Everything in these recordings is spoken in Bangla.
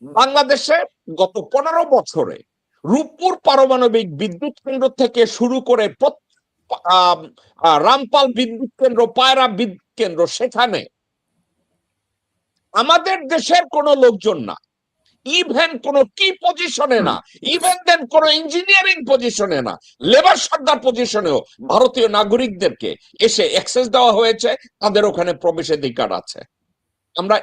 বাংলাদেশে গত 15 বছরে রূপপুর পারমাণবিক বিদ্যুৎ কেন্দ্র থেকে শুরু করে রামপাল বিদ্যুৎ কেন্দ্র, পায়রা বিদ্যুৎ কেন্দ্র, সেখানে আমাদের দেশের কোন লোকজন না, ইভেন কোন কি পজিশনে না, ইভেন দেন কোন ইঞ্জিনিয়ারিং পজিশনে না, লেবার সর্দার পজিশনেও ভারতীয় নাগরিকদেরকে এসে অ্যাক্সেস দেওয়া হয়েছে, তাদের ওখানে প্রবেশাধিকার আছে। আমরা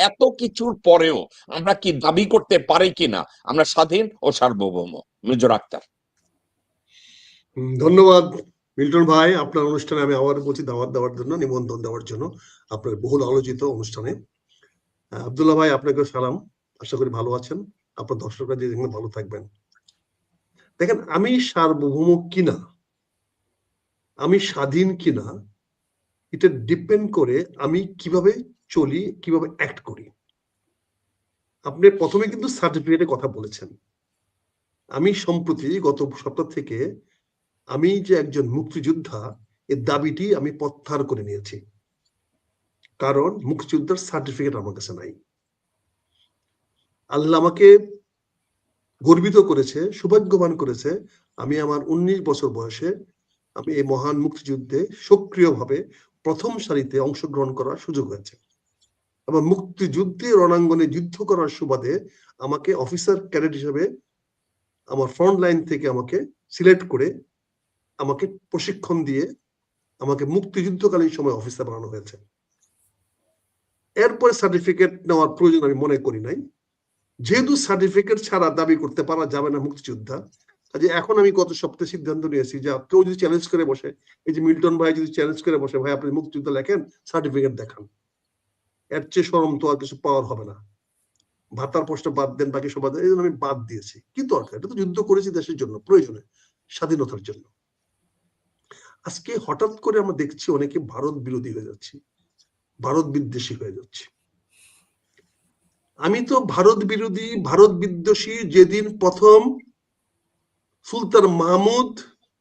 এত কিছুর পরেও আমরা কি দাবি করতে পারি কিনা আমরা স্বাধীন ও সার্বভৌম? মেজর আক্তার। ধন্যবাদ মিল্টন ভাই, আপনার অনুষ্ঠানে আমি আবার বলছি দাওয়াত দেওয়ার জন্য, নিমন্ত্রণ দেওয়ার জন্য আপনার বহুল আলোচিত অনুষ্ঠানে। আব্দুল্লাহ ভাই, আপনাকে সালাম, আশা করি ভালো আছেন, আপনার দর্শকরা যে ভালো থাকবেন। দেখেন, আমি সার্বভৌম কিনা, আমি স্বাধীন কিনা, এটা ডিপেন্ড করে আমি কিভাবে চলি, কিভাবে অ্যাক্ট করি। আপনি প্রথমে কিন্তু সার্টিফিকেটের কথা বলেছেন। আমি সম্প্রতি গত সপ্তাহ থেকে আমি যে একজন মুক্তিযোদ্ধা এর দাবিটি আমি প্রত্যাহার করে নিয়েছি, কারণ মুক্তিযোদ্ধার সার্টিফিকেট আমার কাছে নাই। আল্লাহ আমাকে গর্বিত করেছে, সৌভাগ্যবান করেছে, আমি আমার 19 বছর বয়সে আমি এই মহান মুক্তিযুদ্ধে সক্রিয়ভাবে প্রথম সারিতে অংশগ্রহণ করার সুযোগ হয়েছে। এবং মুক্তিযুদ্ধে রণাঙ্গনে যুদ্ধ করার সুবাদে আমাকে অফিসার ক্যাডেট হিসেবে আমার ফ্রন্ট লাইন থেকে আমাকে সিলেক্ট করে আমাকে প্রশিক্ষণ দিয়ে আমাকে মুক্তিযুদ্ধকালীন সময় অফিসার বানানো হয়েছে। এরপরে সার্টিফিকেট নেওয়ার প্রয়োজন আমি মনে করি নাই, যেহেতু সার্টিফিকেট ছাড়া দাবি করতে পারা যাবে না মুক্তিযোদ্ধা। কাজে এখন আমি গত সপ্তাহে সিদ্ধান্ত নিয়েছি যে কেউ যদি চ্যালেঞ্জ করে বসে, এই যে মিল্টন ভাই যদি চ্যালেঞ্জ করে বসে, ভাই আপনি মুক্তিযুদ্ধ লেখেন, সার্টিফিকেট দেখান, এর চেয়ে শরম তো আর কিছু পাওয়ার হবে না। ভাতার প্রশ্ন বাদ দেন, বাকি সবাই এই জন্য আমি বাদ দিয়েছি। কি দরকার? এটা তো যুদ্ধ করেছি দেশের জন্য, প্রয়োজনে, স্বাধীনতার জন্য। আজকে হঠাৎ করে আমরা দেখছি অনেকে ভারত বিরোধী হয়ে যাচ্ছে, ভারত বিদ্বেষী হয়ে যাচ্ছে। আমি তো ভারত বিরোধী, ভারত বিদ্বেষী যেদিন প্রথম সুলতান মাহমুদ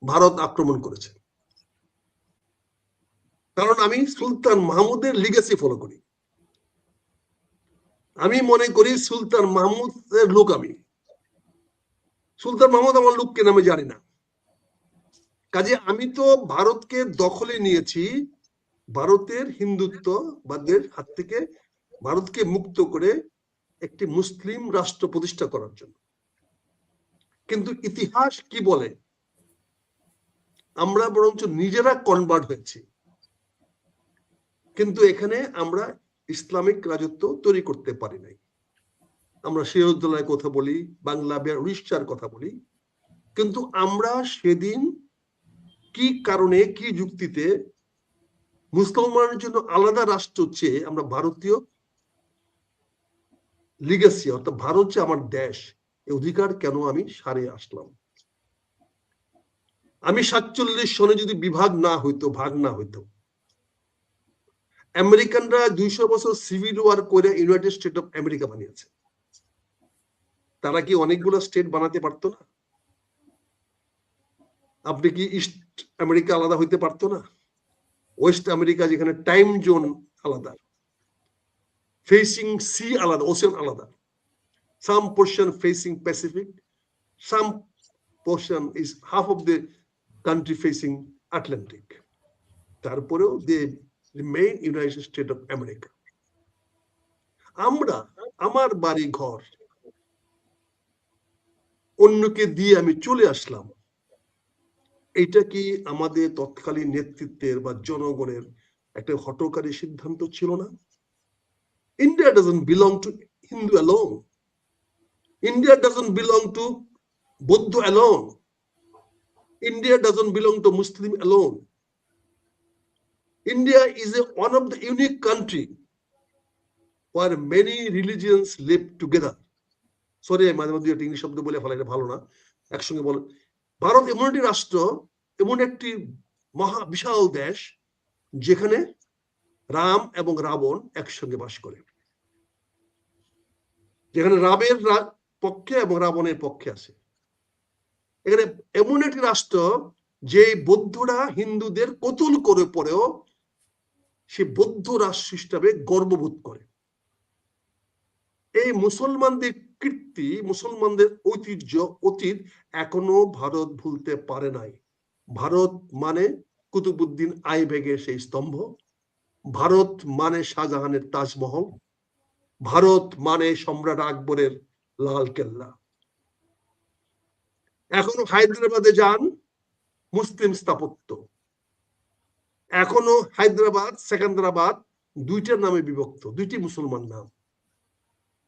ভারত আক্রমণ করেছে, কারণ আমি সুলতান মাহমুদের লিগেসি ফলো করি। আমি মনে করি সুলতান মাহমুদের লোক আমি, সুলতান মাহমুদ আমার লোক কেন আমি জানি না। কাজে আমি তো ভারতকে দখলে নিয়েছি ভারতের হিন্দুত্ববাদের হাত থেকে ভারতকে মুক্ত করে একটি মুসলিম রাষ্ট্র প্রতিষ্ঠা করার জন্য। কিন্তু ইতিহাস কি বলে, আমরা বরঞ্চ নিজেরা কনভার্ট হয়েছি, কিন্তু এখানে আমরা ইসলামিক রাজত্ব তৈরি করতে পারি নাই। আমরা সিরাজউদ্দৌলার কথা বলি, বাংলা বিহার উড়িষ্যার কথা বলি, কিন্তু আমরা সেদিন কি কারণে, কি যুক্তিতে মুসলমানের জন্য আলাদা রাষ্ট্র চেয়ে আমরা ভারতীয় লিগেসি, অর্থাৎ ভারত যে আমার দেশ, এই অধিকার কেন আমি সারে আসলাম? আমি 47 সনে যদি বিভাগ না হইতো, ভাগ না হইতো, আমেরিকানরা 200 বছর সিভিল ওয়ার করে ইউনাইটেড স্টেট অফ আমেরিকা বানিয়েছে। তারা কি অনেকগুলো স্টেট বানাতে পারতো না? আপনি কি ইস্ট আমেরিকা আলাদা হইতে পারতো না? ওয়েস্ট আমেরিকা যেখানে টাইম জোন আলাদা, ফেসিং সি আলাদা, ওশেন আলাদা, some portion facing Pacific, some portion is half of the country facing Atlantic. তারপরেও they remain United States of America. আমরা, আমার বাড়ি ঘর অন্যকে দিয়ে আমি চলে আসলাম, এটা কি আমাদের তৎকালীন নেতৃত্বের বা জনগণের একটা হঠকারী সিদ্ধান্ত ছিল না? India doesn't belong to Hindu alone. India doesn't belong to Buddha alone. India doesn't belong to Muslim alone. India is one of the unique country where many religions live together. Sorry, মাঝে মধ্যে একটা ইংলিশ শব্দ বলে ফেলা, এটা ভালো না, একসঙ্গে বল। ভারত এমন একটি রাষ্ট্র, এমন একটি মহা বিশাল দেশ, যেখানে রাম এবং রাবণ একসঙ্গে বাস করে, যেখানে রামের পক্ষে এবং রাবণের পক্ষে আছে। এখানে এমন একটি রাষ্ট্র যে বৌদ্ধরা হিন্দুদের কতল করে পরেও সে বৌদ্ধ রাষ্ট্র হিসাবে গর্ববোধ করে। এই মুসলমানদের কীর্তি, মুসলমানদের ঐতিহ্য, অতীত এখনো ভারত ভুলতে পারে নাই। ভারত মানে কুতুবুদ্দিন আইবেগের সেই স্তম্ভ, ভারত মানে শাহজাহানের তাজমহল, ভারত মানে সম্রাট আকবরের লাল কেল্লা। এখনো হায়দ্রাবাদে যান, মুসলিম স্থাপত্য। এখনো হায়দ্রাবাদ, সেকেন্দ্রাবাদ দুইটার নামে বিভক্ত, দুইটি মুসলমান নাম,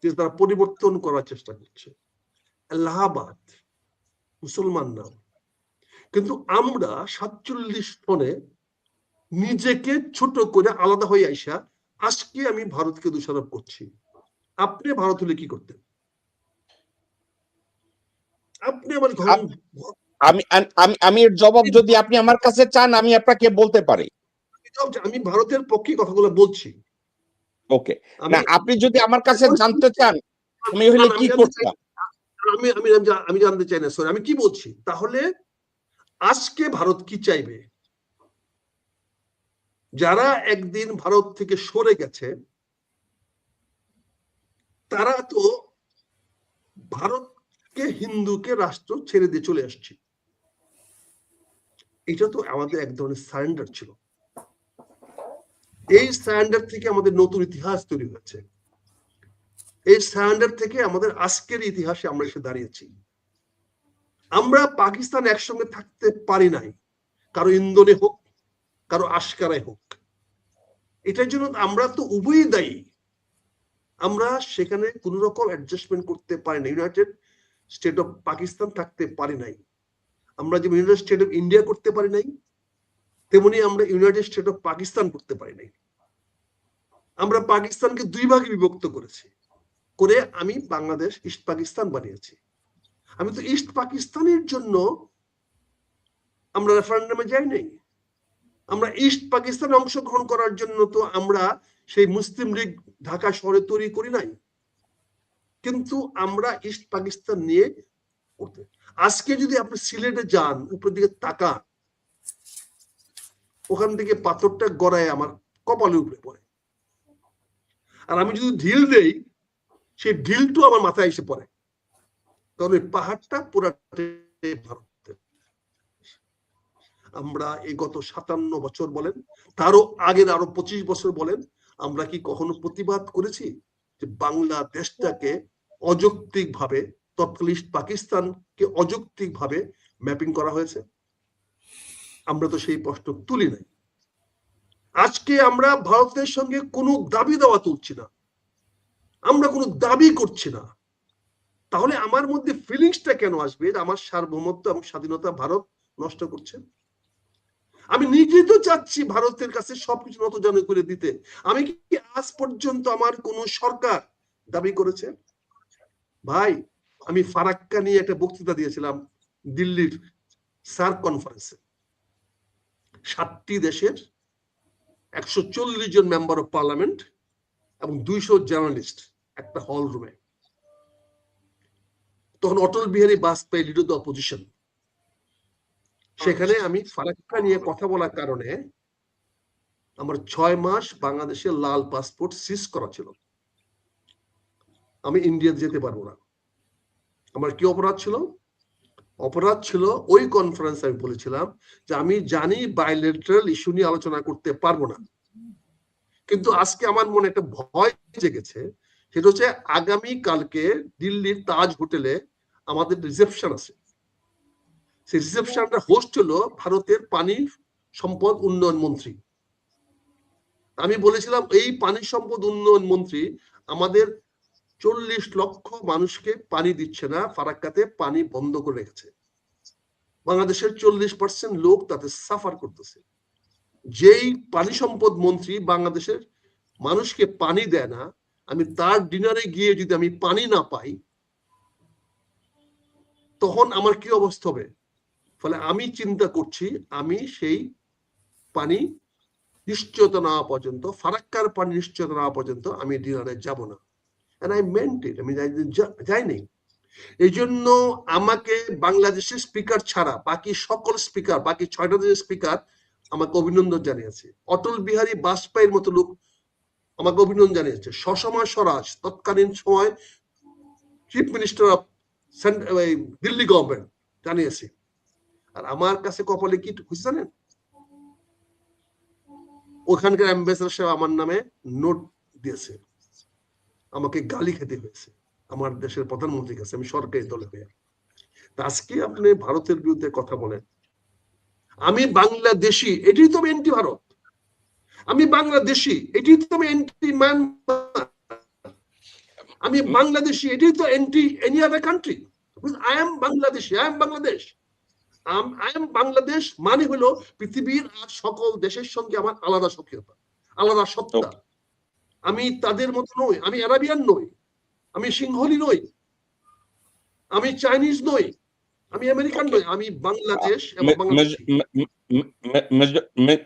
যে তারা পরিবর্তন করার চেষ্টা করছে। এলাহাবাদ মুসলমান নাম, কিন্তু আমরা 47 সনে নিজেকে ছোট করে আলাদা হয়ে আইসা আজকে আমি ভারতকে দোষারোপ করছি। আপনি ভারত হলে কি করতেন? আপনি আমার ঘর, আমি আমি আমি এর জবাব যদি আপনি আমার কাছে চান আমি আপনাকে বলতে পারি। আমি ভারতের পক্ষে কথাগুলো বলছি। ওকে, না আপনি যদি আমার কাছে জানতে চান আমি হলে কি করতাম, আমি আমি আমি জানতে চাই না, সরি, আমি কি বলছি তাহলে আজকে ভারত কি চাইবে? যারা একদিন ভারত থেকে সরে গেছে তারা তো ভারতকে, হিন্দুকে রাষ্ট্র ছেড়ে দিয়ে চলে আসছে। এটা তো আমাদের এক ধরনের সারেন্ডার ছিল। এই সারেন্ডার থেকে আমাদের নতুন ইতিহাস তৈরি হয়েছে। এই সারেন্ডার থেকে আমাদের আজকের ইতিহাসে আমরা এসে দাঁড়িয়েছি। আমরা পাকিস্তান একসঙ্গে থাকতে পারি নাই, কারো ইন্ধনে হোক, কারো আশকারায় হোক। এটার জন্য আমরা তো উভয়ই দায়ী। আমরা সেখানে কোন রকম অ্যাডজাস্টমেন্ট করতে পারি না। ইউনাইটেড স্টেট অফ পাকিস্তান থাকতে পারি নাই। আমরা যেমন ইউনাইটেড স্টেট অফ ইন্ডিয়া করতে পারি নাই, তেমনি আমরা ইউনাইটেড স্টেট অফ পাকিস্তান করতে পারি নাই। আমরা পাকিস্তানকে দুই ভাগে বিভক্ত করেছি, করে আমি বাংলাদেশ, ইস্ট পাকিস্তান বানিয়েছি। আমি তো ইস্ট পাকিস্তানের জন্য আমরা রেফারেন্ডামে যাই নাই। আমরা ইস্ট পাকিস্তানে অংশগ্রহণ করার জন্য তো আমরা সেই মুসলিম লীগ ঢাকা শহরে তৈরি করি নাই। কিন্তু আমরা ইস্ট পাকিস্তান নিয়ে করতে। আজকে যদি আপনি সিলেটে যান, উপরের দিকে তাকান, ওখান থেকে পাথরটা গড়ায় আমার কপালে উপরে পড়ে। আর আমি যদি ঢিল দেই, সেই ঢিলটা আমার মাথায় এসে পড়ে। তবে পাহাড়টা পুরাটাই ভারতের। আমরা এই গত 57 বছর বলেন, তারও আগের আরো 25 বছর বলেন, আমরা কি কখনো প্রতিবাদ করেছি যে বাংলাদেশটাকে অযৌক্তিক ভাবে, তৎকালীন পাকিস্তানকে অযৌক্তিক ভাবে ম্যাপিং করা হয়েছে? আমরা তো সেই প্রশ্ন তুলি নাই। আজকে আমরা ভারতের সঙ্গে কোনো দাবি দেওয়া তুলছি না, আমরা কোনো দাবি করছি না। তাহলে আমার মধ্যে ফিলিংসটা কেন আসবে আমার সার্বভৌমত্ব এবং স্বাধীনতা ভারত নষ্ট করছে? আমি নিজে তো চাচ্ছি ভারতের কাছে সবকিছু নতজানু করে দিতে। আমি কি আজ পর্যন্ত আমার কোন সরকার দাবি করেছে? ভাই, আমি ফারাক্কা নিয়ে একটা বক্তৃতা দিয়েছিলাম দিল্লির সার্ক কনফারেন্সে। 7টি দেশের 140 জন মেম্বার অফ পার্লামেন্ট এবং 200 জার্নালিস্ট একটা হল রুমে। তখন Atal Bihari Vajpayee lead the opposition. সেখানে আমি ফারাক্কা নিয়ে কথা বলার কারণে আমার 6 মাস বাংলাদেশের লাল পাসপোর্ট সিজ করা ছিল। আমি ইন্ডিয়া যেতে পারবো না। আমার কি অপরাধ ছিল? অপরাধ ছিল ওই কনফারেন্স আমি বলেছিলাম যে আমি জানি বাইলেটারাল ইস্যু নিয়ে আলোচনা করতে পারবো না, কিন্তু আজকে আমার মনে একটা ভয় জেগেছে। সেটা হচ্ছে আগামী কালকে দিল্লির তাজ হোটেলে আমাদের রিসেপশন আছে। সেই রিসেপশনটা হোস্ট হলো ভারতের পানি সম্পদ উন্নয়ন মন্ত্রী। আমি বলেছিলাম এই পানি সম্পদ উন্নয়ন মন্ত্রী আমাদের 40 লক্ষ মানুষকে পানি দিচ্ছে না, ফারাক্কাতে পানি বন্ধ করে রেখেছে। বাংলাদেশের 40% লোক তাতে সাফার করতেছে। যেই পানি সম্পদ মন্ত্রী বাংলাদেশের মানুষকে পানি দেয় না, আমি তার ডিনারে গিয়ে যদি আমি পানি না পাই তখন আমার কি অবস্থা হবে? ফলে আমি চিন্তা করছি আমি সেই পানি নিশ্চয়তা নেওয়া পর্যন্ত, ফারাক্কার পানি নিশ্চয়তা নেওয়া পর্যন্ত আমি ডিনারে যাব না। and I meant it, আমি যাইনি। এই জন্য আমাকে বাংলাদেশের স্পিকার ছাড়া বাকি সকল স্পিকার, বাকি 6টা দেশের স্পিকার আমাকে অভিনন্দন জানিয়েছে। অটল বিহারী বাজপেয়ীর মতো লোক আমাকে অভিনন্দন জানিয়েছে। সুষমা স্বরাজ তৎকালীন সময় chief minister of Delhi government জানিয়েছে। আর আমার কাছে কপালে কি হয়েছে জানেন, ওখানকার অ্যাম্বাসেডর সাহেব আমার নামে নোট দিয়েছে, আমাকে গালি খেতে হয়েছে আমার দেশের প্রধানমন্ত্রীর কাছে, আমি সরকারি দলে হয়ে। আজকে আপনি ভারতের বিরুদ্ধে কথা বলেন, আমি বাংলাদেশি, এটাই তো এন্টি ভারত। আমি বাংলাদেশি, এটাই তো এন্টি মায়ানমার। আমি বাংলাদেশি, এটাই তো anti any other country. I am Bangladeshi, I am Bangladesh. I am Bangladesh মানে হলো পৃথিবীর আর সকল দেশের সঙ্গে আমার আলাদা সক্রিয়তা, আলাদা সত্তা। আমি তাদের মতো নই, আমি আরাবিয়ান নই, আমি সিংহলি নই, আমি চাইনিজ নই, আমি আমেরিকান নই, আমি বাংলাদেশ এবং বাংলাদেশ।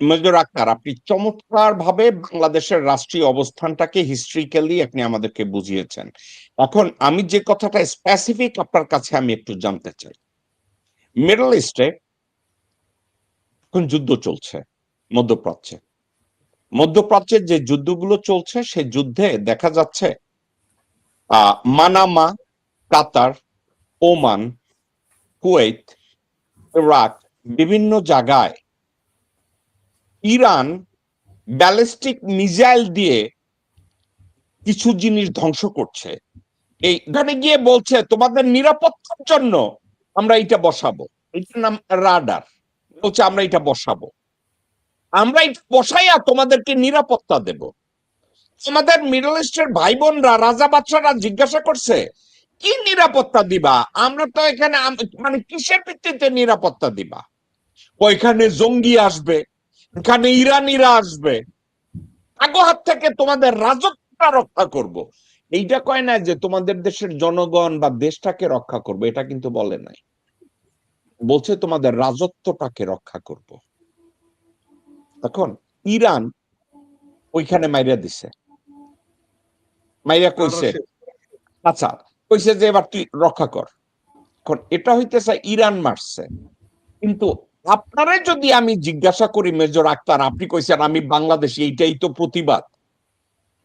মেজর আক্তার, আপনি চমৎকার ভাবে বাংলাদেশের রাষ্ট্রীয় অবস্থানটাকে হিস্ট্রিক্যালি আপনি আমাদেরকে বুঝিয়েছেন। এখন আমি যে কথাটা স্পেসিফিক আপনার কাছে আমি একটু জানতে চাই, মিডল ইস্টে এখন যুদ্ধ চলছে, মধ্যপ্রাচ্যে। মধ্যপ্রাচ্যের যে যুদ্ধগুলো চলছে সেই যুদ্ধে দেখা যাচ্ছে মানামা, কাতার, ওমান, কুয়েত, ইরাক, বিভিন্ন জায়গায় ইরান ব্যালিস্টিক মিসাইল দিয়ে কিছু জিনিস ধ্বংস করছে। এইখানে গিয়ে বলছে তোমাদের নিরাপত্তার জন্য আমরা এটা বসাবো, এটার নাম রাডার, বলছে আমরা এটা বসাবো, আমরা এটা বসাইয়া তোমাদেরকে নিরাপত্তা দেব। আমাদের মিডল ইস্টের ভাই বোনরা, রাজা বাদশারা জিজ্ঞাসা করছে কি নিরাপত্তা দিবা, আমরা তো এখানে মানে কিসের ভিত্তিতে নিরাপত্তা দিবা? ওইখানে জঙ্গি আসবে, এখানে ইরানিরা আসবে, আগো হাত থেকে তোমাদের রাজত্বটা রক্ষা করব। এইটা কয় না যে তোমাদের দেশের জনগণ বা দেশটাকে রক্ষা করবে, এটা কিন্তু বলে নাই, বলছে তোমাদের রাজত্বটাকে রক্ষা করব। এখন ইরান ওইখানে মাইরা দিছে, মাইরা কইছে আচ্ছা, কইছে যে এবার তুই রক্ষা কর। এখন এটা হইতেছে ইরান মারছে, কিন্তু আপনারা যদি আমি জিজ্ঞাসা করি মেজর আক্তার, আপনি কইছেন আমি বাংলাদেশি, এইটাই তো প্রতিবাদ।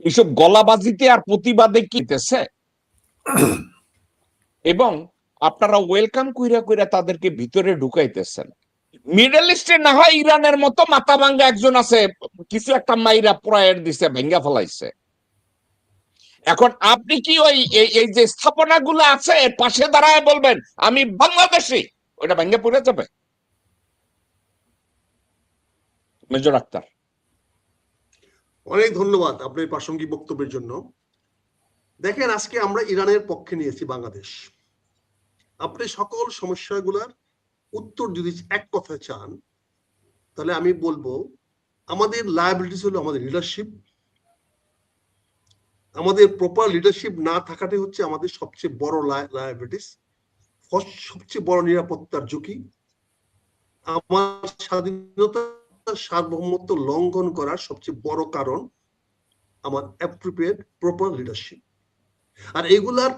এইসব গলাবাজিতে আর প্রতিবাদে কিতেছে, এবং আপনারা ওয়েলকাম কইরা কইরা তাদেরকে ভিতরে ঢুকাইতেছেন। মিডল ইস্টে না হয় ইরানের মতো মাথা ভাঙ্গা একজন আছে, কিছু একটা মাইরা প্রয়ের দিছে, ভেঙ্গা ফেলাইছে। এখন আপনি কি ওই এই যে স্থাপনাগুলো আছে এর পাশে দাঁড়ায় বলবেন আমি বাংলাদেশি, ওইটা ভেঙ্গে পড়ে যাবে? মেজর আক্তার, অনেক ধন্যবাদ আপনার প্রাসঙ্গিক বক্তব্যের জন্য। দেখেন, আজকে আমরা ইরানের পক্ষে নিয়েছি বাংলাদেশ। আপনি সকল সমস্যাগুলোর উত্তর যদি এক কথা চান, তাহলে আমি বলবো আমাদের লায়াবিলিটিস হলো আমাদের লিডারশিপ। আমাদের প্রপার লিডারশিপ না থাকাটাই হচ্ছে আমাদের সবচেয়ে বড় লায়াবিলিটিস, সবচেয়ে বড় নিরাপত্তার ঝুঁকি। আমার স্বাধীনতা সার্বভৌমত্ব লঙ্ঘন করার সবচেয়ে বড় কারণ আমার অ্যাপ্রোপ্রিয়েট প্রপার লিডারশিপ। আর এগুলার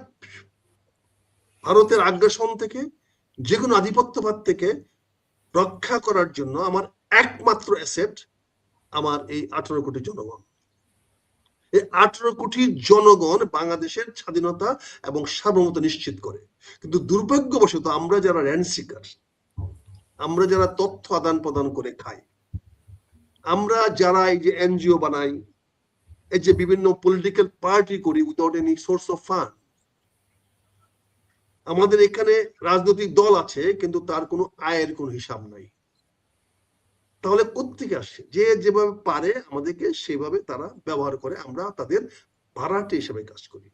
ভারতের আগ্রাসন থেকে, যে কোনো আধিপত্যবাদ থেকে রক্ষা করার জন্য আমার একমাত্র অ্যাসেট আমার এই 18 কোটি জনগণ। এই 18 কোটি জনগণ বাংলাদেশের স্বাধীনতা এবং সার্বভৌমত্ব নিশ্চিত করে। কিন্তু দুর্ভাগ্যবশত আমরা যারা র্যান্ড সিকার, আমরা যারা তথ্য আদান প্রদান করে খাই, আমরা যারা এই যে এনজিও বানাই, এই যে বিভিন্ন পলিটিক্যাল পার্টি করি without any source of fund, আমাদের এখানে রাজনৈতিক দল আছে কিন্তু তার কোনো আয়ের কোনো হিসাব নাই। তাহলে কোত্থেকে আসছে? যে যেভাবে পারে আমাদেরকে সেভাবে তারা ব্যবহার করে, আমরা তাদের ভাড়াটে হিসেবে কাজ করি।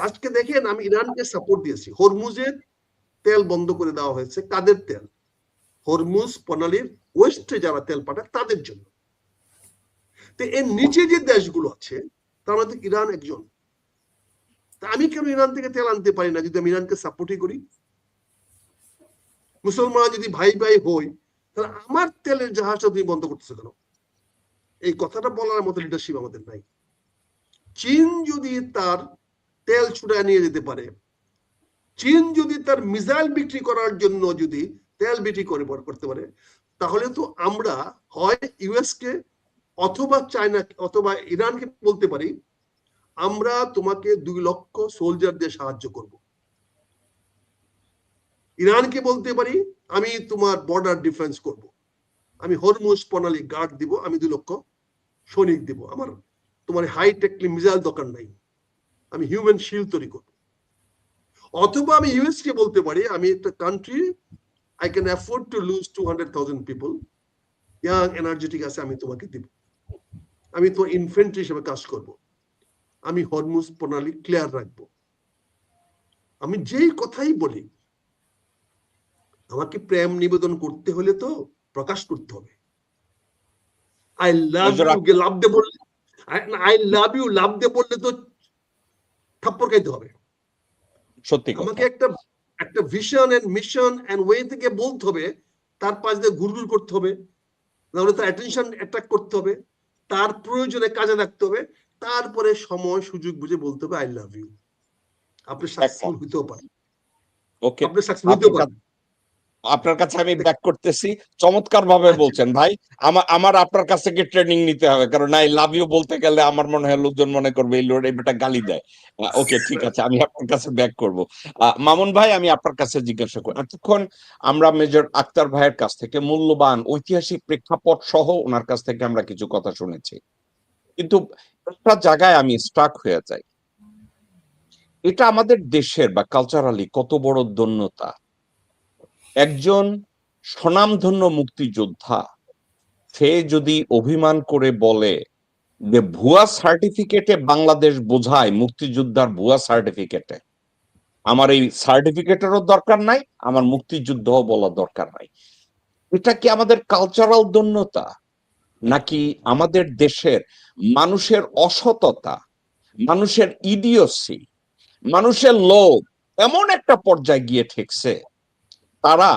আজকে দেখেন, আমি ইরানকে সাপোর্ট দিয়েছি, হরমুজের তেল বন্ধ করে দেওয়া হয়েছে। কাদের তেল? হরমুজ প্রণালীর ওয়েস্টে যারা তেল পাঠায় তাদের জন্য। তো এর নিচে যে দেশগুলো আছে তার মধ্যে ইরান একজন। তা আমি কেন ইরান থেকে তেল আনতে পারি না যদি আমি ইরানকে সাপোর্টই করি? মুসলমান যদি ভাই ভাই হই, তাহলে আমার তেলের জাহাজটা তুমি বন্ধ করতেছো কেন? এই কথাটা বলার মতো লিডারশিপ আমাদের নাই। চীন যদি তার তেল ছুটায় নিয়ে যেতে পারে, চীন যদি তার মিসাইল বিক্রি করার জন্য যদি তেল বিক্রি করতে পারে, তাহলে তো আমরা হয় ইউএস কে অথবা চায়না অথবা ইরানকে বলতে পারি আমরা তোমাকে 2 লক্ষ সোলজার দিয়ে সাহায্য করব। ইরানকে বলতে পারি আমি তোমার বর্ডার ডিফেন্স করব, আমি হরমুজ প্রণালী গার্ড দিব, আমি 2 লক্ষ সৈনিক দিব, আমার তোমার হাই টেকলি মিসাইল দরকার নাই, আমি হিউম্যান শিল্ড তৈরি করব। অথবা আমি ইউএস কে বলতে পারি আমি একটা country, I can afford to lose 200,000 people, young energetic আছে, আমি তোমাকে দিব, আমি তোমার ইনফেন্ট্রি হিসেবে কাজ করব, আমি হরমুজ প্রণালী ক্লিয়ার রাখবো। আমি যেই কথাই বলি আমাকে প্রেম নিবেদন করতে হলে তো প্রকাশ করতে হবে। আই লাভ মেজর ইউ কে লাভ দে বললে, আই লাভ ইউ লাভ দে বললে তো থাপ্পড় খাইতে হবে। সত্যি আমাকে কথা। একটা vision and mission and way থেকে বলতে হবে, তার পাশ দিয়ে ঘুরঘুর করতে হবে, নাহলে তার অ্যাটেনশন অ্যাট্রাক্ট করতে হবে, তার প্রয়োজনে কাজে রাখতে হবে, তারপরে সময় সুযোগ বুঝে বলতে হবে আই লাভ ইউ। আপনি সাকসেসফুল হইতেও পারেন, ওকে, আপনি সাকসেসফুল হইতেও পারেন। আপনার কাছে আমি ব্যাক করতেছি, চমৎকার ভাবে বলছেন ভাই। আমার আপনার কাছ থেকে ট্রেনিং নিতে হবে, কারণ আই লাভ ইউ বলতে গেলে আমার মনে হয় লোকজন মনে করবে এই লোড এটা গালি দেয়। ওকে, ঠিক আছে, আমি আপনার কাছে ব্যাক করব। মামুন ভাই, আমি আপনার কাছে জিজ্ঞাসা করি, এতক্ষণ আমরা মেজর আক্তার ভাইয়ের কাছ থেকে মূল্যবান ঐতিহাসিক প্রেক্ষাপট সহ ওনার কাছ থেকে আমরা কিছু কথা শুনেছি, কিন্তু একটা জায়গায় আমি স্ট্রাক হয়ে যাই। এটা আমাদের দেশের বা কালচারালি কত বড় ধন্যতা, একজন স্বনামধন্য মুক্তিযোদ্ধা সে যদি অভিমান করে বলে যে ভুয়া সার্টিফিকেটে বাংলাদেশ বোঝায় মুক্তিযোদ্ধার ভুয়া সার্টিফিকেটে, আমার এই সার্টিফিকেটেরও দরকার নাই, আমার মুক্তিযুদ্ধও বলার দরকার নাই, এটা কি আমাদের কালচারাল ধন্যতা, নাকি আমাদের দেশের মানুষের অসততা, মানুষের ইডিওসি, মানুষের লোভ এমন একটা পর্যায়ে গিয়ে ঠেকছে তারা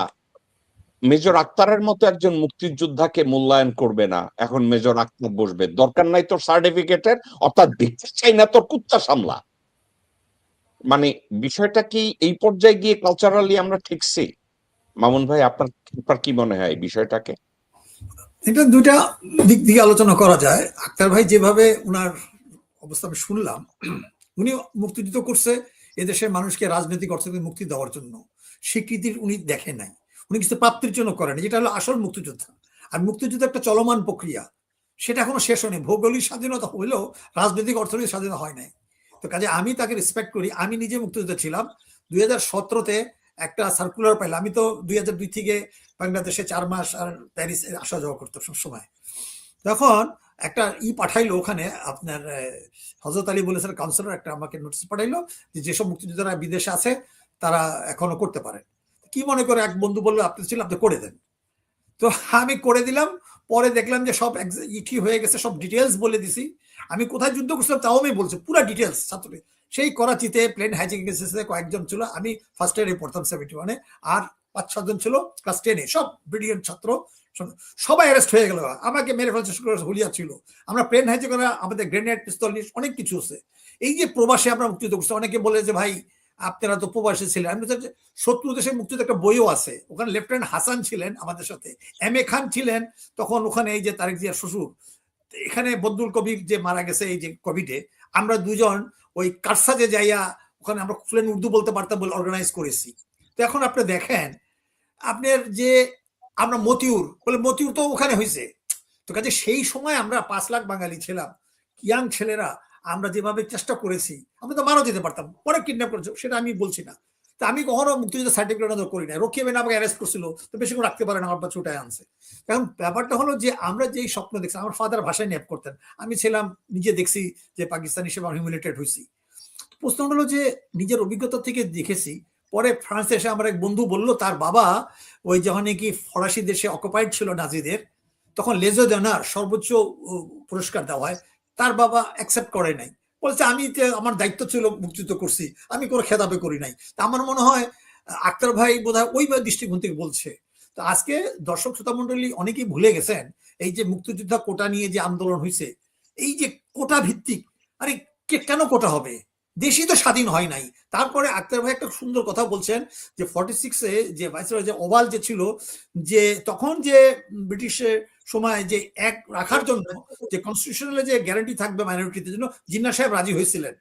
মেজর আক্তারের মতো একজন মুক্তিযোদ্ধাকে মূল্যায়ন করবে না? এখন মেজর আক্তার বসবে, দরকার নাই তোর সার্টিফিকেটের, অর্থাৎ দেখতে চাই না তোর কুত্তা সামলা। মানে বিষয়টা কি এই পর্যায়ে গিয়ে কালচারালি আমরা ঠিকছি? মামুন ভাই, আপনার কি মনে হয় এই বিষয়টাকে? এটা দুইটা দিক দিয়ে আলোচনা করা যায়। আক্তার ভাই যেভাবে উনার অবস্থা আমি শুনলাম, উনি মুক্তিযুদ্ধ করছে এদেশের মানুষকে রাজনৈতিক অর্থনৈতিক মুক্তি দেওয়ার জন্য, স্বীকৃতির উনি দেখেন নাই, উনি কিছু প্রাপ্তির জন্য করেন, যেটা হলো আসল মুক্তিযুদ্ধ। আর মুক্তিযুদ্ধ একটা চলমান প্রক্রিয়া, সেটা এখনো শেষ হয়নি। ভৌগোলিক স্বাধীনতা হইলেও রাজনৈতিক অর্থনৈতিক স্বাধীনতা হয় নাই। তো কাজে আমি তাকে রেসপেক্ট করি। আমি নিজে মুক্তিযুদ্ধ ছিলাম। 2017-তে একটা সার্কুলার পাইলাম। আমি তো 2002 থেকে বাংলাদেশে 4 মাস আর প্যারিস আসা যাওয়া করতাম সবসময়। তখন একটা পাঠাইলো ওখানে, আপনার হজরত আলী বলেছেন কাউন্সিলর, একটা আমাকে নোটিশ পাঠাইলো যে যেসব মুক্তিযোদ্ধারা বিদেশে আছে তারা এখনো করতে পারে। কি মনে করে এক বন্ধু বললো আপনি ছিলেন, আপনি করে দেন। তো আমি করে দিলাম। পরে দেখলাম যে সব কি হয়ে গেছে, সব ডিটেলস বলে দিছি। আমি কোথায় যুদ্ধ করছিলাম তাও আমি বলছি, পুরো ডিটেলস। ছাত্র সেই করাচিতে প্লেন হাইজ্যাকিং কেসে কয়েকজন ছিল, আমি ফার্স্ট ইয়ারে পড়তাম 71-এ, আর 5-7 জন ছিল ক্লাস 10-এ, সব ব্রিলিয়ান্ট ছাত্র, সবাই অ্যারেস্ট হয়ে গেল। আমাকে মেরে ফেলছে, হুলিয়া ছিল। আমরা প্লেন হাইজ্যাক করা, আমাদের গ্রেনেড পিস্তল নিয়ে অনেক কিছু আছে। এই যে প্রবাসে আমরা মুক্তিযুদ্ধ করছি, অনেকে বলে যে ভাই আপনারা তো প্রবাসী ছিলেন। আমি বলছি শত্রু দেশের মুক্তিযুদ্ধ একটা বইও আছে, ওখানে লেফটেন্যান্ট হাসান ছিলেন আমাদের সাথে, এম.এ. খান ছিলেন তখন ওখানে, এই যে তারেক জিয়ার শ্বশুর। এখানে বদরুল কবির যে মারা গেছে এই যে কোভিডে, আমরা দুজন ওই কারসাজে যাইয়া ওখানে আমরা ফ্লুয়েন্ট উর্দু বলতে পারতাম বলে অর্গানাইজ করেছি। তো এখন আপনি দেখেন, আপনার যে আমরা মতিউর বলে, মতিউর তো ওখানে হয়েছে। তো কাজে সেই সময় আমরা 5 লাখ বাঙালি ছিলাম, ইয়াং ছেলেরা, আমরা যেভাবে চেষ্টা করেছি, আমরা তো মারা যেতে পারতাম, অনেক কিডন্যাপ করেছে, সেটা আমি বলছি না। তো আমি কখনো মুক্তিযুদ্ধ সার্টিফিকেট করি না। রক্ষী বেন আমাকে অ্যারেস্ট করছিল, তো বেশিক্ষণ রাখতে পারে না, আমার বাচ্চা উঠায় আনছে। কারণ ব্যাপারটা হলো যে আমরা যেই স্বপ্ন দেখছি, আমার ফাদার ভাষায় ন্যাপ করতেন, আমি ছিলাম নিজে দেখছি যে পাকিস্তান হিসেবে হিউমিলেটেড হয়েছি। প্রশ্ন হলো যে নিজের অভিজ্ঞতা থেকে দেখেছি। পরে ফ্রান্সে এসে আমার এক বন্ধু বললো তার বাবা ওই যখন নাকি ফরাসি দেশে অকুপাইড ছিল নাজিদের, তখন লেজো ডনার সর্বোচ্চ পুরস্কার দেওয়া হয়, তার বাবা অ্যাকসেপ্ট করে নাই, বলছে আমি আমার দায়িত্ব ছিল মুক্তিযুদ্ধ করছি, আমি কোনো খেতাবে করি নাই। তা আমার মনে হয় আক্তার ভাই বোধহয় ওই দৃষ্টিকোণ থেকে বলছে। তো আজকে দর্শক শ্রোতা মন্ডলী অনেকেই ভুলে গেছেন এই যে মুক্তিযোদ্ধা কোটা নিয়ে যে আন্দোলন হয়েছে, এই যে কোটা ভিত্তিক, আরে কেন কোটা হবে, দেশই তো স্বাধীন হয় নাই। তারপরে আক্তার ভাই একটা সুন্দর কথা বলছেন যে 46-এ যে ভাইসরয় যে ওভাল যে ছিল, যে তখন যে ব্রিটিশের সময় যে এক রাখার জন্য যে কনস্টিটিউশনাল যে গ্যারান্টি থাকবে মাইনরিটিদের জন্য জিন্না সাহেব রাজি হয়েছিলেন।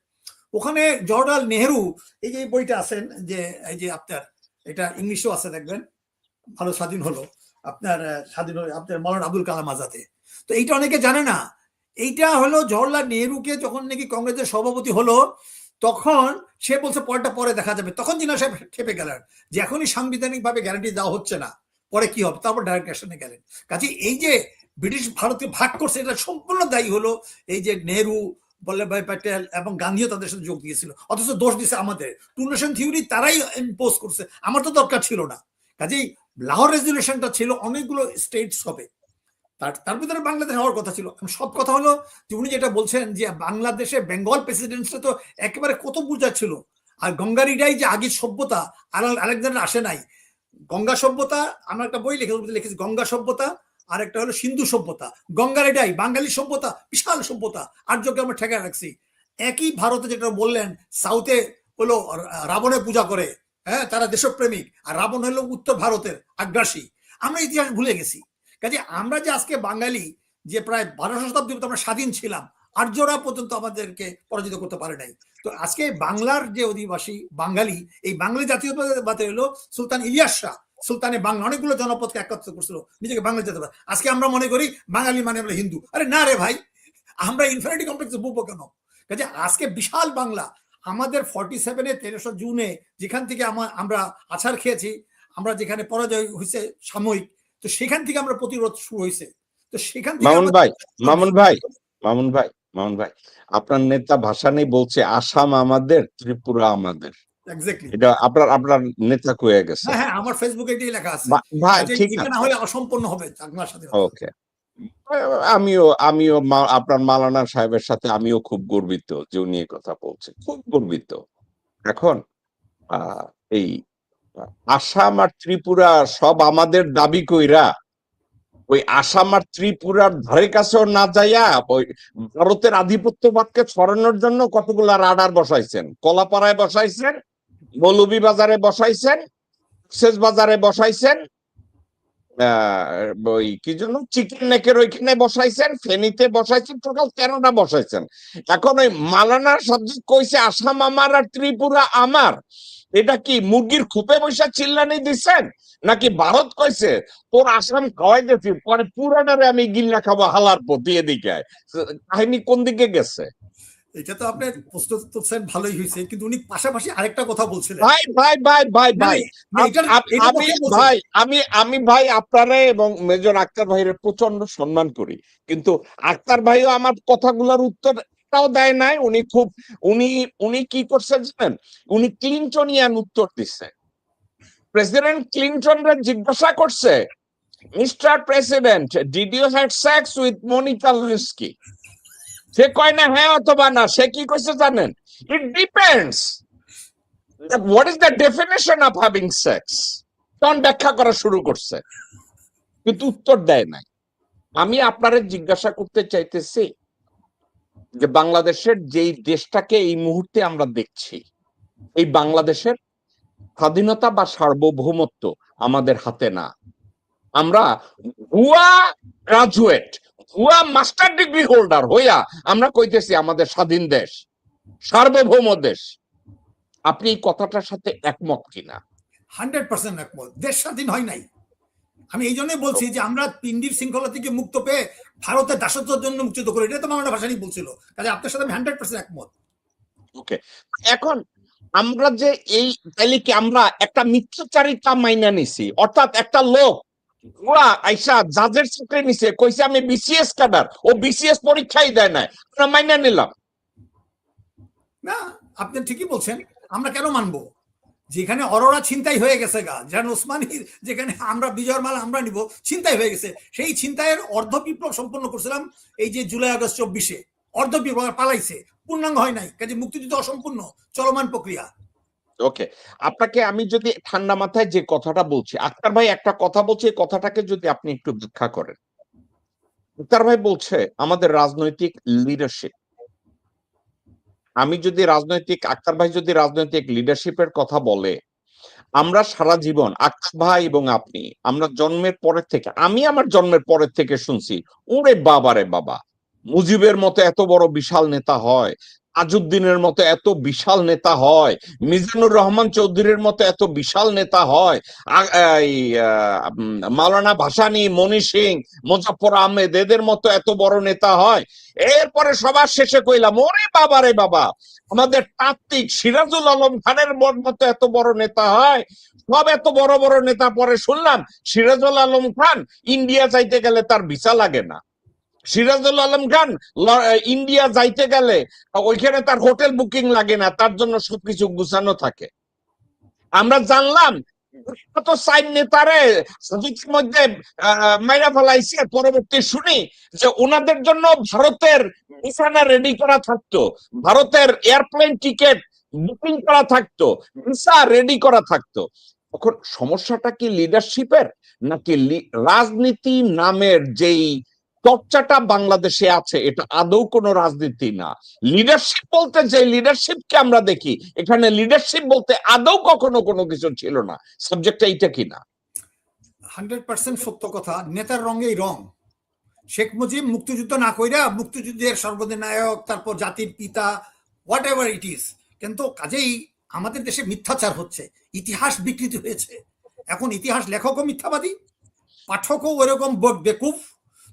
ওখানে জওহরলাল নেহেরু, এই যে বইটা আছেন যে এই যে আপনার এটা ইংলিশেও আছে দেখবেন, ভালো স্বাধীন হলো আপনার স্বাধীন হলো আপনার মৌলানা আবুল কালাম আজাদে। তো এইটা অনেকে জানে না, এইটা হলো জওহরলাল নেহেরুকে যখন নাকি কংগ্রেসের সভাপতি হলো তখন সে বলছে পরেরটা পরে দেখা যাবে, তখন জিন্না সাহেব খেপে গেলেন যে এখনই সাংবিধানিক ভাবে গ্যারান্টি দেওয়া হচ্ছে না, পরে কি হবে, তারপর ডাইরেক্ট অ্যাকশনে গেলেন। কাজে এই যে ব্রিটিশ ভারতকে ভাগ করছে এটা সম্পূর্ণ দায়ী হলো এই যে নেহেরু, বল্লভভাই প্যাটেল এবং গান্ধীও তাদের সাথে যোগ দিয়েছিল, অথচ দোষ দিছে আমাদের। টু নেশন থিওরি তারাই ইম্পোজ করছে, আমার তো দরকার ছিল না। কাজেই লাহোর রেজলিউশনটা ছিল অনেকগুলো স্টেটস হবে, তার ভিতরে বাংলাদেশ হওয়ার কথা ছিল। সব কথা হলো যে উনি যেটা বলছেন যে বাংলাদেশে বেঙ্গল প্রেসিডেন্সিটা তো একেবারে কত বুঝা ছিল, আর গঙ্গারিডাই যে আগের সভ্যতা, আলেকজান্ডার আসে নাই। গঙ্গা সভ্যতা, আমরা একটা বই লিখেছি গঙ্গা সভ্যতা, আর একটা হলো সিন্ধু সভ্যতা। গঙ্গার এটাই বাঙালি সভ্যতা, বিশাল সভ্যতা, আর্যকে আমরা ঠেকায় রাখছি। একই ভারতে যেটা বললেন, সাউথে হলো রাবণের পূজা করে, হ্যাঁ তারা দেশপ্রেমিক, আর রাবণ হলো উত্তর ভারতের আগ্রাসী। আমরা ইতিহাস ভুলে গেছি। কাজে আমরা যে আজকে বাঙালি যে প্রায় 12শো শতাব্দী আমরা স্বাধীন ছিলাম, আর্যরা পর্যন্ত আমাদেরকে পরাজিত করতে পারে নাই। তো আজকে বাংলার যে অধিবাসী বাঙালি, এই বাঙালি জাতীয়তাবাদী হলো সুলতান ইলিয়াস শাহ, সুলতানে বাংলা অনেকগুলো জনপদকে একত্র করছিল, নিজেকে বাঙালি জাতীয়তাবাদ। আজকে আমরা মনে করি বাঙালি মানে আমরা হিন্দু। আরে না রে ভাই, আমরা ইনফিনিটি কমপ্লেক্সে বুঝবো কেন? কাজে আজকে বিশাল বাংলা আমাদের 47-এ 13 জুনে যেখান থেকে আমরা আছাড় খেয়েছি, আমরা যেখানে পরাজয় হয়েছে সাময়িক, তো সেখান থেকে আমরা প্রতিরোধ শুরু হয়েছে। তো সেখান থেকে মামুন ভাই আপনার নেতা ভাষা নেই বলছে আসাম আমাদের, ত্রিপুরা আমাদের। এক্স্যাক্টলি এটা আপনার নেতা কয়ে গেছে। হ্যাঁ, আমার ফেসবুকে এটাই লেখা আছে। ভাই ঠিক এটা না হলে অসম্পূর্ণ হবে বাংলার স্বাধীনতা। ওকে, আমিও আপনার মাওলানা সাহেবের সাথে আমিও খুব গর্বিত যে উনি এই কথা বলছেন, খুব গর্বিত। এখন এই আসাম আর ত্রিপুরা সব আমাদের দাবি কইরা ওই আসাম আর ত্রিপুরার ধারে কাছেও না যাইয়া ওই ভারতের আধিপত্যবাদকে ছড়ানোর জন্য কতগুলা রাডার বসাইছেন, কলাপাড়ায় বসাইছেন, মৌলভীবাজারে বসাইছেন, শেষ বাজারে বসাইছেন, ওই কি জন্য চিকেন নেকের ওইখানে বসাইছেন, ফেনীতে বসাইছেন, টোটাল 13টা বসাইছেন। এখন ওই মালানার সাবজেক্ট কইছে আসাম আমার আর ত্রিপুরা আমার, এটা কি মুরগির খুপে বৈশা চিল্লানি দিচ্ছেন, নাকি ভারত কইছে তোর আসাম খাওয়াই দিচ্ছি পরে পুরানারে আমি গিল্লা খাবো হালার পতি? এদিকে কাহিনী কোন দিকে গেছে? এটা তো আপনি প্রস্তুত করছেন, ভালোই হয়েছে, কিন্তু উনি পাশাপাশি আরেকটা কথা বলছিলেন। আমি আপনারা এবং মেজর আক্তার ভাইয়ের প্রচন্ড সম্মান করি, কিন্তু আক্তার ভাইও আমার কথাগুলোর উত্তরটাও দেয় নাই। উনি কি করছেন জানেন? উনি ক্লিনটনিয়ান উত্তর দিচ্ছে। প্রেসিডেন্ট ক্লিনটনরা জিজ্ঞাসা করছে, mister president, did you had sex with Monica Lewinsky? সে কয় না হ্যাঁ অথবা না। সে কি কইছে জানেন? It depends what is the definition of having sex. তখন ব্যাখ্যা করা শুরু করছে, কিন্তু উত্তর দেয় নাই। আমি আপনারা জিজ্ঞাসা করতে চাইতেছি যে বাংলাদেশের যেই দেশটাকে এই মুহূর্তে আমরা দেখছি, এই বাংলাদেশের স্বাধীনতা বা সার্বভৌমত্ব আমাদের হাতে না। আমরা ভুয়া গ্রাজুয়েট, ভুয়া মাস্টার ডিগ্রি হোল্ডার হইয়া আমরা কইতেছি আমাদের স্বাধীন দেশ, সার্বভৌম দেশ। আপনি এই কথাটার সাথে একমত কিনা? 100% একমত। দেশ স্বাধীন হয় নাই। আমি এই জন্যই বলছি যে আমরা পিন্ডির শৃঙ্খলা থেকে মুক্ত পেয়ে ভারতের দাসত্বের জন্য মুক্ত করে, এটা তো বাংলা ভাষায় বলছিল। কাজে আপনার সাথে আমি 100% একমত। ওকে, এখন আমরা যে এই তাইলে কি আমরা একটা মিথ্যাচারিতা মাইনা নিছি? অর্থাৎ একটা লোক ওরা আইসা জাজের চাকরি নিছে, কইছে আমি বিসিএস ক্যাডার, ও বিসিএস পরীক্ষাই দেয় না, আমরা মাইনা নিলাম না, আপনি ঠিকই বলছেন। আমরা কেন মানবো? যেখানে অরোরা ছিনতাই হয়ে গেছে গা, যেন ওসমানীর যেখানে আমরা বিজয়ের মাল আমরা নিব, ছিনতাই হয়ে গেছে। সেই ছিনতাইয়ের অর্ধ বিপ্লব সম্পন্ন করছিলাম এই যে জুলাই আগস্ট 24-এ। অর্ধ বিপ্লব পালাইছে, পূর্ণাঙ্গ হয় নাই। কাজে মুক্তিযুদ্ধ অসম্পূর্ণ, চলমান প্রক্রিয়া। ওকে, আপনাকে আমি যদি ঠান্ডা মাথায় যে কথাটা বলছি, আক্তার ভাই একটা কথা বলছে, এই কথাটাকে যদি আপনি একটু ব্যাখ্যা করেন। আক্তার ভাই বলছে আমাদের রাজনৈতিক লিডারশিপ। আক্তার ভাই যদি রাজনৈতিক লিডারশিপের কথা বলে, আমরা সারা জীবন আকাশ ভাই এবং আপনি, আমরা জন্মের পরের থেকে, আমি আমার জন্মের পরের থেকে শুনছি, ওরে বাবা রে বাবা, মুজিবের মতো এত বড় বিশাল নেতা হয়, তাজউদ্দিনের মতো এত বিশাল নেতা হয়, মিজানুর রহমান চৌধুরীর মতো এত বিশাল নেতা হয়, মাওলানা ভাসানী, মনি সিং, মোজাফফর আহমেদ এদের মতো এত বড় নেতা হয়। এরপরে সবার শেষে কইলাম ওরে বাবা রে বাবা, আমাদের তাত্ত্বিক সিরাজুল আলম খানের মতো এত বড় নেতা হয়। সব এত বড় বড় নেতা, পরে শুনলাম সিরাজুল আলম খান ইন্ডিয়া যাইতে গেলে তার ভিসা লাগে না। সিরাজুল আলম খান ইন্ডিয়া যাইতে গেলে ওইখানে তার হোটেল বুকিং লাগে না, তার জন্য সবকিছু গুছানো থাকে। আমরা জানলাম তো সাইন নেতারে মধ্যে মাইরা ফেলাইছে, পরবর্তী শুনি যে ওনাদের জন্য ভারতের ভিসা রেডি করা থাকতো, ভারতের এয়ারপ্লেন টিকিট বুকিং করা থাকতো, ভিসা রেডি করা থাকতো। এখন সমস্যাটা কি লিডারশিপের, নাকি রাজনীতি নামের যেই চর্চাটা বাংলাদেশে আছে এটা আদৌ কোনো রাজনীতি না? লিডারশিপ বলতে যে লিডারশিপকে আমরা দেখি, এখানে লিডারশিপ বলতে আদৌ কখনো কোনো কিছু ছিল না। সাবজেক্টটা এইটা কিনা? 100% সত্য কথা, নেতার রঙেই রং। শেখ মুজিব মুক্তিযুদ্ধ না কইরা মুক্তিযুদ্ধের সর্বদিনায়ক, তারপর জাতির পিতা, হোয়াট এভার ইট ইজ, কিন্তু কাজেই আমাদের দেশে মিথ্যাচার হচ্ছে, ইতিহাস বিকৃতি হয়েছে। এখন ইতিহাস লেখকও মিথ্যাবাদী, পাঠকও ওইরকম বেকুফ।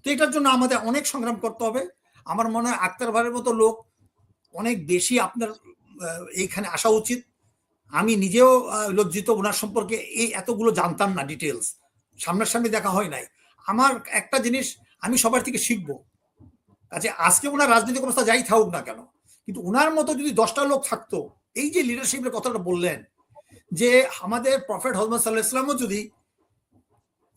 তো এটার জন্য আমাদের অনেক সংগ্রাম করতে হবে। আমার মনে হয় আক্তার ভাইয়ের মতো লোক অনেক বেশি আপনার এইখানে আসা উচিত। আমি নিজেও লজ্জিত, ওনার সম্পর্কে এই এতগুলো জানতাম না, ডিটেলস সামনাসামনি দেখা হয় নাই। আমার একটা জিনিস আমি সবার থেকে শিখবো, কাজে আজকে ওনার রাজনৈতিক অবস্থা যাই থাকুক না কেন, কিন্তু ওনার মতো যদি 10টা লোক থাকতো, এই যে লিডারশিপের কথাটা বললেন, যে আমাদের প্রফেট হযরত সাল্লাল্লাহু আলাইহি ওয়াসাল্লামও যদি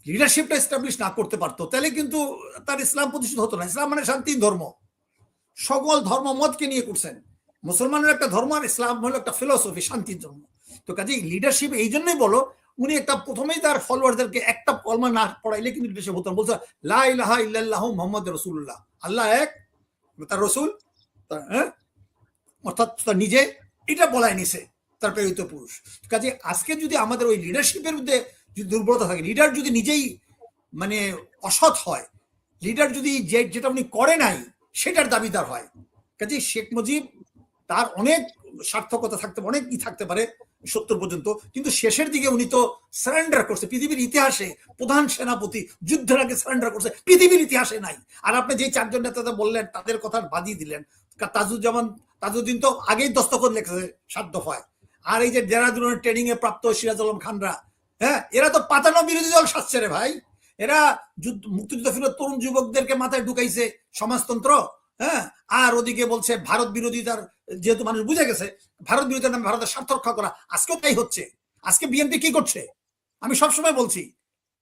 লিডারশিপটা এস্টাবলিশ না করতে পারতো, তাহলে কিন্তু তার ইসলাম প্রতিষ্ঠিত হতো না। ইসলাম মানে শান্তির ধর্ম, সকল ধর্ম মতকে নিয়ে করছেন। মুসলমানের একটা ধর্ম, আর ইসলাম হলো একটা ফিলোসফি, শান্তির ধর্ম। তো কাজেই লিডারশিপ এই জন্যই বলো, উনি একটা প্রথমেই তার ফলোয়ারদেরকে একটা কলমা না পড়াইলে কিন্তু লিডারশিপ হতো না। বলছে লা ইলাহা ইল্লাল্লাহু মুহাম্মাদুর রাসূলুল্লাহ, আল্লাহ এক, তার রসুল, অর্থাৎ তার নিজে, এটা বলাই নিছে তার প্রেরিত পুরুষ। কাজে আজকে যদি আমাদের ওই লিডারশিপের মধ্যে যদি দুর্বলতা থাকে, লিডার যদি নিজেই মানে অসৎ হয়, লিডার যদি যেটা উনি করে নাই সেটার দাবিদার হয়, কাজে শেখ মুজিব তার অনেক সার্থকতা থাকতে পারে, অনেক থাকতে পারে 70 পর্যন্ত, কিন্তু শেষের দিকে উনি তো সারেন্ডার করছে। পৃথিবীর ইতিহাসে প্রধান সেনাপতি যুদ্ধের আগে সারেন্ডার করছে, পৃথিবীর ইতিহাসে নাই। আর আপনি যে 4 জন নেতা বললেন তাদের কথা বাদিয়ে দিলেন, তাজউদ্দিন তো আগেই দস্তখত লেখেছে 7 দফায়। আর এই যে দেরাদুনের ট্রেনিং এ প্রাপ্ত সিরাজ আলম খানরা, হ্যাঁ, এরা তো পাতানো বিরোধী দল সাজছে রে ভাই। এরা মুক্তিযুদ্ধ ফিরে তরুণ যুবকদেরকে মাথায় ঢুকাইছে সমাজতন্ত্র, হ্যাঁ, আর ওদিকে বলছে ভারত বিরোধিতার, যেহেতু মানুষ বুঝে গেছে ভারত বিরোধিতার নামে ভারতের স্বার্থ রক্ষা করা। আজকেও তাই হচ্ছে। আজকে বিএনপি কি করছে? আমি সবসময় বলছি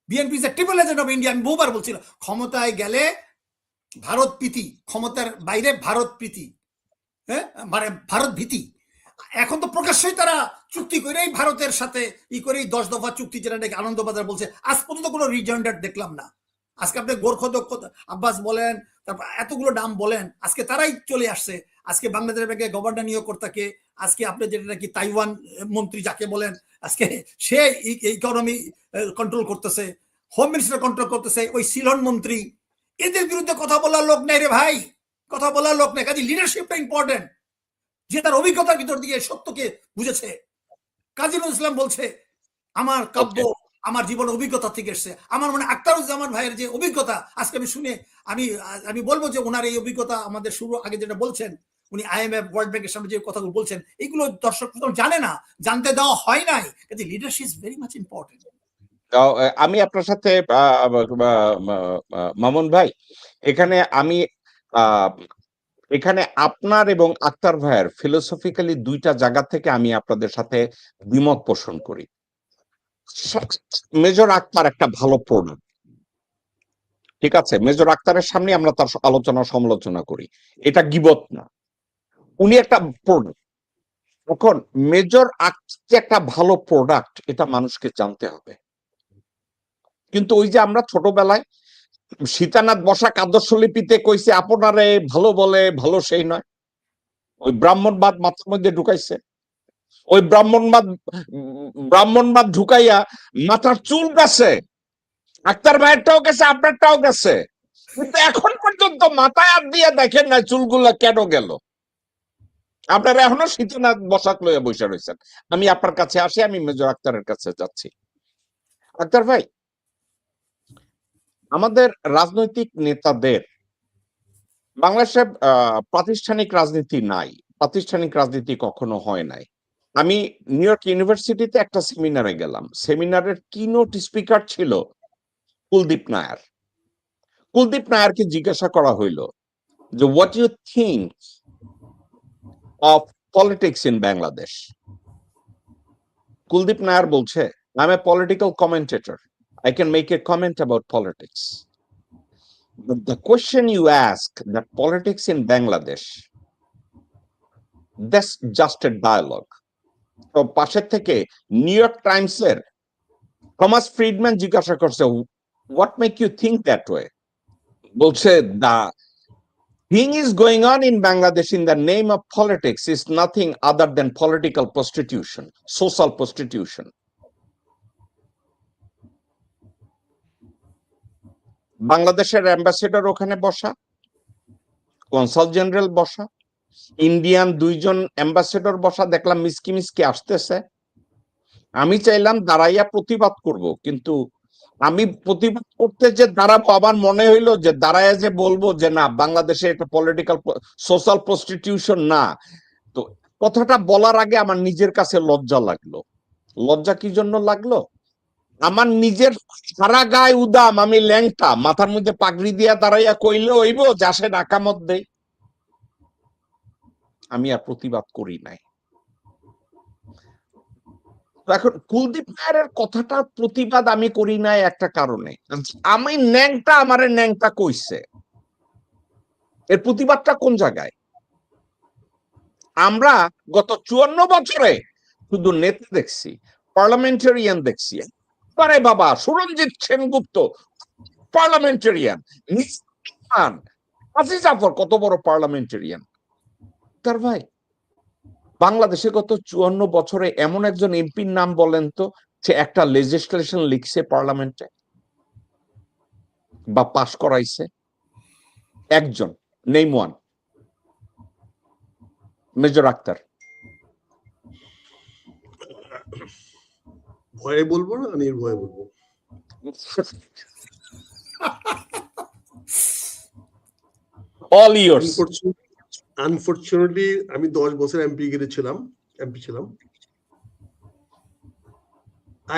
BNP is the triple agent of India. আমি বহুবার বলছিলাম, ক্ষমতায় গেলে ভারত প্রীতি, ক্ষমতার বাইরে ভারত প্রীতি, হ্যাঁ, মানে ভারত ভীতি। এখন তো প্রকাশ্যই তারা চুক্তি করেই ভারতের সাথে করেই 10 দফা চুক্তি, যেটা নাকি আনন্দবাজার বলছে, আজ পর্যন্ত কোনো রিজেন্ডার দেখলাম না। আজকে আপনি গোর্খদক্ষ আব্বাস বলেন, তারপর এতগুলো নাম বলেন, আজকে তারাই চলে আসছে। আজকে বাংলাদেশ ব্যাংকে গভর্নর নিয়োগকর্তাকে, আজকে আপনি যেটা নাকি তাইওয়ান মন্ত্রী যাকে বলেন, আজকে সে ইকোনমি কন্ট্রোল করতেছে, হোম মিনিস্টার কন্ট্রোল করতেছে, ওই সিলন মন্ত্রী। এদের বিরুদ্ধে কথা বলার লোক নেই রে ভাই, কথা বলার লোক নেই। কাজে লিডারশিপটা ইম্পর্টেন্ট, যে তার অভিজ্ঞতার ভিতর দিয়ে সত্যকে বুঝেছে। কাজী নজরুল ইসলাম বলছে আমার কাব্য আমার জীবনের অভিজ্ঞতা থেকে এসছে। আমার মনে আখতারুজ্জামান ভাইয়ের যে অভিজ্ঞতা আজকে আমি শুনে আমি বলবো যে ওনার এই অভিজ্ঞতা আমাদের শুরু আগে যেটা বলছেন, উনি IMF ওয়ার্ল্ড ব্যাংকের সামনে যে কথাগুলো বলছেন, এগুলো দর্শক জানে না, জানতে দেওয়া হয় নাই। কাজে leadership is very much important. আমি আপনার সাথে মামুন ভাই, এখানে আমি এখানে আপনার এবং আক্তার ভাইয়ের ফিলোসফিক্যালি 2টা জায়গা থেকে আমি আপনাদের সাথে দ্বিমত পোষণ করি। মেজর আক্তার একটা ভালো প্রোডাক্ট, ঠিক আছে, মেজর আক্তারের সামনে আমরা তার আলোচনা সমালোচনা করি, এটা গীবত না, উনি একটা প্রোডাক্ট। এখন মেজর আক্তার একটা ভালো প্রোডাক্ট, এটা মানুষকে জানতে হবে। কিন্তু ওই যে আমরা ছোটবেলায় সীতানাথ বসাক আদর্শলিপিতে কইছে আপনারে ভালো বলে ভালো সেই নয়, ওই ব্রাহ্মণবাদ মাথার মধ্যে ঢুকাইছে। ওই ব্রাহ্মণবাদ ঢুকাইয়া মাথার চুল গেছে, আক্তার ভাইয়েরটাও গেছে, আপনারটাও গেছে, কিন্তু এখন পর্যন্ত মাথায় হাত দিয়ে দেখেন না চুলগুলা কেন গেল। আপনারা এখনো শীতনাথ বসাক লইয়া বসে রয়েছেন। আমি আপনার কাছে আসি, আমি মেজর আক্তারের কাছে যাচ্ছি। আক্তার ভাই, আমাদের রাজনৈতিক নেতাদের বাংলাদেশে প্রাতিষ্ঠানিক রাজনীতি নাই, প্রাতিষ্ঠানিক রাজনীতি কখনো হয় নাই। আমি নিউ ইয়র্ক ইউনিভার্সিটিতে একটা সেমিনারে গেলাম, সেমিনারের কিনোট স্পিকার ছিল কুলদীপ নায়ার। কুলদীপ নায়ারকে জিজ্ঞাসা করা হইল যে what you think of politics in Bangladesh. Kuldip Nayar বলছে, I am a political commentator, I can make a comment about politics. But the question you ask, that politics in Bangladesh, that's just a dialogue. তো পাশের থেকে নিউ ইয়র্ক টাইমস এর থমাস ফ্রিডম্যান জিজ্ঞাসা করছে, what make you think that way? বলছে, the thing is going on in Bangladesh in the name of politics is nothing other than political prostitution, social prostitution. বাংলাদেশের অ্যাম্বাসেডর ওখানে বসা, কনসাল জেনারেল বসা, ইন্ডিয়ান 2 জন অ্যাম্বাসেডর বসা, দেখলাম মিসকি মিসকি আসতেছে। আমি চাইলাম দাঁড়াইয়া প্রতিবাদ করব, কিন্তু আমি প্রতিবাদ করতে যে দাঁড়াবো, আমার মনে হইলো যে দাঁড়াইয়া যে বলবো যে না, বাংলাদেশে এটা পলিটিক্যাল সোশ্যাল প্রস্টিটিউশন না। তো কথাটা বলার আগে আমার নিজের কাছে লজ্জা লাগলো। লজ্জা কি জন্য লাগলো? আমার নিজের সারা গায়ে উদাম, আমি ল্যাংটা, মাথার মধ্যে পাগড়ি দিয়া দাঁড়াইয়া কইলে হইব যাসে ঢাকা মধ্যে। আমি আর প্রতিবাদ করি নাই। এখন কুলদীপ নায়ারের কথাটা প্রতিবাদ আমি করি নাই একটা কারণে, আমি ন্যাংটা, আমারে ন্যাংটা কইছে, এর প্রতিবাদটা কোন জায়গায়? আমরা গত 54 বছরে শুধু নেতা দেখছি, পার্লামেন্টারিয়ান দেখছি। আরে বাবা, সুরঞ্জিত সেনগুপ্ত পার্লামেন্টারিয়ান, আসিফ জাফর কত বড় পার্লামেন্টারিয়ান। তার ভাই, বাংলাদেশে গত 54 বছরে এমন একজন এমপির নাম বলেন তো, সে একটা লেজিসলেশন লিখছে পার্লামেন্টে বা পাশ করাইছে? একজন, নেম ওয়ান। মেজর আক্তার। ভয়ে বলবো না, নির্ভয়ে বলবো? All years. আনফরচুনেটলি আমি 10 বছর এমপি ছিলাম।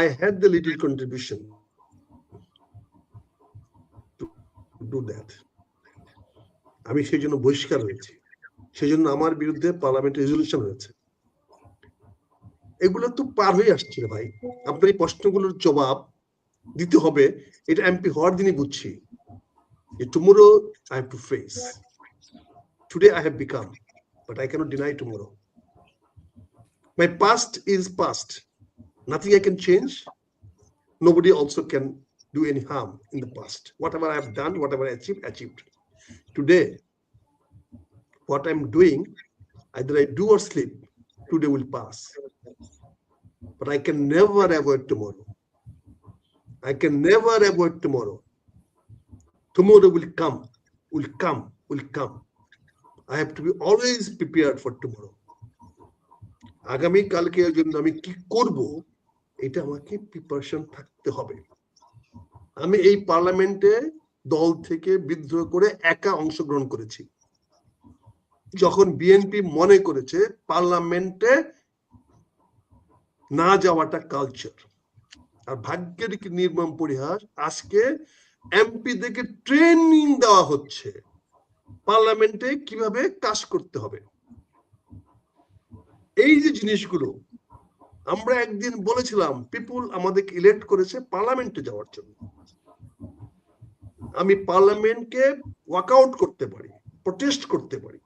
I had the little contribution to do that. আমি সেই জন্য বহিষ্কার হয়েছি, সেই জন্য আমার বিরুদ্ধে পার্লামেন্ট রেজলিউশন হয়েছে। এগুলো তো পার হয়ে আসছে রে ভাই। আপনার এই প্রশ্নগুলোর জবাব দিতে হবে, এটা এমপি হওয়ার দিনই বুঝছি। Tomorrow I have to face. Today I have become, but I cannot deny tomorrow. My past is past. Nothing I can change. Nobody also can do any harm in the past. Whatever I have done, whatever I achieved. Today, what I'm doing, either I do or sleep, today will pass. But I can never avoid tomorrow. I can never avoid tomorrow. Tomorrow will come, will come, will come. I have to be always prepared for tomorrow. আগামী কালকের জন্য আমি কি করব, এটা আমাকে প্রিপারেশন থাকতে হবে। আমি এই পার্লামেন্টে দল থেকে বিদ্রোহ করে একা অংশগ্রহণ করেছি। যখন বিএনপি মনে করেছে পার্লামেন্টে না যাওয়াটা কালচার, আর ভাগ্যের কি নির্মম পরিহাস, আজকে এমপিদেরকে ট্রেনিং দেওয়া হচ্ছে পার্লামেন্টে কিভাবে কাজ করতে হবে। এই যে জিনিসগুলো আমরা একদিন বলেছিলাম, পিপুল আমাদেরকে ইলেক্ট করেছে পার্লামেন্টে যাওয়ার জন্য। আমি পার্লামেন্টকে ওয়াকআউট করতে পারি, প্রোটেস্ট করতে পারি,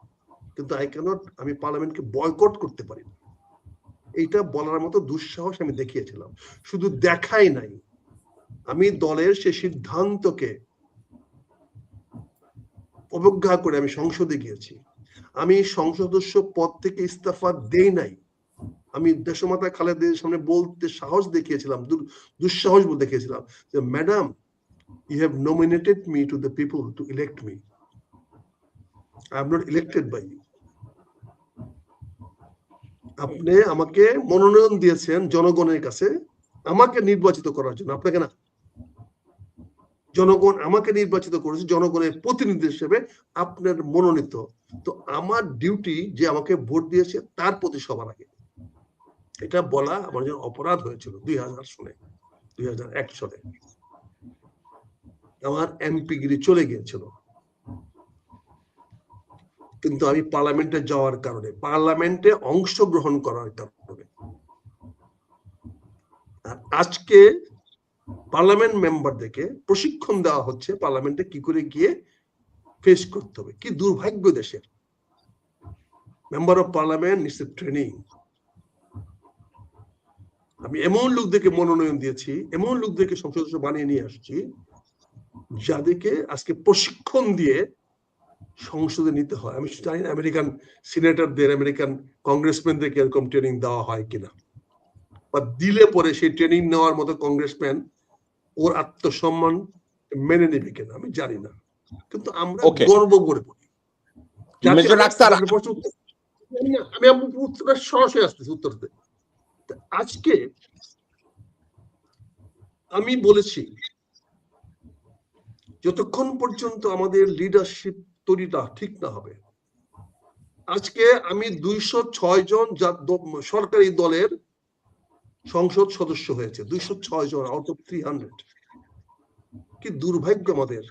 কিন্তু আমি পার্লামেন্টকে বয়কট করতে পারি না। এইটা বলার মতো দুঃসাহস আমি দেখিয়েছিলাম। শুধু দেখাই নাই, আমি দলের সে সিদ্ধান্তকে অবজ্ঞা করে আমি সংসদে গিয়েছি। আমি সংসদ সদস্য পদ থেকে ইস্তফা দেই নাই, আমি দেশমাতা খালেদের সামনে বলতে সাহস দেখিয়েছিলাম, দুঃসাহস দেখিয়েছিলাম যে madam, you have nominated me to the people to elect me. I am not elected by you. আপনি আমাকে মনোনয়ন দিয়েছেন জনগণের কাছে আমাকে নির্বাচিত করার জন্য, আপনাকে না। জনগণ আমাকে নির্বাচিত করেছে জনগণের প্রতিনিধি হিসেবে, আপনার মনোনীত। তো আমার ডিউটি যে আমাকে ভোট দিয়েছে তার প্রতি সবার আগে। এটা বলা আমার জন্য অপরাধ হয়েছিল 2000 সালে, 2001 সালে। আমার এমপি গিরি চলে গিয়েছিল, কিন্তু আমি পার্লামেন্টে যাওয়ার কারণে, পার্লামেন্টে অংশগ্রহণ করার কারণে, আর আজকে পার্লামেন্ট মেম্বারদেরকে প্রশিক্ষণ দেওয়া হচ্ছে পার্লামেন্টে কি করে গিয়ে ফেস করতে হবে। কি দুর্ভাগ্য দেশের। Member of parliament needs a training. আমি এমন লোকদেরকে মনোনয়ন দিয়েছি, এমন লোকদেরকে সংসদ সদস্য বানিয়ে নিয়ে আসছি যাদেরকে আজকে প্রশিক্ষণ দিয়ে সংসদে নিতে হয়। আমি জানি না আমেরিকান সিনেটরদের, আমেরিকান কংগ্রেসম্যানদেরকে এরকম ট্রেনিং দেওয়া হয় কিনা, বা দিলে পরে সেই ট্রেনিং নেওয়ার মতো কংগ্রেসম্যান ওর আত্মসম্মান মেনে নেবে কিনা আমি জানি না, কিন্তু আমরা গর্ব করে বলি। আমি উত্তরটা সরাসরি আসতেছি উত্তরতে। আজকে আমি বলেছি যতক্ষণ পর্যন্ত আমাদের লিডারশিপ তৈরিটা ঠিক না হবে, আজকে আমি 206 জন সরকারি দলের সংসদ সদস্য হয়েছে, 206 জন আউট অফ 300। কি দুর্ভাগ্য আমাদের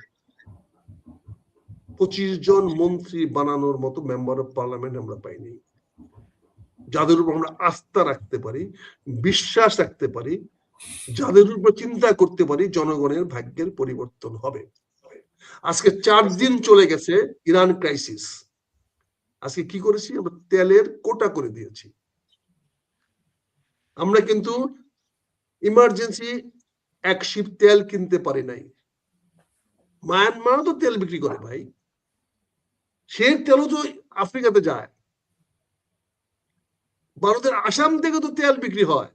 25 জন মন্ত্রী বানানোর মতো মেম্বার অফ পার্লামেন্ট আমরা পাইনি, যাদের উপর আমরা আস্থা রাখতে পারি, বিশ্বাস রাখতে পারি, যাদের উপর চিন্তা করতে পারি জনগণের ভাগ্যের পরিবর্তন হবে। আজকে 4 দিন চলে গেছে ইরান ক্রাইসিস, আজকে কি করেছি আমরা? তেলের কোটা করে দিয়েছি। আমরা কিন্তু ইমার্জেন্সি 1 শিপ তেল কিনতে পারি নাই। মায়ানমারও তো তেল বিক্রি করে ভাই, সে তেলও তো আফ্রিকাতে যায়। ভারতের আসাম থেকে তো তেল বিক্রি হয়।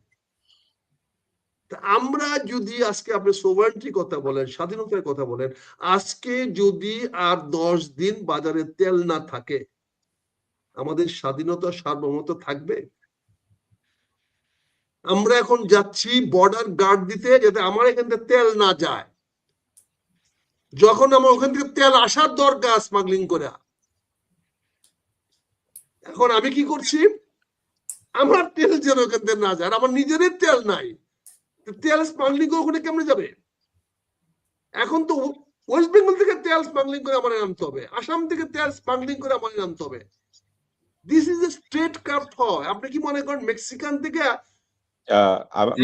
আমরা যদি আজকে আপনি সোভারেন্টির কথা বলেন, স্বাধীনতার কথা বলেন, আজকে যদি আর 10 দিন বাজারে তেল না থাকে, আমাদের স্বাধীনতা সার্বভৌমত্ব থাকবে? আমরা এখন যাচ্ছি বর্ডার গার্ড দিতে, যাতে আমার এখান থেকে তেল না যায়, যখন আমার ওখান থেকে তেল আসার দরকার স্মাগলিং করে। এখন আমি কি করছি? আমার তেল যেন ওখান থেকে না যায়, আমার নিজের তেল নাই, তেল স্মাগলিং ওখানে কেমনে যাবে? এখন তো ওয়েস্ট বেঙ্গল থেকে তেল স্মাগলিং করে আমার আনতে হবে, আসাম থেকে তেল স্মাগলিং করে আমার আনতে হবে। This is a straight craft হয়। আপনি কি মনে করেন মেক্সিকান থেকে?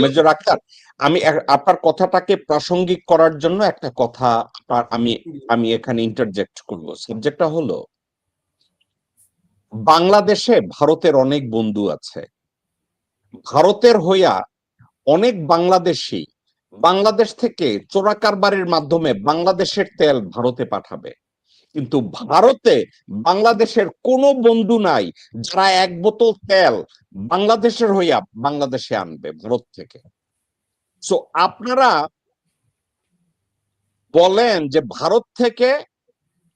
মেজর আক্তার, আমি আপনার কথাটাকে প্রাসঙ্গিক করার জন্য একটা কথা আমি এখানে ইন্টারজেক্ট করব। সাবজেক্টটা হলো, বাংলাদেশে ভারতের অনেক বন্ধু আছে। ভারতের হইয়া অনেক বাংলাদেশি বাংলাদেশ থেকে চোরা কারবারের মাধ্যমে বাংলাদেশের তেল ভারতে পাঠাবে, কিন্তু ভারতে বাংলাদেশের কোনো বন্ধু নাই যারা 1 বোতল তেল বাংলাদেশের হইয়া বাংলাদেশে আনবে ভারত থেকে। সো আপনারা বলেন যে ভারত থেকে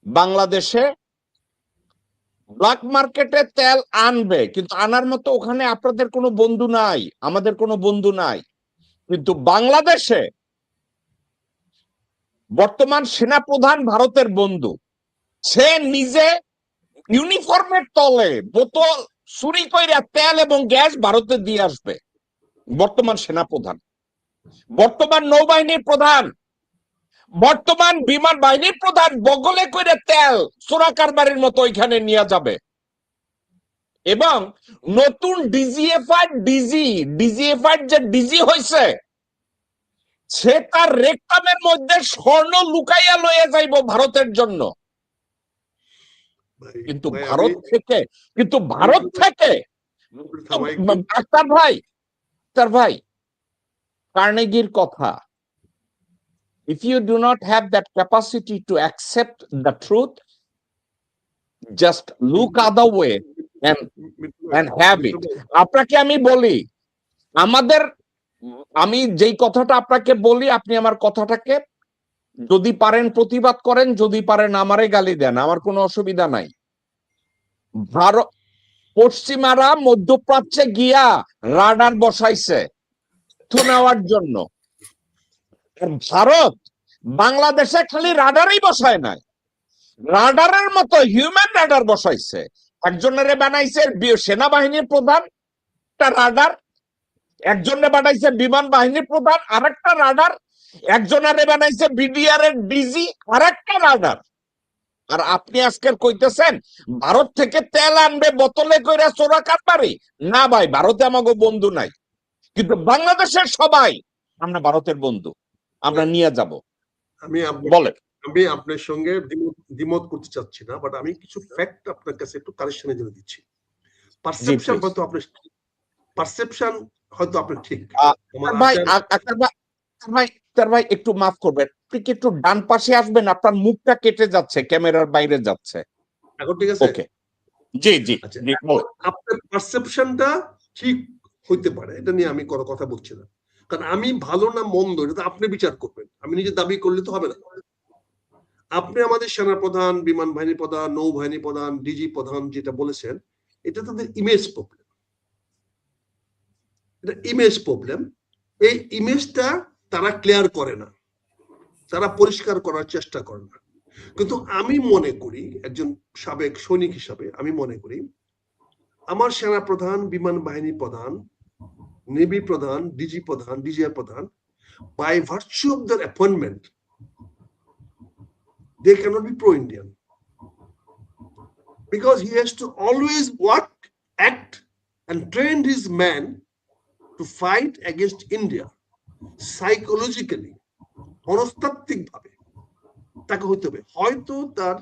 বাংলাদেশে ব্ল্যাক মার্কেটে তেল আনবে, কিন্তু আনার মতো ওখানে আপনাদের কোনো বন্ধু নাই, আমাদের কোনো বন্ধু নাই। কিন্তু বাংলাদেশে বর্তমান সেনাপ্রধান ভারতের বন্ধু, সে নিজে ইউনিফর্মের তলে বোতল চুরি কইরা তেল এবং গ্যাস ভারতে দিয়ে আসবে। বর্তমান সেনাপ্রধান, বর্তমান নৌবাহিনীর প্রধান, বর্তমান বিমান বাহিনীর প্রধান বগলে কইরা তেল চোরা কারবারের মতো ওইখানে নিয়ে যাবে। এবং নতুন ডিজিএফআই যে ডিজি হয়েছে, সে তার রেকটামের মধ্যে স্বর্ণ লুকাইয়া লইয়া যাইব ভারতের জন্য। কিন্তু ভারত থেকে ডাক্তার ভাই কার্নেগির কথা, if you do not have that capacity to accept the truth, just look other way and Mithun ভাই, have it. মিঠুন ভাই, আপনাকে আমি বলি, আমি যেই কথাটা আপনাকে বলি, আপনি আমার কথাটাকে যদি পারেন প্রতিবাদ করেন, যদি পারেন আমারে গালি দেন, আমার কোনো অসুবিধা নাই। ভারত, পশ্চিমারা মধ্যপ্রাচ্যে গিয়া রাডার বসাইছে নেওয়ার জন্য। আর ভারত বাংলাদেশে খালি রাডারই বসায় নাই, রাডারের মতো হিউম্যান রাডার বসাইছে। একজনের বানাইছে সেনাবাহিনীর প্রধান একটা রাডার, একজনের বানাইছে বিমান বাহিনীর প্রধান আরেকটা রাডার, একজনের বানাইছে বিডিআর এর ডিজি আরেকটা রাডার। আর আপনি আজকে কইতেছেন ভারত থেকে তেল আনবে বোতলে কইরা চোরা কাটবারি। না ভাই, ভারতে আমাকে বন্ধু নাই, কিন্তু বাংলাদেশের সবাই আমরা ভারতের বন্ধু, আমরা নিয়ে যাব। আমি বলেন। আমি আপনার সঙ্গে দ্বিমত করতে চাচ্ছি না, বাট আমি কিছু ফ্যাক্ট আপনার কাছে একটু কারেকশনের জন্য দিচ্ছি। Perception please. হয়তো আপনার পারসেপশন হয়তো আপনার ঠিক। আমার ভাই আচার- আক্তার ভাই, আক্তার ভাই একটু মাফ করবেন, আপনি কি একটু ডান পাশে আসবেন? আপনার মুখটা কেটে যাচ্ছে, ক্যামেরার বাইরে যাচ্ছে। এখন ঠিক আছে? ওকে, জি জি আচ্ছা, জি, এখন বলেন। আপনার পারসেপশনটা ঠিক হইতে পারে, এটা নিয়ে আমি কোনো কথা বলছি না, কারণ আমি ভালো না মন্দ এটা তো আপনি বিচার করবেন, আমি নিজে দাবি করলে তো হবে না। আপনি আমাদের সেনা প্রধান, বিমান বাহিনী প্রধান, নৌবাহিনী প্রধান, ডিজি প্রধান যেটা বলেছেন, এটা তাদের ইমেজ প্রবলেম, এটা ইমেজ প্রবলেম। এই ইমেজটা তারা ক্লিয়ার করে না, তারা পরিষ্কার করার চেষ্টা করে না। কিন্তু আমি মনে করি, একজন সাবেক সৈনিক হিসাবে আমি মনে করি, আমার সেনা প্রধান, বিমান বাহিনী প্রধান, নেভি প্রধান, ডিজি প্রধান, ডিজিআর প্রধান, by virtue of their appointment, they cannot be pro-Indian, because he has to always work, act, and train his men to fight against India psychologically, মনস্তাত্ত্বিক ভাবে তাকে হইতে হবে। হয়তো তার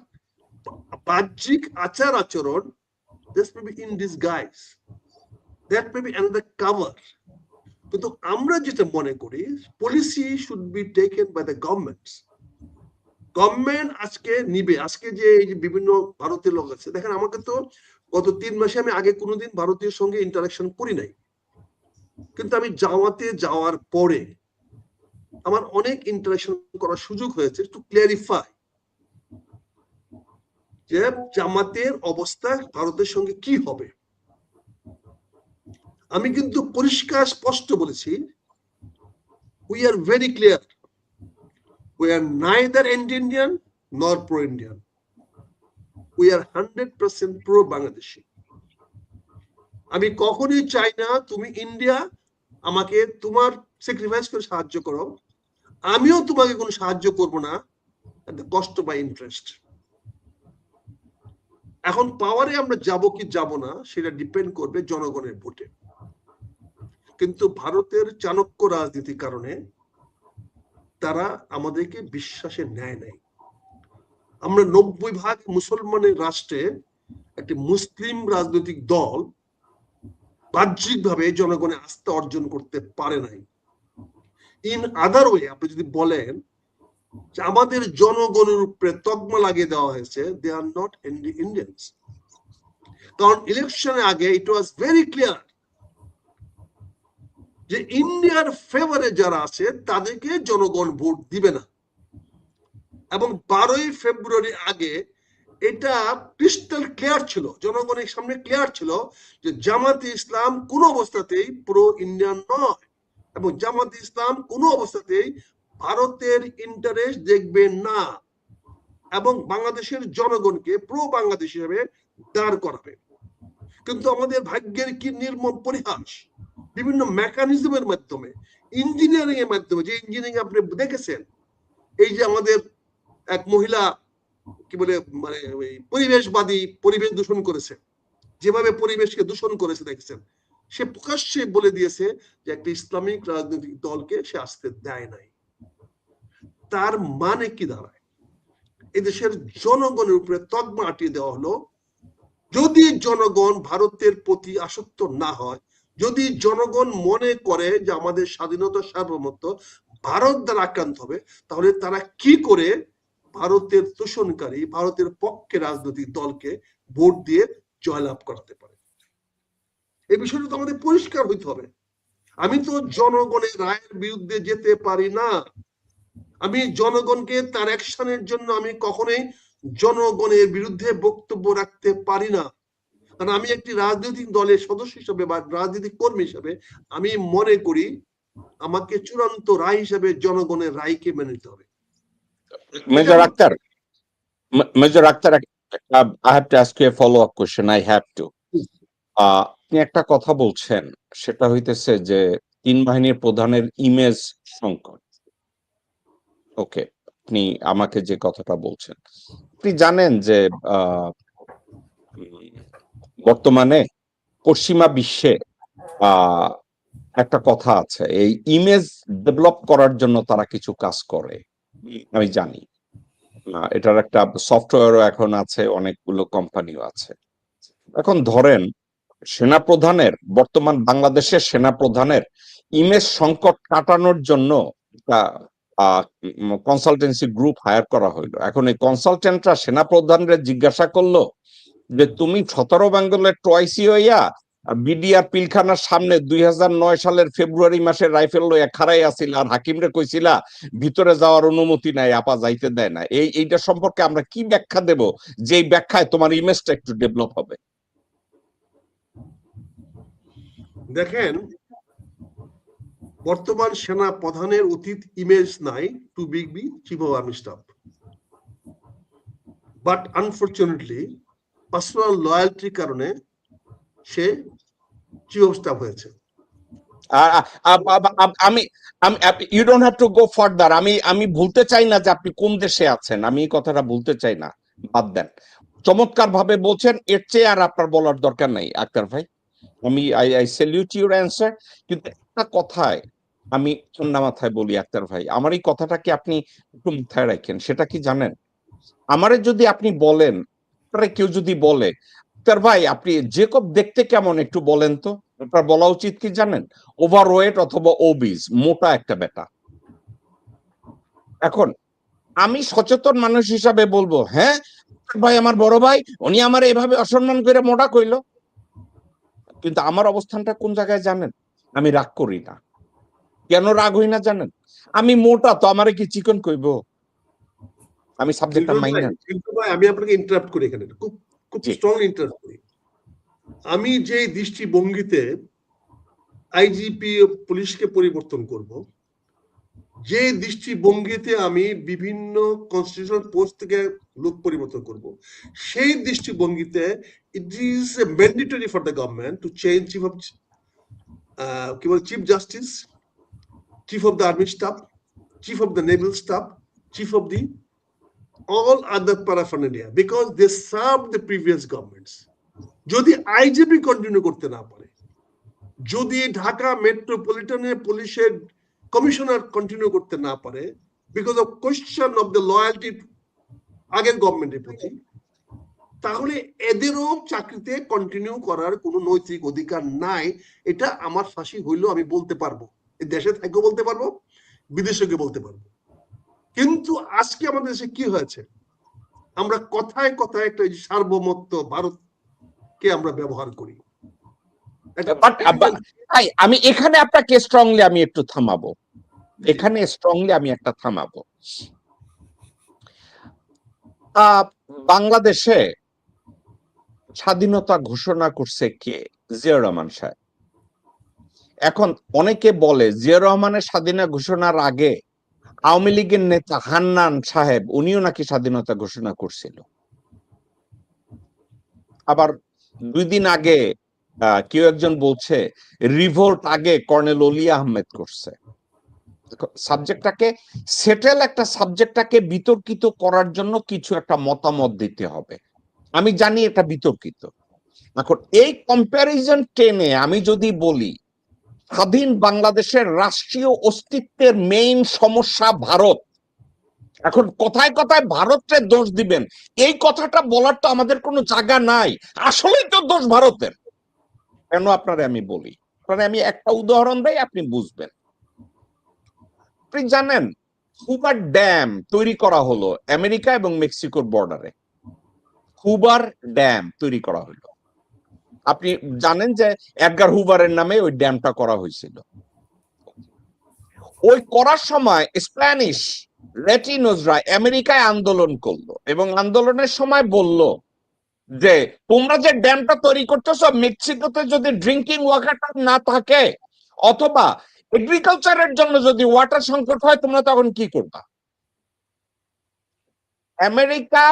বাহ্যিক আচার আচরণ, this may be in disguise, that may be another cover, কিন্তু আমরা যেটা মনে করি, policy should be taken by the governments. Government আজকে নিবে, আজকে যে এই যে বিভিন্ন ভারতীয় লোক আছে, দেখেন আমাকে তো গত 3 মাসে আমি আগে কোনোদিন ভারতীয় সঙ্গে ইন্টারাকশন করি নাই, কিন্তু আমি জামাতে যাওয়ার পরে আমার অনেক ইন্টারাকশন করার সুযোগ হয়েছে টু ক্লিয়ারিফাই যে জামাতের অবস্থা ভারতের সঙ্গে কি হবে। আমি কিন্তু পরিষ্কার স্পষ্ট বলেছি, we are very clear, we are neither anti-Indian nor pro-Indian, we are 100% pro-Bangladeshi। আমি কখনোই চাই না তুমি ইন্ডিয়া আমাকে তোমার স্যাক্রিফাইস করে সাহায্য করো, আমিও তোমাকে কোনো সাহায্য করব না at the cost of my interest। এখন পাওয়ারে আমরা যাব কি যাব না সেটা ডিপেন্ড করবে জনগণের ভোটে, কিন্তু ভারতের চাণক্য রাজনীতির কারণে তারা আমাদেরকে বিশ্বাসে নেয় নাই। আমরা 90% মুসলমানের রাষ্ট্রে একটি মুসলিম রাজনৈতিক দল বাহ্যিকভাবে জনগণের আস্থা অর্জন করতে পারে নাই। ইন আদার ওয়ে আপনি যদি বলেন যে আমাদের জনগণের উপরে তকমা লাগিয়ে দেওয়া হয়েছে, দে আর নট ইন্ডিয়ানস, কারণ ইলেকশনের আগে ইট ওয়াজ ভেরি ক্লিয়ার যে ইন্ডিয়ার ফেভারে যারা আছে তাদেরকে জনগণ ভোট দিবে না, এবং 12ই ফেব্রুয়ারি আগে এটা ক্রিস্টাল ক্লিয়ার ছিল, জনগণের সামনে ক্লিয়ার ছিল যে জামাতে ইসলাম কোনো অবস্থাতেই প্রো ইন্ডিয়ান নয়, এবং জামাতে ইসলাম কোনো অবস্থাতেই ভারতের ইন্টারেস্ট দেখবে না, এবং বাংলাদেশের জনগণকে প্রো বাংলাদেশ হিসেবে দাঁড় করাবে। কিন্তু আমাদের ভাগ্যের কি নির্মম পরিহাস, বিভিন্ন মেকানিজমের মাধ্যমে, ইঞ্জিনিয়ারিং এর মাধ্যমে, যে ইঞ্জিনিয়ারিং আপনি দেখেছেন, এই যে আমাদের এক মহিলা কি বলে মানে পরিবেশবাদী পরিবেশ দূষণ করেছে, যেভাবে পরিবেশকে দূষণ করেছে দেখেছেন, সে প্রকাশ্যে বলে দিয়েছে যে একটা ইসলামিক রাজনৈতিক দলকে সে আসতে দেয় নাই। তার মানে কি দাঁড়ায়? এদেশের জনগণের উপরে তকমা আটিয়ে দেওয়া হলো। যদি জনগণ ভারতের প্রতি আসক্ত না হয়, যদি জনগণ মনে করে যে আমাদের স্বাধীনতা সার্বভৌমত্ব ভারত দ্বারা আক্রান্ত হবে, তাহলে তারা কি করে ভারতের দূষণকারী, ভারতের পক্ষে রাজনৈতিক দলকে ভোট দিয়ে জয়লাভ করতে পারে। এই বিষয়টা তো আমাদের পরিষ্কার হইতে হবে। আমি তো জনগণের রায়ের বিরুদ্ধে যেতে পারি না। আমি জনগণকে তার অ্যাকশনের জন্য আমি কখনোই জনগণের বিরুদ্ধে বক্তব্য রাখতে পারি না। কারণ আমি একটি রাজনৈতিক দলের সদস্য হিসেবে বা রাজনৈতিক কর্মী হিসেবে আমি মনে করি আমাকে চূড়ান্ত রায় হিসেবে জনগণের রায়কে মেনে নিতে হবে। Major Akhtar, Major Akhtar, I have to ask you a follow-up question. I have to. আপনি একটা কথা বলছেন, সেটা হইতেছে যে তিন বাহিনীর প্রধানের ইমেজ সংকট। ওকে, আপনি আমাকে যে কথাটা বলছেন, আপনি জানেন যে বর্তমানে পশ্চিমা বিশ্বে একটা কথা আছে, এই ইমেজ ডেভেলপ করার জন্য তারা কিছু কাজ করে, আমি জানি। এটার একটা সফটওয়্যারও এখন আছে, অনেকগুলো কোম্পানিও আছে। এখন ধরেন সেনাপ্রধানের, বর্তমান বাংলাদেশের সেনাপ্রধানের ইমেজ সংকট কাটানোর জন্য একটা কনসালটেন্সি গ্রুপ হায়ার করা হইলো। এখন এই কনসালটেন্টরা সেনাপ্রধানরা জিজ্ঞাসা করলো যে তুমি 17 বেঙ্গলের টয়সি হইয়া বিডিআর পিলখানার সামনে 2009 সালের ফেব্রুয়ারি মাসে রাইফেল লইয়া খাড়াই আসিল, আর হাকিমরে কইছিলা ভিতরে যাওয়ার অনুমতি নাই, আপা যাইতে দেয় না। এইটা সম্পর্কে আমরা কি ব্যাখ্যা দেব, যে ব্যাখ্যায় তোমার ইমেজটা একটু ডেভেলপ হবে? দেখেন, বর্তমান সেনা প্রধানের অতীত ইমেজ নাই to be chief of army staff, but unfortunately personal লয়ালটির কারণে সে চিফ অফ স্টাফ হয়েছে। আমি you don't have to go further. আমি ভুলতে চাই না যে আপনি কোন দেশে আছেন, আমি এই কথাটা ভুলতে চাই না, বাদ দেন। চমৎকার ভাবে বলছেন, এর চেয়ে আর আপনার বলার দরকার নাই আক্তার ভাই। আমি আই সেলিউট ইউর অ্যান্সার। কিন্তু একটা কথায় আমি ঠান্ডা মাথায় বলি আক্তার ভাই, আমার এই কথাটাকে আপনি একটু মাথায় রাখেন। সেটা কি জানেন, আমারে যদি আপনি বলেন, কেউ যদি বলে আক্তার ভাই আপনি জেকব দেখতে কেমন একটু বলেন তো, আপনার বলা উচিত কি জানেন? ওভারওয়েট অথবা ওবিজ, মোটা একটা বেটা। এখন আমি সচেতন মানুষ হিসাবে বলবো, হ্যাঁ ভাই আমার বড় ভাই, উনি আমার এভাবে অসম্মান করে মোটা কইলো। কিন্তু আমার অবস্থানটা কোন জায়গায় জানেন? আমি রাগ করি না। কেন রাগ হই না জানেন? আমি মোটা, তো আমারে কি চিকন কইব? আমি সাবজেক্টটা মাইন্ড। আমি আপনাকে ইন্টারাপ্ট করি এখানে, খুব খুব স্ট্রং ইন্টারাপ্ট করি। আমি যে দৃষ্টিভঙ্গিতে আইজিপি পুলিশকে পরিবর্তন করব, যে দৃষ্টিভঙ্গিতে আমি বিভিন্ন কনস্টিটিউশনাল পোস্ট থেকে লোক পরিবর্তন করব, সেই দৃষ্টিভঙ্গিতে it is mandatory for the government to change chief justice, chief of the army staff, chief of the naval staff, chief of the all other paraphernalia, because they served the previous governments. যদি আইজিপি কন্টিনিউ করতে না পারে, যদি ঢাকা মেট্রোপলিটনের পুলিশের কমিশনার কন্টিনিউ করতে না পারে, because of question of the loyalty আগের গভর্নমেন্টের প্রতি, তাহলে এদেরও চাকরিতে কন্টিনিউ করার কোনো নৈতিক অধিকার নাই। এটা আমার ফাঁসি হইলেও আমি বলতে পারবো, দেশে থেকেও বলতে পারবো, বিদেশে গিয়ে বলতে পারবো। কিন্তু আজকে আমাদের দেশে কি হয়েছে, আমরা কথায় কথায় একটা সার্বভৌমত্ব ভারতকে আমরা ব্যবহার করি। আমি এখানে আপনাকে স্ট্রংলি আমি একটু থামাবো, এখানে স্ট্রংলি আমি একটা থামাবো। বাংলাদেশে স্বাধীনতা ঘোষণা করছে কে? জিয়াউর রহমান সাহেব। এখন অনেকে বলে জিয়াউর রহমানের স্বাধীনতা ঘোষণার আগে আওয়ামী লীগের নেতা হান্নান সাহেব, উনিও নাকি স্বাধীনতা ঘোষণা করছিল। আবার 2 দিন আগে কেউ একজন বলছে রিভোল্ট আগে কর্নেল অলি আহমেদ করছে। সাবজেক্টটাকে সেটেল, একটা সাবজেক্টটাকে বিতর্কিত করার জন্য কিছু একটা মতামত দিতে হবে। আমি জানি এটা বিতর্কিত। এখন এই কম্প্যারিজন টেনে আমি যদি বলি স্বাধীন বাংলাদেশের রাষ্ট্রীয় অস্তিত্বের মেইন সমস্যা ভারত, এখন কথায় কথায় ভারতের দোষ দিবেন, এই কথাটা বলার তো আমাদের কোনো জায়গা নাই। আসলেই তো দোষ ভারতের। কেন আপনারে আমি বলি, আপনারে আমি একটা উদাহরণ দেই, আপনি বুঝবেন। আপনি জানেন হুবার ড্যাম তৈরি করা হলো আমেরিকা এবং মেক্সিকোর বর্ডারে। হুবার ড্যাম তৈরি করা হলো, আপনি জানেন যে এডগার হুভারের নামে ওই ড্যামটা করা হয়েছিল। ওই করার সময় স্প্যানিশ ল্যাটিনোসরা আমেরিকায় আন্দোলন করলো এবং আন্দোলনের সময় বলল যে তোমরা যে ড্যামটা তৈরি করতেছো, মেক্সিকোতে যদি ড্রিঙ্কিং ওয়াটার না থাকে অথবা এগ্রিকালচারের জন্য যদি ওয়াটার সংকট হয়, তোমরা তখন কি করবা? আমেরিকা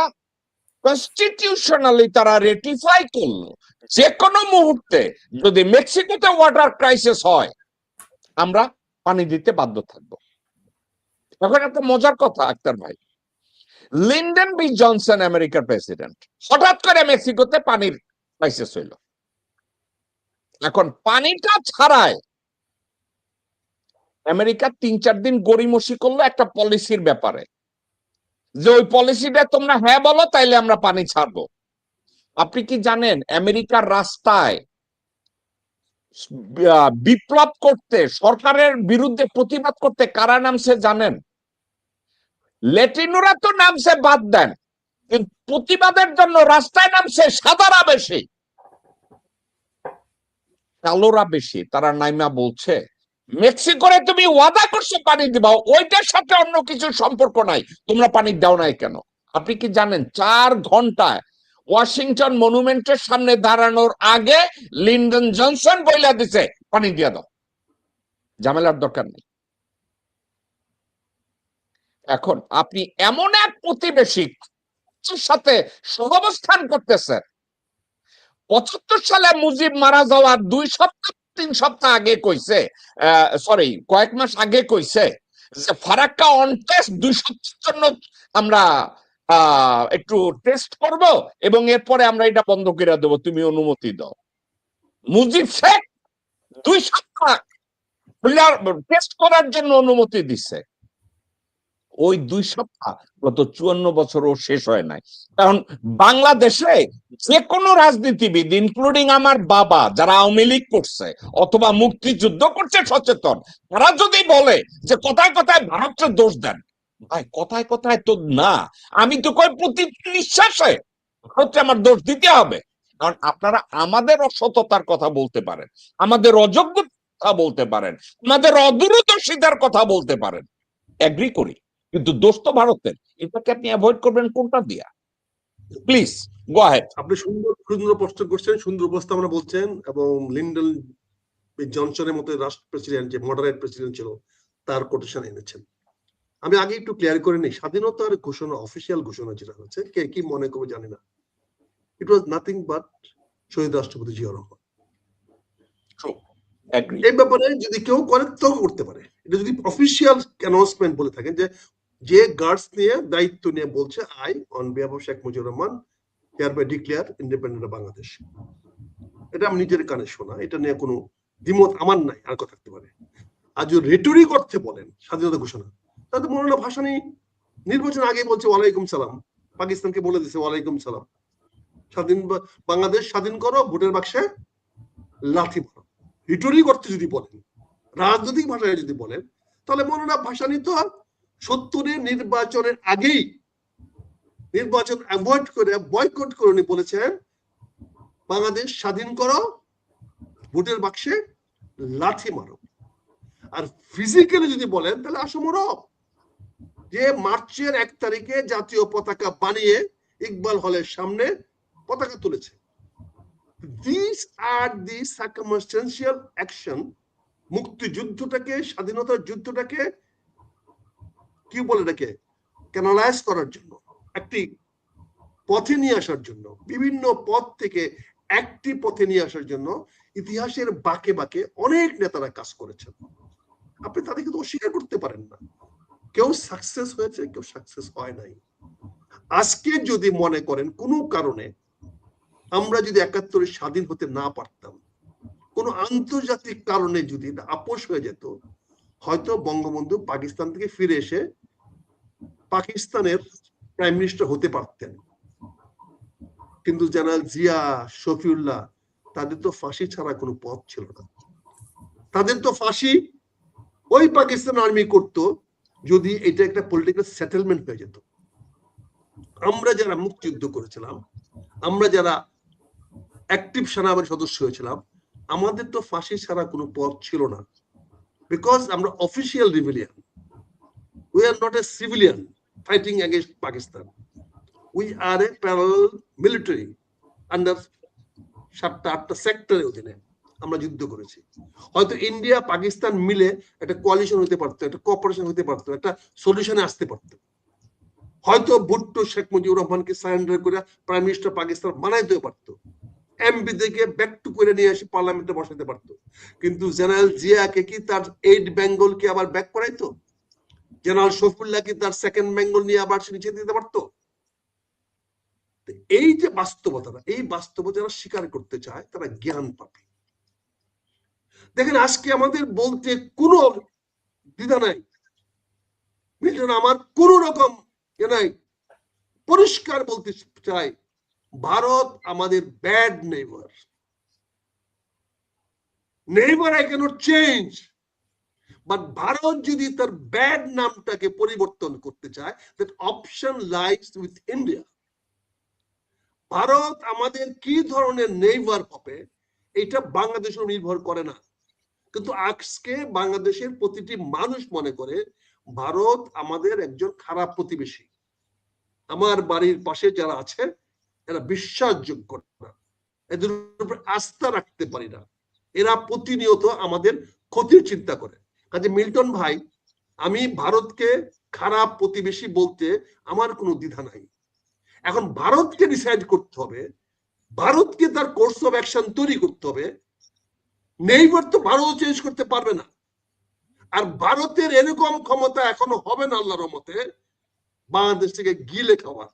কনস্টিটিউশনালি তারা রেটিফাই করলো যে কোনো মুহূর্তে যদি মেক্সিকোতে ওয়াটার ক্রাইসিস হয় আমরা পানি দিতে বাধ্য থাকবো। এখন একটা মজার কথা আক্তার ভাই, লিন্ডন বি জনসন আমেরিকার প্রেসিডেন্ট, হঠাৎ করে মেক্সিকোতে পানির ক্রাইসিস হইল। এখন পানিটা ছাড়ায় আমেরিকা 3-4 দিন গড়িমসি করলো একটা পলিসির ব্যাপারে, যে ওই পলিসিটা তোমরা হ্যাঁ বলো তাইলে আমরা পানি ছাড়বো। আপনি কি জানেন আমেরিকার রাস্তায় বিপ্লব করতে, সরকারের বিরুদ্ধে প্রতিবাদ করতে কারা নামছে জানেন? ল্যাটিনোরা তো নামছে, বাদ দেন, কিন্তু প্রতিবাদের জন্য রাস্তায় নামছে সাদারা বেশি, কালোরা বেশি। তারা নাইমা বলছে মেক্সিকোরে তুমি ওয়াদা করছো পানি দিবা, ওইটার সাথে অন্য কিছু সম্পর্ক নাই, তোমরা পানি দাও নাই কেন? আপনি কি জানেন 4 ঘন্টায় ওয়াশিংটন মনুমেন্টের সামনে দাঁড়ানোর আগে লিন্ডন জনসন বইলা দিছে পানি দিয়ে দাও, ঝামেলার দরকার নেই। এখন আপনি এমন এক প্রতিবেশী সাথে সহাবস্থান করতেছেন, 75 সালে মুজিব মারা যাওয়ার 2-3 সপ্তাহ আগে কইছে, সরি কয়েক মাস আগে কইছে যে ফারাক্কা অন টেস্ট 2 সপ্তাহের জন্য আমরা একটু টেস্ট করব এবং এরপরে আমরা এটা বন্ধ করে দেবো, তুমি অনুমতি দাও। মুজিব শেখ 2 সপ্তাহ টেস্ট করার জন্য অনুমতি দিছে। ওই 2 সপ্তাহ গত 54 বছরও শেষ হয় নাই। কারণ বাংলাদেশে যে কোনো রাজনীতিবিদ ইনক্লুডিং আমার বাবা যারা আওয়ামী লীগ করছে অথবা মুক্তিযুদ্ধ করছে সচেতন, তারা যদি বলে যে কথায় কথায় ভারতকে দোষ দেন, ভাই কথায় কথায় তো না, আমি তো কই প্রতি নিঃশ্বাসে ভারতকে আমার দোষ দিতে হবে। কারণ আপনারা আমাদের অসততার কথা বলতে পারেন, আমাদের অযোগ্যতার কথা বলতে পারেন, আমাদের অদূরদর্শিতার কথা বলতে পারেন, এগ্রি করি, কিন্তু দোষ তো ভারতের। এটাকে আপনি অ্যাভয়েড করবেন কোনটা দিয়া? Please go ahead. আপনি সুন্দর সুন্দর প্রশ্ন করছেন, সুন্দর উপস্থাপনা বলছেন, এবং লিন্ডন জনসনের মতো রাষ্ট্র প্রেসিডেন্ট, যে মডারেট প্রেসিডেন্ট ছিল, তার কোটেশন এনেছেন। আমি আগে একটু ক্লিয়ার করে নিই, স্বাধীনতার ঘোষণা, অফিসিয়াল ঘোষণা যেটা হচ্ছে, কে কি মনে করবে জানি না, ইট ওয়াজ নাথিং বাট শহীদ রাষ্ট্রপতি জিয়া রহমান। এই ব্যাপারে যদি কেউ করে তো করতে পারে, এটা যদি অফিসিয়াল অ্যানাউন্সমেন্ট বলে থাকেন যে গার্ডস নিয়ে দায়িত্ব নিয়ে বলছে, I on behalf of Sheikh Mujibur Rahman hereby declare independent of Bangladesh. এটা আমি নিজের কানে শোনা, এটা নিয়ে কোনো দ্বিমত আমার নাই, আর কথা থাকতে পারে। আর যদি রেটরিক করতে বলেন স্বাধীনতা ঘোষণা, তাহলে মৌলানা ভাসানী নির্বাচন আগে বলছে ওয়ালাইকুম সালাম, পাকিস্তানকে বলে দিছে ওয়ালাইকুম সালাম, স্বাধীন বাংলাদেশ স্বাধীন করো, ভোটের বাক্সে লাথি মারো। রিটরিক করতে যদি বলেন, রাজনৈতিক ভাষায় যদি বলেন, তাহলে মৌলানা ভাসানী তো 70-এর নির্বাচনের আগেই নির্বাচন অ্যাভয়েড করে, বয়কট করে উনি বলেছেন বাংলাদেশ স্বাধীন করো, ভোটের বাক্সে লাথি মারো। আর ফিজিক্যালি যদি বলেন তাহলে আসমরো, যে মার্চের 1 তারিখে জাতীয় পতাকা বানিয়ে ইকবাল হলের সামনে পতাকা তুলেছে। These are the circumstantial action, মুক্তিযুদ্ধটাকে, স্বাধীনতার যুদ্ধটাকে কি বলে এটাকে ক্যানালাইজ করার জন্য, একটি পথে নিয়ে আসার জন্য, বিভিন্ন পথ থেকে একটি পথে নিয়ে আসার জন্য ইতিহাসের বাঁকে বাঁকে অনেক নেতারা কাজ করেছেন। আপনি তাদেরকে তো অস্বীকার করতে পারেন না। কেউ সাকসেস হয়েছে, কেউ সাকসেস হয় নাই। আজকে যদি মনে করেন কোনো কারণে আমরা যদি 71-এ স্বাধীন হতে না পারতাম, কোনো আন্তর্জাতিক কারণে যদি আপোষ হয়ে যেত, হয়তো বঙ্গবন্ধু পাকিস্তান থেকে ফিরে এসে পাকিস্তানের প্রাইম মিনিস্টার হতে পারতেন। কিন্তু জেনারেল জিয়া, শফিউল্লাহ, তাদের তো ফাঁসি ছাড়া কোনো পথ ছিল না। তাদের তো ফাঁসি ওই পাকিস্তান আর্মি করতো যদি এটা একটা পলিটিক্যাল সেটেলমেন্ট হয়ে যেত। আমরা যারা মুক্তিযুদ্ধ করেছিলাম, আমরা যারা অ্যাক্টিভ সেনাবাহিনীর সদস্য হয়েছিলাম, আমাদের তো ফাঁসি ছাড়া কোনো পথ ছিল না, বিকজ আমরা অফিসিয়াল রিভিলিয়ান, we are not a civilian fighting against Pakistan, we are a parallel military under 7টা-8টা সেক্টরের অধীনে আমরা যুদ্ধ করেছি। হয়তো ইন্ডিয়া পাকিস্তান মিলে একটা কোয়ালিশন হতে পারতো, একটা কোঅপারেশন হতে পারতো, একটা সলিউশনে আসতে পারতো, হয়তো ভুট্টো শেখ মুজিবুর রহমানকে সারেন্ডার করে প্রাইম মিনিস্টার পাকিস্তান বানাইতেও পারতো, এমপি থেকে ব্যাক টু করে নিয়ে এসে পার্লামেন্টে বসাতে পারতো। কিন্তু জেনারেল জিয়াকে কি তার 8 বেঙ্গলকে আবার ব্যাক করাইতো? জেনারেল শফিউল্লাহ কি তার 2nd বেঙ্গল নিয়ে আবার সে নিচে দিতে পারতো? এই যে বাস্তবতাটা, এই বাস্তবতা যারা স্বীকার করতে চায় তারা জ্ঞান পাবে। দেখেন আজকে আমাদের বলতে কোনো দ্বিধা নাই, মিল্টন, আমার কোন রকম নাই, পরিষ্কার বলতে চাই, ভারত আমাদের bad neighbour. Neighbour I cannot change, but Bharat যদি তার ব্যাড নামটাকে পরিবর্তন করতে চায়, that option lies with India. Bharat আমাদের কি ধরনের নেইবার হবে এটা বাংলাদেশের নির্ভর করে না, কিন্তু আজকে বাংলাদেশের প্রতিটি মানুষ মনে করে ভারত আমাদের একজন খারাপ প্রতিবেশী। আমার বাড়ির পাশে যারা আছে এরা বিশ্বাসযোগ্য না, এদের উপর আস্থা রাখতে পারি না, এরা প্রতিনিয়ত আমাদের ক্ষতির চিন্তা করে। কাজে মিল্টন ভাই, আমি ভারতকে খারাপ প্রতিবেশী বলতে আমার কোনো দ্বিধা নাই। এখন ভারতকে ডিসাইড করতে হবে, ভারতকে তার কোর্স অফ অ্যাকশন তৈরি করতে হবে। নেইবার তো ভারত চেঞ্জ করতে পারবে না, আর ভারতের এরকম ক্ষমতা এখনো হবে না আল্লাহর রহমতে বাংলাদেশ থেকে গিলে খাওয়া।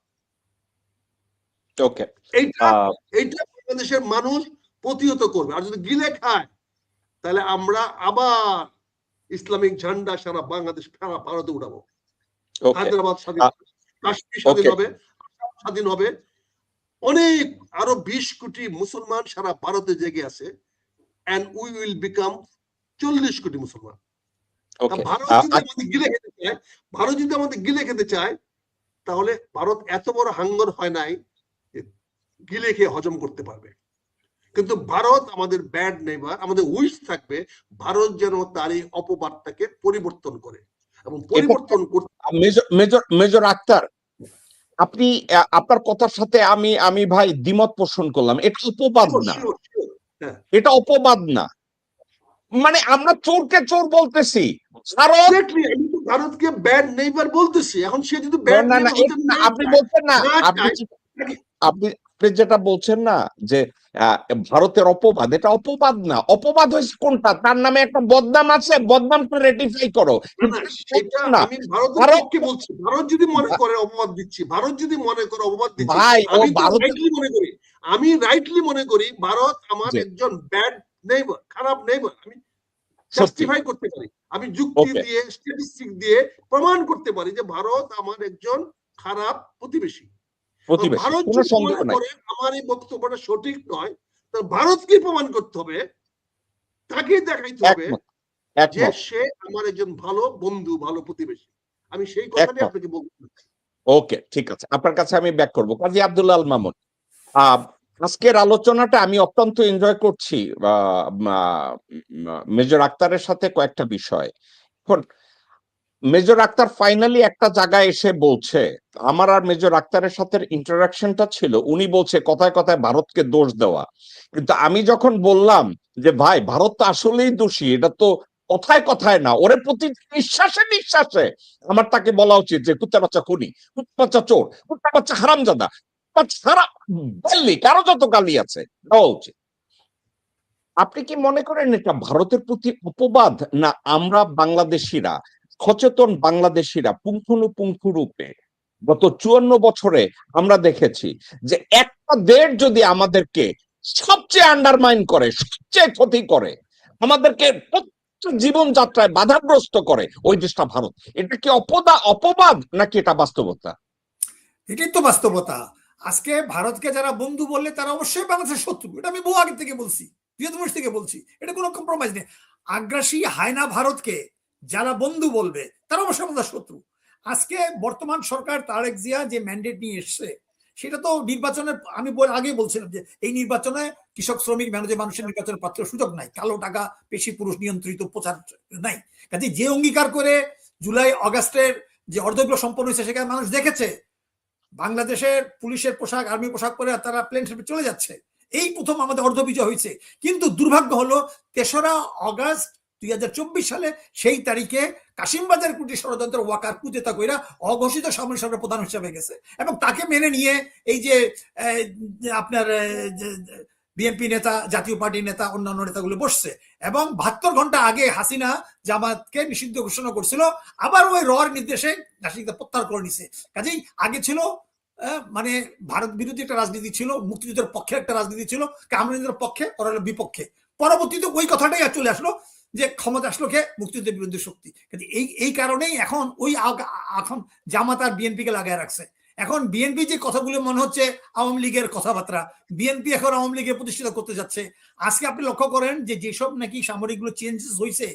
ওকে, এইটা বাংলাদেশের মানুষ প্রতিহত করবে। আর যদি গিলে খায় তাহলে আমরা আবার ইসলামিক ঝান্ডা সারা বাংলাদেশ সারা ভারতে উঠাবো। হায়দ্রাবাদ স্বাধীন হবে, কাশ্মীর স্বাধীন হবে, স্বাধীন হবে, অনেক আরো 20 কোটি মুসলমান সারা ভারতে জেগে আছে, and we will become 40 কোটি মুসলমান। ভারত যদি আমাদের গিলে খেতে চায়, ভারত যদি আমাদের গিলে খেতে চায়, তাহলে ভারত এত বড় হাঙ্গর হয় নাই গিলে খেয়ে হজম করতে পারবে। কিন্তু ভারত আমাদের ব্যাড নেইবার, আমাদের উইশ থাকবে ভারত যেন তার এই অপবাদটাকে পরিবর্তন করে এবং পরিবর্তন করতে। মেজর আক্তার, আপনি আপনার কথার সাথে আমি ভাই দ্বিমত পোষণ করলাম। এটা অপবাদ না, এটা অপবাদ না, মানে আমরা চোরকে চোর বলতেছি, ভারতকে ব্যাড নেইবার বলতেছি। এখন সে যদি ব্যাড আপনি বলছেন না, আপনি যেটা বলছেন না যে ভারতের অপবাদ, এটা অপবাদ না। অপবাদ হয়েছে কোনটা? তার নামে একটা বদনাম আছে, বদনামটা রেটিফাই করো। আমি ভারতের পক্ষে বলছি, ভারত যদি মনে করে অপবাদ দিচ্ছি, ভারত যদি মনে করে অপবাদ দিচ্ছি, আমি রাইটলি মনে করি ভারত আমার একজন ব্যাড নেইবার, খারাপ নেইবার। আমি জাস্টিফাই করতে পারি, আমি যুক্তি দিয়ে স্ট্যাটিস্টিক দিয়ে প্রমাণ করতে পারি যে ভারত আমার একজন খারাপ প্রতিবেশী। ভারত যদি মনে করে আমার এই বক্তব্যটা সঠিক নয়, তাহলে ভারতকে প্রমাণ করতে হবে, তাকে দেখাইতে হবে যে সে আমার একজন ভালো বন্ধু, ভালো প্রতিবেশী। আমি সেই কথাটাই আপনাকে বলতে চাচ্ছি। ওকে, ঠিক আছে, আপনার কাছে আমি ব্যাক করবো। কাজী আব্দুল্লাহ আল মামুন, আজকের আলোচনাটা আমি অত্যন্ত এনজয় করছি মেজর আক্তারের সাথে কয়েকটা বিষয়। এখন মেজর আক্তার ফাইনালি একটা জায়গায় এসে বলছে, আমার আর মেজর আক্তারের সাথে ইন্টারাকশনটা ছিল, উনি বলছে কথায় কথায় ভারতকে দোষ দেওয়া, কিন্তু আমি যখন বললাম যে ভাই ভারত তো আসলেই দোষী, এটা তো কথায় কথায় না, ওরে প্রতি নিঃশ্বাসে নিঃশ্বাসে আমার তাকে বলা উচিত যে কুত্তা বাচ্চা খুনি, কুত্তা বাচ্চা চোর, কুত্তা বাচ্চা হারামজাদা, সারা দিল্লি কারো যত গালি আছে দেওয়া উচিত। আপনি কি মনে করেন এটা ভারতের প্রতি অপবাদ, না আমরা বাংলাদেশিরা, সচেতন বাংলাদেশিরা পুঙ্খানুপুঙ্খ রূপে গত 54 বছরে আমরা দেখেছি যে একটা দেশ যদি আমাদেরকে সবচেয়ে আন্ডারমাইন করে, সবচেয়ে ক্ষতি করে, আমাদেরকে জীবনযাত্রায় বাধাগ্রস্ত করে, ওই দেশটা ভারত। এটা কি অপবাদ নাকি এটা বাস্তবতা? এটাই তো বাস্তবতা। আজকে ভারতকে যারা বন্ধু বললে তারা অবশ্যই বাংলাদেশের শত্রু, এটা আমি বহু আগে থেকে বলছি, থেকে বলছি, এটা কোনো কম্প্রোমাইজ নেই। আগ্রাসী হায়না ভারতকে যারা বন্ধু বলবে তারা অবশ্যই আমাদের শত্রু। আজকে বর্তমান সরকার তারেক জিয়া যে ম্যান্ডেট নিয়ে এসছে, সেটা তো নির্বাচনের, আমি আগেই বলছিলাম যে এই নির্বাচনে কৃষক শ্রমিক মেহনতি মানুষের নির্বাচনের পাত্র সুযোগ নাই, কালো টাকা পেশি পুরুষ নিয়ন্ত্রিত প্রচার নাই। কাজে যে অঙ্গীকার করে জুলাই অগাস্টের যে অর্ধবিপ্লব সম্পন্ন হয়েছে সেখানে মানুষ দেখেছে বাংলাদেশের পুলিশের পোশাক আর্মি পোশাক পরে তারা প্লেন চলে যাচ্ছে, এই প্রথম আমাদের অর্ধবিজয় হয়েছে। কিন্তু দুর্ভাগ্য হলো ৩রা অগাস্ট ২০২৪ সালে সেই তারিখে কাশিমবাজার কুটি ষড়যন্ত্র ওয়াকার কুদেতা কইরা অঘোষিত সামরিক সরকার প্রধান হিসেবে গেছে এবং তাকে মেনে নিয়ে এই যে আপনার বিএনপি নেতা, জাতীয় পার্টির নেতা, অন্যান্য নেতাগুলো বসছে এবং ৭২ ঘন্টা আগে হাসিনা জামাতকে নিষিদ্ধ ঘোষণা করছিল, আবার ওই রর নির্দেশে নাসিকতা প্রত্যাহার করে নিছে। কাজেই আগে ছিল মানে ভারত বিরোধী একটা রাজনীতি ছিল, মুক্তিযুদ্ধের পক্ষে একটা রাজনীতি ছিল, কামরাজের পক্ষে, ওরা হলো বিপক্ষে। পরবর্তীতে ওই কথাটাই চলে আসলো যে ক্ষমতা আসলো কে, মুক্তিযুদ্ধের বিরুদ্ধে শক্তি। এই কারণেই এখন এখন জামাত আর বিএনপি কে লাগায় রাখছে। এখন বিএনপি যে কথাগুলো মনে হচ্ছে আওয়ামী লীগের কথাবার্তা, বিএনপি এখন আওয়ামী লীগের প্রতিষ্ঠিত করতে যাচ্ছে। আজকে আপনি লক্ষ্য করেন যে যেসব নাকি সামরিক গুলো চেঞ্জেস হয়েছে,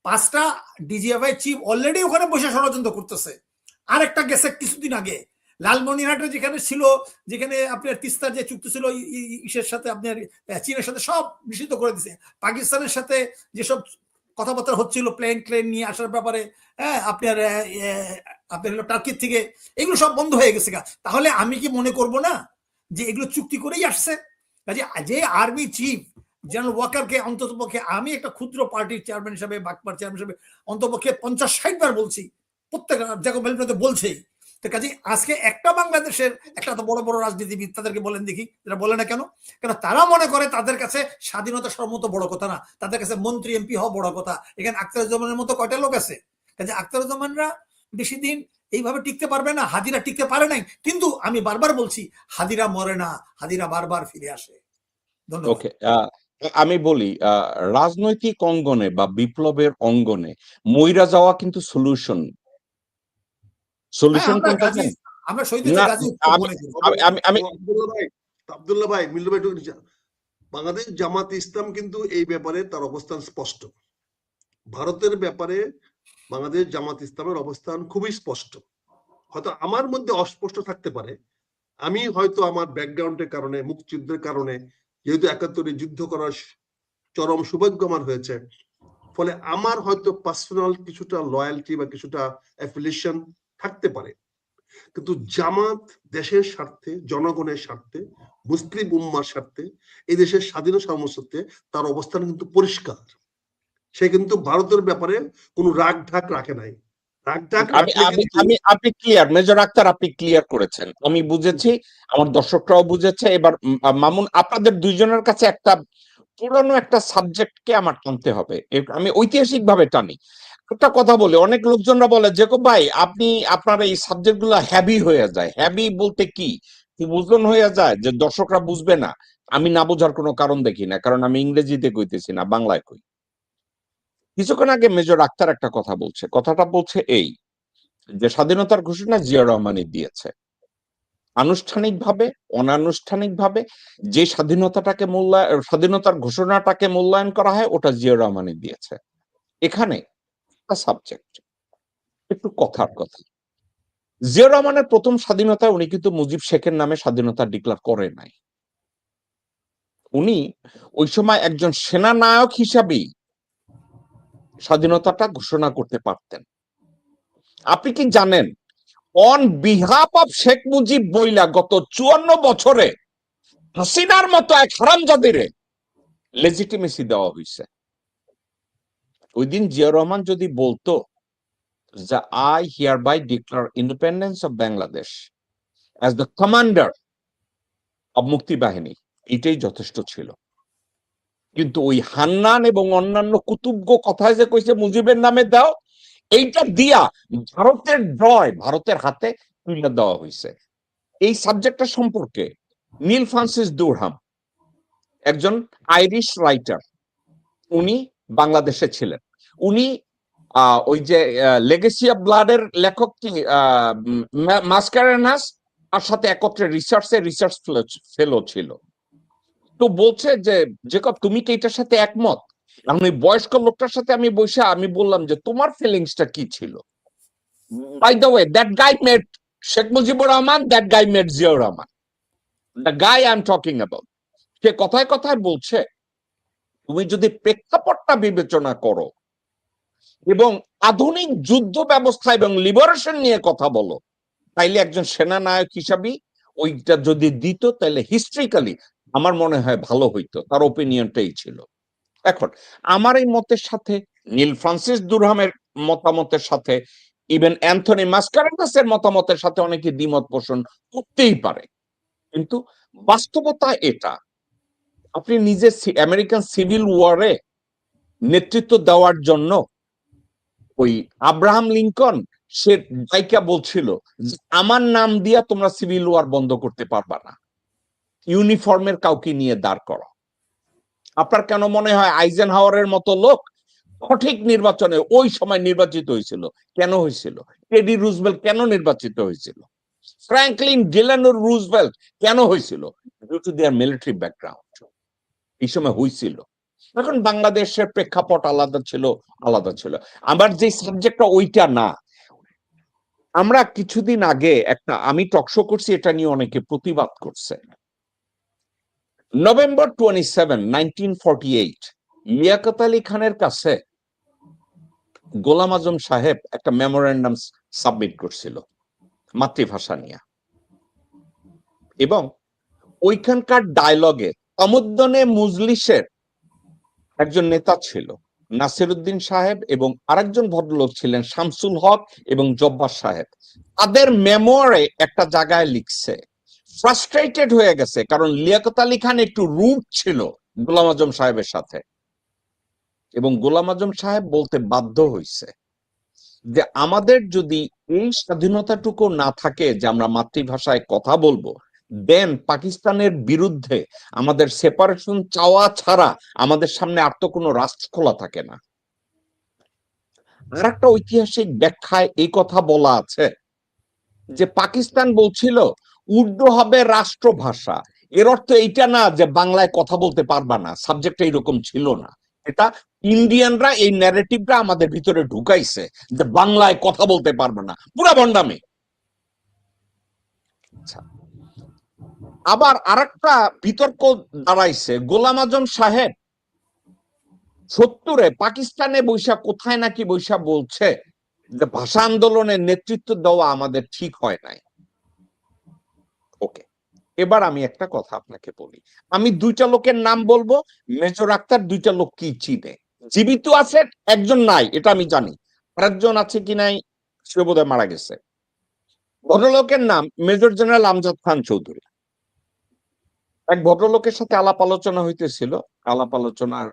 5টা ডিজিএফআই চিফ অলরেডি ওখানে বসে ষড়যন্ত্র করতেছে। আরেকটা গেছে কিছুদিন আগে লালমনিরহাটে যেখানে ছিল, যেখানে আপনার তিস্তার যে চুক্তি ছিল ইসের সাথে, আপনার চীনের সাথে, সব নিষিদ্ধ করে দিছে। পাকিস্তানের সাথে যেসব কথাবার্তা হচ্ছিল প্লেন নিয়ে আসার ব্যাপারে, হ্যাঁ আপনার আপনার টার্কির থেকে, এগুলো সব বন্ধ হয়ে গেছে। তাহলে আমি কি মনে করব না যে এগুলো চুক্তি করেই আসছে? কাজে যে আর্মি চিফ জেনারেল ওয়াকারকে অন্ততপক্ষে আমি একটা ক্ষুদ্র পার্টির চেয়ারম্যান হিসাবে, বাকপার চেয়ারম্যান হিসাবে অন্ততপক্ষে 50-60 বার বলছি, প্রত্যেক জায়গায় বলছেই। তো কাজে আজকে একটা বাংলাদেশের একটা বড় বড় রাজনীতিবিদ, তাদেরকে বলেন দেখি, তারা বলে না কেন? কেন তারা মনে করে তাদের কাছে স্বাধীনতা সর্বত বড় কথা না, তাদের কাছে মন্ত্রী এমপি হওয়া বড় কথা। এখানে আখতারুজ্জামানের মতো কয়টা লোক আছে? কাজে আখতারুজ্জামানরা বেশি দিন এইভাবে টিকতে পারবে না, হাদিরা টিকতে পারে নাই। কিন্তু আমি বারবার বলছি, হাদিরা মরে না, হাদিরা বারবার ফিরে আসে। ধন্যবাদ। ওকে, আমি বলি রাজনৈতিক অঙ্গনে বা বিপ্লবের অঙ্গনে মইরা যাওয়া কিন্তু সলিউশন কোনটা জানেন? আমরা শহীদ না, গাজী আমি আমি আমি আব্দুল্লাহ ভাই, মিল্লু ভাই, বাংলাদেশ জামাত ইসলাম কিন্তু এই ব্যাপারে তার অবস্থান স্পষ্ট। ভারতের ব্যাপারে বাংলাদেশ জামাত ইসলামের অবস্থান খুবই স্পষ্ট। হয়তো আমার মধ্যে অস্পষ্ট থাকতে পারে, আমি হয়তো আমার ব্যাকগ্রাউন্ডের কারণে, মুক্তিযুদ্ধের কারণে, যেহেতু ৭১-এ যুদ্ধ করার চরম সৌভাগ্য আমার হয়েছে, ফলে আমার হয়তো পার্সোনাল কিছুটা লয়ালটি বা কিছুটা অ্যাফিলিয়েশন থাকতে পারে। কিন্তু জামাত দেশের স্বার্থে, জনগণের স্বার্থে, মুসলিম উম্মার স্বার্থে, এই দেশের স্বাধীনতা সার্বভৌমত্বে তার অবস্থান কিন্তু পরিষ্কার। সে কিন্তু ভারতের ব্যাপারে কোনো রাগ ঢাক রাখে নাই। আপনি ক্লিয়ার, মেজর আক্তার, আপনি ক্লিয়ার করেছেন, আমি বুঝেছি, আমার দর্শকরাও বুঝেছে। এবার মামুন, আপনাদের দুইজনের কাছে একটা পুরানো একটা সাবজেক্টকে আমার টানতে হবে, আমি ঐতিহাসিক ভাবে টানি। একটা কথা বলে, অনেক লোকজনরা বলে জেকব ভাই আপনি আপনার এই সাবজেক্ট গুলো হ্যাভি হয়ে যায়। হ্যাভি বলতে কি বুঝলেন হয়ে যায় যে দর্শকরা বুঝবে না। আমি না বোঝার কোনো কারণ দেখি না, কারণ আমি ইংরেজিতে কইতেছি না, বাংলায় কই। কিছুক্ষণ আগে মেজর আক্তার একটা কথা বলছে, কথাটা বলছে এই যে স্বাধীনতার ঘোষণা জিয়া রহমানই দিয়েছে। আনুষ্ঠানিকভাবে অনানুষ্ঠানিকভাবে যে স্বাধীনতার ঘোষণাটাকে মূল্যায়ন করা হয়, ওটা জিয়া রহমানই দিয়েছে। এখানে একটা সাবজেক্ট, একটু কথার কথা। জিয়া রহমানের প্রথম স্বাধীনতা উনি কিন্তু মুজিব শেখের নামে স্বাধীনতা ডিক্লেয়ার করে নাই। উনি ওই সময় একজন সেনানায়ক হিসাবেই স্বাধীনতাটা ঘোষণা করতে পারতেন। আপনি কি জানেন, on behalf of Sheikh Mujib বইলা গত 54 বছরে হাসিনার মতো এক হারামজাদিরে লেজিটিমেসি দেওয়া হয়েছে। ওই দিন জিয়া রহমান যদি বলতো যে I hereby declare independence of Bangladesh as the commander of Mukti Bahini, এটাই যথেষ্ট ছিল। কিন্তু ওই হান্নান এবং অন্যান্য কুতুব্য কথায় যে কইছে মুজিবের নামে দাও, এইটা দিয়া ভারতের জয় ভারতের হাতে তুলে দেওয়া হয়েছে। এই সাবজেক্টটা সম্পর্কে নীল ফ্রান্সিস ডুরহাম, একজন আইরিশ রাইটার, উনি বাংলাদেশে ছিলেন। উনি ওই যে লেগেসি অফ ব্লাডের লেখক কি মাসকারেনাস, তার সাথে একত্রে রিসার্চ ফেলো ছিল। তো বলছে যে জেকব তুমি কি এটার সাথে একমত? এখন ওই বয়স্ক লোকটার সাথে আমি বসে আমি বললাম যে তোমার ফিলিংসটা কি ছিল? By the way, that guy made Sheikh Mujibur Rahman, that guy made Ziaur Rahman, the guy I am talking about. সে কথায় কথায় বলছে তুমি যদি প্রেক্ষাপটটা বিবেচনা করো এবং আধুনিক যুদ্ধ ব্যবস্থা এবং লিবারেশন নিয়ে কথা বলো, তাইলে একজন সেনানায়ক হিসাবে ওইটা যদি দিত তাহলে হিস্ট্রিক্যালি আমার মনে হয় ভালো হইতো। তার ওপিনিয়নটাই ছিল। এখন আমার এই মতের সাথে নীল ফ্রান্সিস দুরহামের মতামতের সাথে ইভেন অ্যান্থনি মাস্কারেনাসের মতামতের সাথে অনেকে দ্বিমত পোষণ করতেই পারে, কিন্তু বাস্তবতা এটা। আপনি নিজে আমেরিকান সিভিল ওয়ারে নেতৃত্ব দেওয়ার জন্য ওই আব্রাহাম লিঙ্কন সে দায়িকা বলছিল যে আমার নাম দিয়া তোমরা সিভিল ওয়ার বন্ধ করতে পারবা না, ইউনিফর্মের কাউকে নিয়ে দাঁড় করো। আপনার কেন মনে হয় আইজেনহাওয়ারের মতো লোক সঠিক নির্বাচনে ওই সময় নির্বাচিত হয়েছিল? কেন হয়েছিল? টেডি রুজভেল্ট কেন নির্বাচিত হয়েছিল? ফ্র্যাঙ্কলিন ডিলানো রুজভেল্ট কেন হয়েছিল? Due to their military background. এই সময় হয়েছিল। এখন বাংলাদেশের প্রেক্ষাপট আলাদা ছিল। আমার যে সাবজেক্টটা ওইটা না। আমরা কিছুদিন আগে আমি টকশো করছি, এটা নিয়ে অনেকে প্রতিবাদ করছে। নভেম্বর 27, 1948 লিয়াকত আলী খানের কাছে গোলাম আজম সাহেব একটা মেমোরেন্ডাম সাবমিট করছিল মাতৃভাষা নিয়ে, এবং ওইখানকার ডায়লগে তমুদ্দনে মুজলিসের একজন নেতা ছিল নাসিরউদ্দিন সাহেব, এবং আরেকজন ভদ্রলোক ছিলেন শামসুল হক এবং জব্বার সাহেব। তাদের মেমোয়ারে একটা জায়গায় লিখছে ফ্রাস্ট্রেটেড হয়ে গেছে, কারণ লিয়াকত আলী খান একটু রুড ছিল গোলাম আজম সাহেবের সাথে, এবং গোলাম আজম সাহেব বলতে বাধ্য হইছে যে আমাদের যদি এই স্বাধীনতাটুকু না থাকে যে আমরা মাতৃভাষায় কথা বলবো, দেন পাকিস্তানের বিরুদ্ধে আমাদের সেপারেশন চাওয়া ছাড়া আমাদের সামনে আর তো কোনো রাস্তা খোলা থাকে না। আর একটা ঐতিহাসিক ব্যাখ্যায় এই কথা বলা আছে যে পাকিস্তান বলছিল উর্দু হবে রাষ্ট্রভাষা। এর অর্থ এইটা না যে বাংলায় কথা বলতে পারবা না, সাবজেক্টটা এরকম ছিল না। এটা ইন্ডিয়ানরা এই ন্যারেটিভটা আমাদের ভিতরে ঢুকাইছে যে বাংলায় কথা বলতে পারবে না, পুরা ভণ্ডামি। আচ্ছা, আবার আরেকটা বিতর্ক দাঁড়াইছে, গোলাম আজম সাহেব 70-এ পাকিস্তানে বৈশা কোথায় নাকি বৈশা বলছে যে ভাষা আন্দোলনের নেতৃত্ব দেওয়া আমাদের ঠিক হয় নাই। ওকে, এবার আমি একটা কথা আপনাকে বলি। আমি দুইটা লোকের নাম বলবো, মেজর আক্তার দুইটা লোক কি চিনে, জীবিত আছে, একজন নাই এটা আমি জানি, আরেকজন আছে কি নাই সে বোধহয় মারা গেছে। ভদ্রলোকের নাম মেজর জেনারেল আমজাদ খান চৌধুরী। এক ভদ্রলোকের সাথে আলাপ আলোচনা হইতেছিল, আলাপ আলোচনার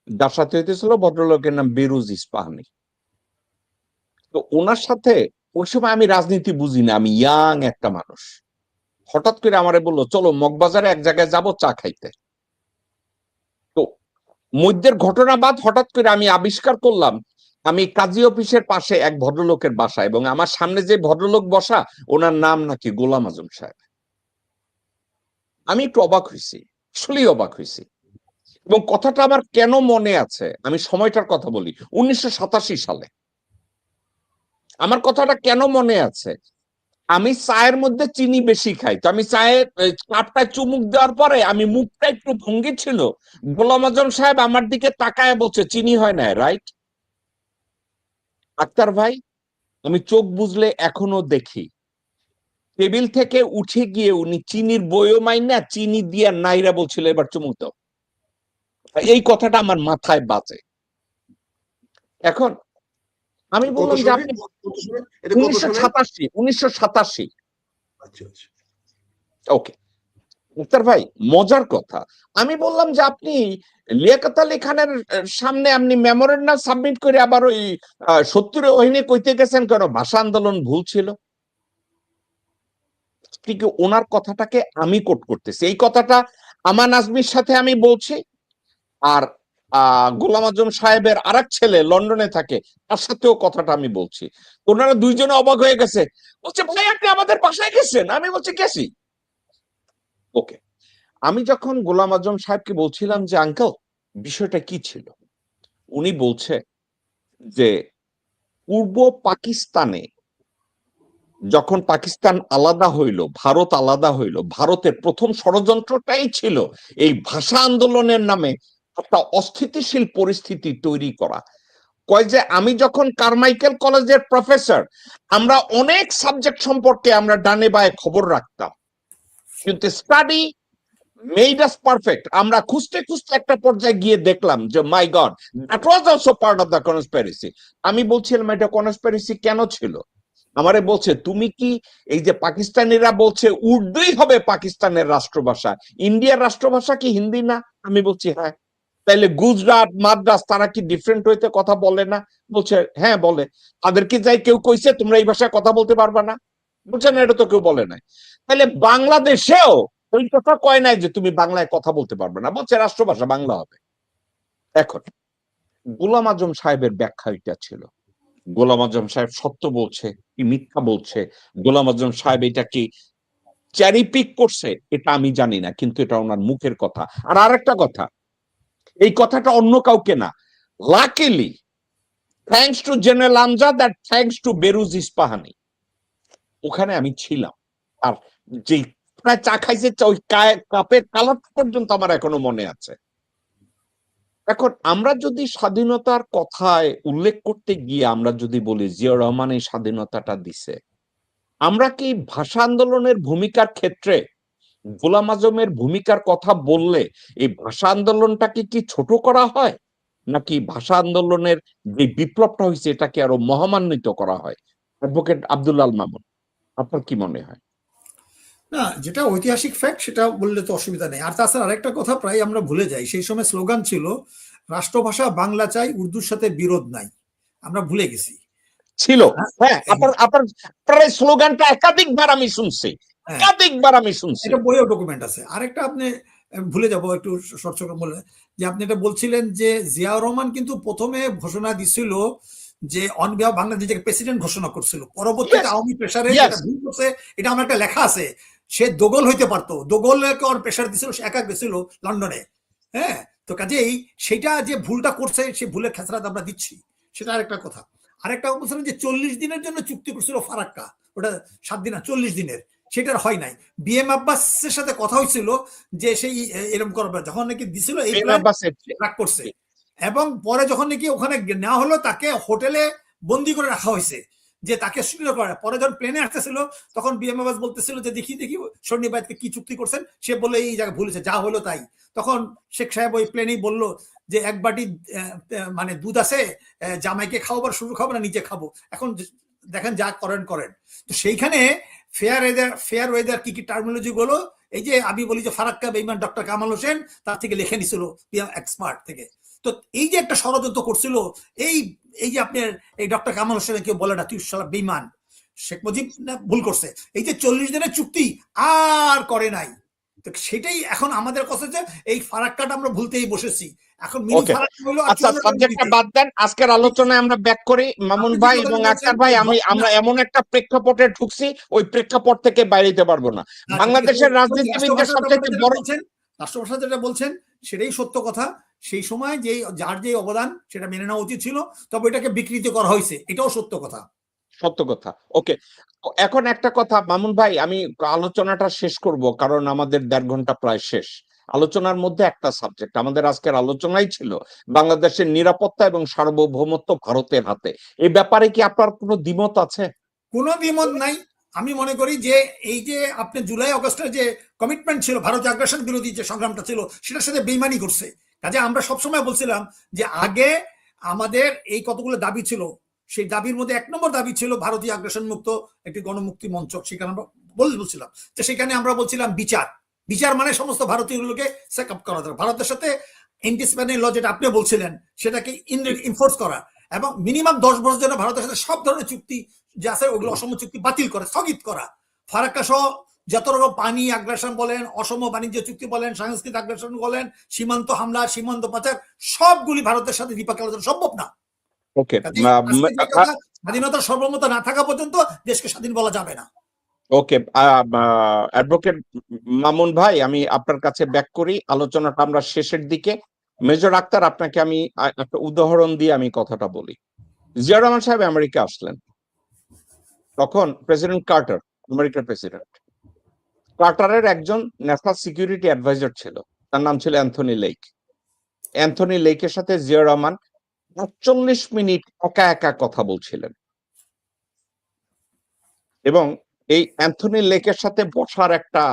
যার সাথে হইতেছিল ভদ্রলোকের নাম বেরুজ ইস্পাহানি। তো ওনার সাথে ওই সময় আমি রাজনীতি বুঝি না, আমি ইয়াং একটা মানুষ। হঠাৎ করে আমারে বললো চলো মগবাজারে এক জায়গায় যাব চা খাইতে। তো মধ্যের ঘটনা বাদ হঠাৎ করে আমি আবিষ্কার করলাম আমি কাজী অফিসের পাশে এক ভদ্রলোকের বাসা, এবং আমার সামনে যে ভদ্রলোক বসা ওনার নাম নাকি গোলাম আজম সাহেব। আমি একটু অবাক হয়েছি, আসলেই অবাক হয়েছি। এবং কথাটা আমার কেন মনে আছে, আমি সময়টার কথা বলি, 1987 সালে। আমার কথাটা কেন মনে আছে, আমি চায়ের মধ্যে চিনি বেশি খাই, তো আমি চায়ের কাপটায় চুমুক দেওয়ার পরে আমি মুখটা একটু ভঙ্গি ছিল, গোলাম আজম সাহেব আমার দিকে তাকায় বলছে চিনি হয় না, রাইট? আক্তার ভাই, আমি চোখ বুঝলে এখনো দেখি টেবিল থেকে উঠে গিয়ে উনি চিনির বইও মাইনা চিনি দিয়া নাইরা বলছিল এবার চুমুক দাও। এই কথাটা আমার মাথায় বাজে। এখন আমি কত বললাম যে সালে? আপনি কত সালে? এটা কত সালে? 1987। আচ্ছা আচ্ছা। ওকে মুক্তার ভাই, মজার কথা, আমি বললাম যে আপনি লিয়াকত আলী খানের সামনে আপনি মেমোরেন্ডাম সাবমিট করে আবার ওই 70-এ ওহিনী কইতে গেছেন কেন ভাষা আন্দোলন ভুল ছিল? ঠিক ওনার কথাটাকে আমি কোট করতেছি, এই কথাটা আমান আজমির সাথে আমি বলছি, আর গোলাম আজম সাহেবের আরেক ছেলে লন্ডনে থাকে তার সাথেও কথাটা আমি বলছি। ওনারা দুইজনে অবাক হয়ে গেছে, বলছে ভাই আপনি আমাদের বাসায় গেছেন? আমি বলছি গেছি। ওকে, আমি যখন গোলাম আজম সাহেবকে বলছিলাম যে আঙ্কেল বিষয়টা কি ছিল, উনি বলছে যে পূর্ব পাকিস্তানে যখন পাকিস্তান আলাদা হইল, ভারত আলাদা হইল, ভারতের প্রথম ষড়যন্ত্রটাই ছিল এই ভাষা আন্দোলনের নামে একটা অস্থিতিশীল পরিস্থিতি তৈরি করা। কয় যে আমি যখন কারমাইকেল কলেজের প্রফেসর, আমরা অনেক সাবজেক্ট সম্পর্কে আমরা ডানে বায়ে খবর রাখতাম, কিন্তু স্টাডি মেড আস পারফেক্ট। আমরা খুঁজতে খুঁজতে একটা পর্যায়ে গিয়ে দেখলাম যে my God, that was also part of the conspiracy. আমি বলছিলাম এটা কনস্পিরেসি কেন ছিল? আমারে বলছে তুমি কি, এই যে পাকিস্তানিরা বলছে উর্দুই হবে পাকিস্তানের রাষ্ট্রভাষা, ইন্ডিয়ার রাষ্ট্রভাষা কি হিন্দি না? আমি বলছি হ্যাঁ। তাইলে গুজরাট, মাদ্রাস তারা কি ডিফারেন্ট হইতে কথা বলে না? বলছে হ্যাঁ বলে। তাদের কি যাই কেউ কইছে তোমরা এই ভাষায় কথা বলতে পারবা না? বলছে না, এটা তো কেউ বলে নাই। তাহলে বাংলাদেশেও ওই কথা কয় নাই যে তুমি বাংলায় কথা বলতে পারবে না, বলছে রাষ্ট্রভাষা বাংলা হবে। এখন গোলাম আজম সাহেবের ব্যাখ্যা এটা ছিল। গোলাম আজম সাহেব সত্য বলছে কি মিথ্যা বলছে, গোলাম আজম সাহেব এটা কি চ্যারি পিক করছে, এটা আমি জানি না, কিন্তু এটা ওনার মুখের কথা। আর আরেকটা কথা, এই কথাটা অন্য কাউকে না, luckily thanks to General Amjad, that thanks to Beruz Ispahani, ওখানে আমি ছিলাম। আর যে প্রায় চা খাইছে, ওই কাপের কালার পর্যন্ত আমার এখনো মনে আছে। এখন আমরা যদি স্বাধীনতার কথায় উল্লেখ করতে গিয়ে আমরা যদি বলি জিয়া রহমান এই স্বাধীনতাটা দিছে, আমরা কি ভাষা আন্দোলনের ভূমিকার ক্ষেত্রে গোলাম আজমের ভূমিকার কথা বললে এই ভাষা আন্দোলনটাকে কি ছোট করা হয়, নাকি ভাষা আন্দোলনের যে বিপ্লবটা হয়েছে এটাকে আরো মহামান্বিত করা হয়? অ্যাডভোকেট আব্দুল আল মামুন, আপনার কি মনে হয়? না, যেটা ঐতিহাসিক ফ্যাক্ট সেটা বললে তো অসুবিধা নেই। আর তাছাড়া আরেকটা কথা প্রায় আমরা ভুলে যাই, সেই সময় স্লোগান ছিল রাষ্ট্রভাষা বাংলা চাই, উর্দুর সাথে বিরোধ নাই। আমরা ভুলে গেছি। ছিল। হ্যাঁ, হ্যাঁ, আপনার এই স্লোগানটা একাধিকবার আমি শুনছি, হ্যাঁ, একাধিকবার আমি শুনছি। এটা বইয়েও ডকুমেন্ট আছে। আরেকটা আপনি ভুলে যাব একটু শর্ট শর্ট বলে, যে আপনি এটা বলছিলেন যে জিয়াউর রহমান কিন্তু প্রথমে ঘোষণা দিছিল যে অন বিহাফ বাংলাদেশ নিজেকে প্রেসিডেন্ট ঘোষণা করছিল, পরবর্তীতে Yes, আওয়ামী প্রেসারে yes. যেটা ভুল করছে, এটা আমার একটা লেখা আছে, সে দোগল হইতে পারতো, দোগলকে ওর প্রেসার দিছিল, সে একা গেছিল লন্ডনে। হ্যাঁ, তো কাজেই সেটা যে ভুলটা করছে, সে ভুলের খেসারত আমরা দিচ্ছি, সেটা আরেকটা কথা। আরেকটা বলছিলেন যে 40 দিনের জন্য চুক্তি করছিল ফারাক্কা, ওটা 7 দিন না 40 দিনের, সেটার হয় নাই। বিএম আব্বাসের সাথে কথা হয়েছিল যে সেই এরকম করবে, যখন নাকি দিছিল এই বিন প্ল্যান আব্বাসের ট্রাক করছে, এবং পরে যখন নাকি ওখানে নেওয়া হলো তাকে হোটেলে বন্দি করে রাখা হয়েছে যে তাকে সুবিধা করে। পরে যখন প্লেনে আসতেছিল তখন বিএম আব্বাস বলতেছিল যে দেখি দেখি সন্নি বাইদকে কি চুক্তি করছেন, সে বলে এই জায়গায় ভুলেছে, যা হলো তাই। তখন শেখ সাহেব ওই প্লেনেই বললো যে এক বাটি মানে দুধ আছে, জামাইকে খাওয়াবার, শুরু খাবো না নিজে খাবো, এখন দেখেন যা করেন করেন। তো সেইখানে ফেয়ার ওয়েদার কি কি টার্মিনোলজি গুলো, এই যে আমি বলি যে ফারাক্কা বেঈমান ডক্টর কামাল হোসেন তার থেকে লিখে নিছিল এক্সপার্ট থেকে। তো এই যে একটা ষড়যন্ত্র করছিল, এই এই যে আপনার এই ডক্টর কামাল হোসেন কেউ বলে না তুই শালা বেঈমান, শেখ মুজিব ভুল করছে, এই যে 40 দিনের চুক্তি আর করে নাই। তো সেটাই এখন আমাদের কথা, যে এই ফারাক্কাটা আমরা ভুলতেই বসেছি। এখন মিনি ওকে, ফারাক্কা হলো আচ্ছা সাবজেক্টটা বাদ দেন, আজকের আলোচনায় আমরা ব্যাক করি। মামুন ভাই এবং আক্তার ভাই, আমরা এমন একটা প্রেক্ষাপটে ঢুকছি, ওই প্রেক্ষাপট থেকে বাইরে যেতে পারবো না। বাংলাদেশের রাজনীতিবিদদের সবচেয়ে বড় রাষ্ট্রভাষা যেটা বলছেন সেটাই সত্য কথা। সেই সময় যে যার যে অবদান সেটা মেনে নেওয়া উচিত ছিল, তবে এটাকে বিকৃত করা হয়েছে, এটাও সত্য কথা। সত্য কথা। ওকে, এখন একটা কথা মামুন ভাই, আমি আলোচনাটা শেষ করব কারণ আমাদের 1.5 ঘন্টা প্রায় শেষ। আলোচনার মধ্যে একটা সাবজেক্ট আমাদের আজকের আলোচনাই ছিল বাংলাদেশের নিরাপত্তা এবং সার্বভৌমত্ব ভারতের হাতে। এই ব্যাপারে কি আপনার কোনো দ্বিমত আছে? কোনো দ্বিমত নাই। আমি মনে করি যে এই যে আপনি জুলাই আগস্টের যে কমিটমেন্ট ছিল, ভারত আগ্রাসন বিরোধী যে সংগ্রামটা ছিল, সেটার সাথে বেইমানি করছে। কাজে আমরা সবসময় বলছিলাম যে আগে আমাদের এই কতগুলো দাবি ছিল, সেই দাবির মধ্যে 1 নম্বর দাবি ছিল ভারতীয় আগ্রাসন মুক্ত একটি গণমুক্তি মঞ্চ। সেখানে আমরা বলছিলাম যে সেখানে আমরা বলছিলাম বিচার মানে সমস্ত ভারতীয়গুলোকে চেক আপ করা দরকার, ভারতের সাথে এন্টি স্প্যানিশ ল যেটা আপনি বলছিলেন সেটাকে ইনফোর্স করা, এবং মিনিমাম 10 বছর জন্য ভারতের সাথে সব ধরনের চুক্তি যে আছে ওগুলো অসম চুক্তি বাতিল করে স্থগিত করা। ফারাক্কা সহ যত রকম পানি আগ্রাসন বলেন, অসম বাণিজ্য চুক্তি বলেন, সাংস্কৃতিক আগ্রাসন বলেন, সীমান্ত হামলা, সীমান্ত পাচার, সবগুলি ভারতের সাথে দ্বিপক্ষীয় আলোচনা সম্ভব না। ওকে, স্বাধীনতার সর্বমতা না থাকা পর্যন্ত দেশকে স্বাধীন বলা যাবে না। ওকে, অ্যাডভোকেট মামুন ভাই, আমি আপনার কাছে ব্যাক করি, আলোচনাটা আমরা শেষের দিকে। মেজর আক্তার, আপনাকে আমি একটা উদাহরণ দিয়ে আমি কথাটা বলি। জিয়া রহমান সাহেব আমেরিকা আসলেন, তখন প্রেসিডেন্ট কার্টার, আমেরিকার প্রেসিডেন্ট কার্টারের একজন ন্যাশনাল সিকিউরিটি অ্যাডভাইজার ছিল, তার নাম ছিল অ্যান্থনি লেক। অ্যান্থনি লেকের সাথে জিয়া রহমান ৪৫ মিনিট একা একা কথা বলছিলেন, এবং এই অ্যান্থনি লেকের সাথে বসার একটা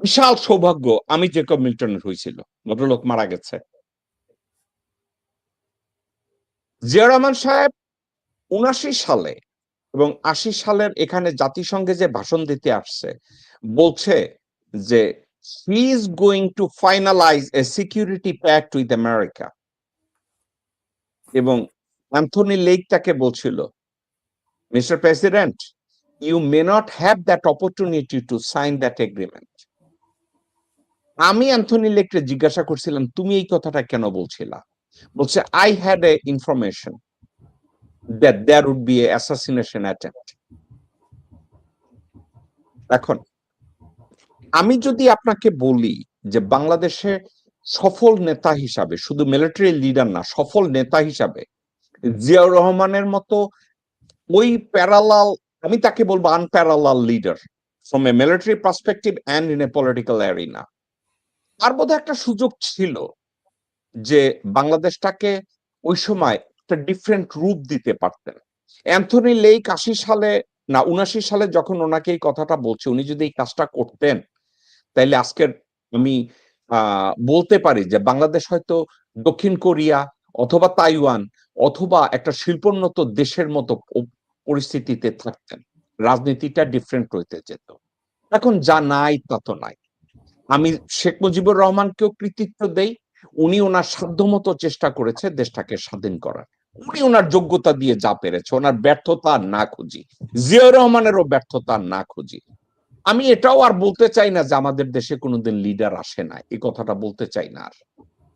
বিশাল সৌভাগ্য আমি জেকব মিল্টনের হয়েছিল। ভদ্রলোক মারা গেছে। জিয়া রহমান সাহেব ৭৯ সালে এবং ৮০ সালের এখানে জাতিসংঘে যে ভাষণ দিতে আসছে, বলছে যে he is going to finalise a security pact with America, এবং অ্যান্থনি লেক তাকে বলছিল, mister president, you may not have that opportunity to sign that agreement. আমি অ্যান্থনি লেককে জিজ্ঞাসা করছিলাম, তুমি এই কথাটা কেন বলছিলা? বলছে, I had a information that there would be a assassination attempt. এখন আমি যদি আপনাকে বলি যে বাংলাদেশে সফল নেতা হিসাবে, শুধু মিলিটারি লিডার না, সফল নেতা হিসাবে জিয়াউর রহমানের মতো ওই প্যারালাল, আমি তাকে বলবো unparalleled leader from a military perspective and in a political arena, তার বোধহয় একটা সুযোগ ছিল যে বাংলাদেশটাকে ওই সময় একটা ডিফারেন্ট রূপ দিতে পারতেন। অ্যান্থনি লেক ৮০ সালে না ৭৯ সালে যখন ওনাকে এই কথাটা বলছে, উনি যদি এই কাজটা করতেন, তাইলে আজকের আমি বলতে পারি যে বাংলাদেশ হয়তো দক্ষিণ কোরিয়া অথবা তাইওয়ান অথবা একটা শিল্পোন্নত দেশের মতো পরিস্থিতিতে থাকতেন, রাজনীতিটা ডিফারেন্ট হইতে যেত। এখন যা নাই তা তো নাই। আমি শেখ মুজিবুর রহমানকেও কৃতিত্ব দেই, উনি ওনার সাধ্যমতো চেষ্টা করেছে দেশটাকে স্বাধীন করার, উনি ওনার যোগ্যতা দিয়ে যা পেরেছে, ওনার ব্যর্থতা না খুঁজি, জিয়াউর রহমানেরও ব্যর্থতা না খুঁজি। আমি এটাও আর বলতে চাই না যে আমাদের দেশে কোনোদিন লিডার আসে না, এই কথাটা বলতে চাই না আর,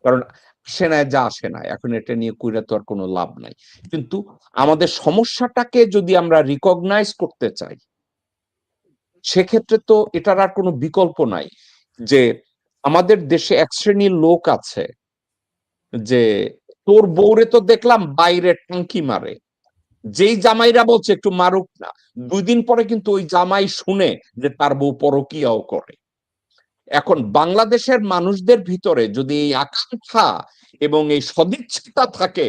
কারণ আসে না যা আসে না, এখন এটা নিয়ে কইরা তো আর কোনো লাভ নাই। কিন্তু আমাদের সমস্যাটাকে যদি আমরা রিকগনাইজ করতে চাই, সেক্ষেত্রে তো এটার আর কোনো বিকল্প নাই যে আমাদের দেশে এক শ্রেণীর লোক আছে যে তোর বউরে তো দেখলাম বাইরে টাঙ্কি মারে, যেই জামাইরা বলছে একটু মারুক না, ২ দিন পরে কিন্তু ওই জামাই শুনে যে তার বউ পরকীয়াও করে। এখন বাংলাদেশের মানুষদের ভিতরে যদি এই আকাঙ্ক্ষা এবং এই সদিচ্ছাটা থাকে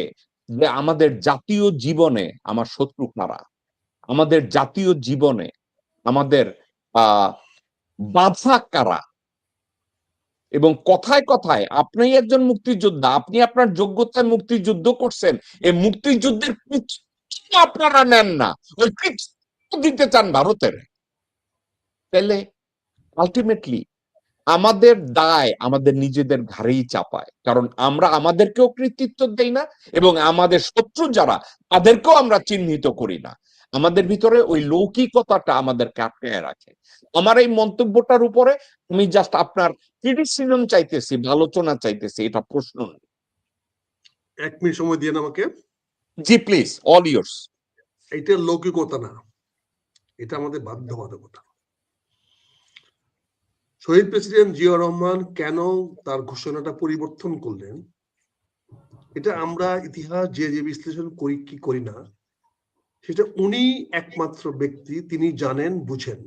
যে আমাদের জাতীয় জীবনে আমার শত্রু কারা, আমাদের জাতীয় জীবনে আমাদের বাধা কারা, এবং কথায় কথায় আপনি একজন মুক্তিযোদ্ধা, আপনি আপনার যোগ্যতায় মুক্তিযুদ্ধ করছেন, এই মুক্তিযুদ্ধের আপনারা নেন না, ওই দিতে চান ভারতের, তাহলে আলটিমেটলি আমাদের দায় আমাদের নিজেদের ঘাড়েই চাপায়, কারণ আমরা আমাদেরকেও কৃতিত্ব দেই না এবং আমাদের শত্রু যারা তাদেরকেও আমরা চিহ্নিত করি না। আমাদের ভিতরে ওই লৌকিকতাটা আমাদেরকে আটকায় রাখে। আমার এই মন্তব্যটার উপরে আমি জাস্ট আপনার ক্রিটিসিজম চাইতেছি, আলোচনা চাইতেছি, এটা প্রশ্ন না। ১ মিনিট সময় দিয়ে আমাকে। জি প্লিজ, অল ইয়ার্স। এটা লৌকিকতা না, এটা আমাদের বাধ্যবাধকতা। শহীদ প্রেসিডেন্ট জিয়া রহমান কেন তার ঘোষণাটা পরিবর্তন করলেন, এটা আমরা ইতিহাস যে বিশ্লেষণ করি কি করি না, সেটা উনি একমাত্র ব্যক্তি, তিনি জানেন বুঝেন।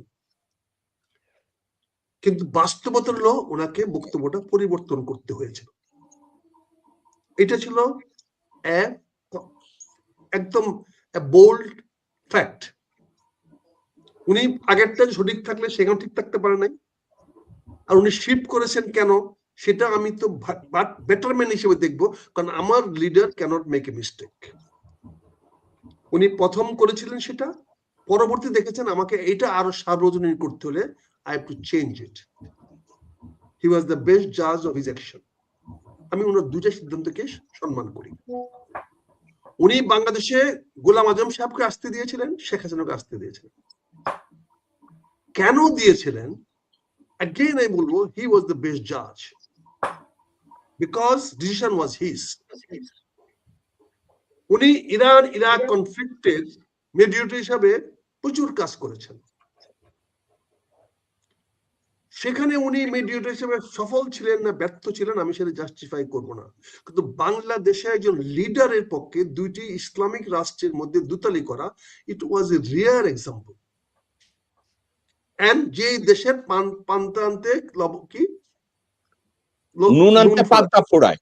কিন্তু বাস্তবতা হলো ওনাকে বক্তব্যটা পরিবর্তন করতে হয়েছিল। এটা ছিল একদম বোল্ড ফ্যাক্ট। উনি আগেরটা সঠিক থাকলে সেখানে ঠিক থাকতে পারে নাই, আর উনি শিফট করেছেন কেন, সেটা আমি তো বেটারম্যান হিসেবে দেখবো, কারণ আমার leader cannot make a mistake. উনি প্রথম করেছিলেন সেটা, পরবর্তী দেখেছেন আমাকে এটা আরো সার্বজনীন করতে হলে I have to change it. He was the best জাজ অফ হিজ অ্যাকশন। আমি ওনার দুইটা সিদ্ধান্তকে সম্মান করি। উনি বাংলাদেশে গোলাম আজম সাহেবকে আসতে দিয়েছিলেন, শেখ হাসিনাকে আসতে দিয়েছিলেন। কেন দিয়েছিলেন? Again I বলবো, he was the best judge because decision was his. উনি ইরান ইরাক কনফ্লিক্টের মিডিয়েটর হিসাবে প্রচুর কাজ করেছেন। সেখানে উনি মিডিয়েটর হিসেবে সফল ছিলেন না ব্যর্থ ছিলেন আমি সেটা জাস্টিফাই করব না, কিন্তু বাংলাদেশে একজন লিডারের পক্ষে দুইটি ইসলামিক রাষ্ট্রের মধ্যে দুতালি করা, ইট ওয়াজ এ রিয়ার এক্সাম্পল। এন্ড যে দেশের পান্তান্তে কি নুন আনতে পান্তা ফোড়ায়,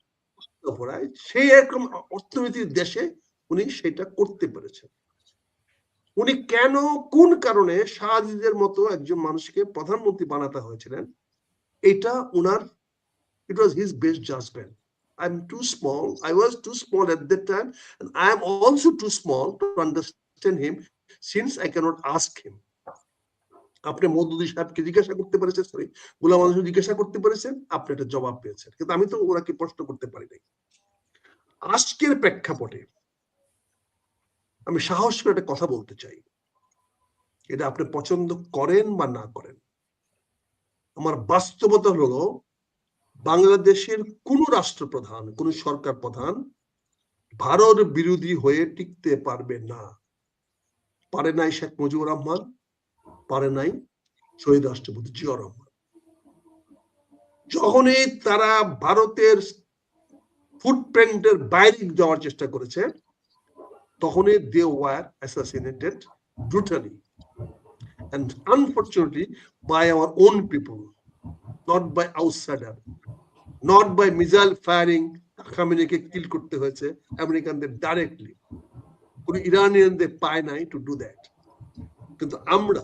সেই এরকম অর্থনীতির দেশে উনি সেটা করতে পেরেছেন। উনি কেন কোন কারণে শাহজিদের মতো একজন মানুষকে প্রধানমন্ত্রী বানাতে হয়েছিলেন, এটা উনার, it was his best judgment. I'm too small, I was too small at that time, and I am also too small to understand him since I cannot ask him. আপনি মওদুদী সাহেবকে জিজ্ঞাসা করতে পেরেছেন, সরি গোলাম আজম জিজ্ঞাসা করতে পেরেছেন, আপনি একটা জবাব পেয়েছেন, কিন্তু আমি তো ওনাকে প্রশ্ন করতে পারি নাই। আজকের প্রেক্ষাপটে আমি সাহস করে একটা কথা বলতে চাই, এটা আপনি পছন্দ করেন বা না করেন, আমার বাস্তবতা হলো বাংলাদেশের কোন রাষ্ট্রপ্রধান, কোন সরকার প্রধান ভারত বিরোধী হয়ে টিকতে পারবে না। পারে নাই শেখ মুজিবুর রহমান, পারে নাই শহীদ রাষ্ট্রপতি জিয়াউর রহমান। যখনই তারা ভারতের ফুটপ্রিন্টের বাইরে যাওয়ার চেষ্টা করেছে, তখনই they were assassinated brutally and unfortunately by our own people, not by outsider, not by missile firing খামেনিকে কিল করতে হয়েছে আমেরিকানদের ডাইরেক্টলি, কোন ইরানিয়ানদের পায় নাই টু ডু দ্যাট, কিন্তু আমরা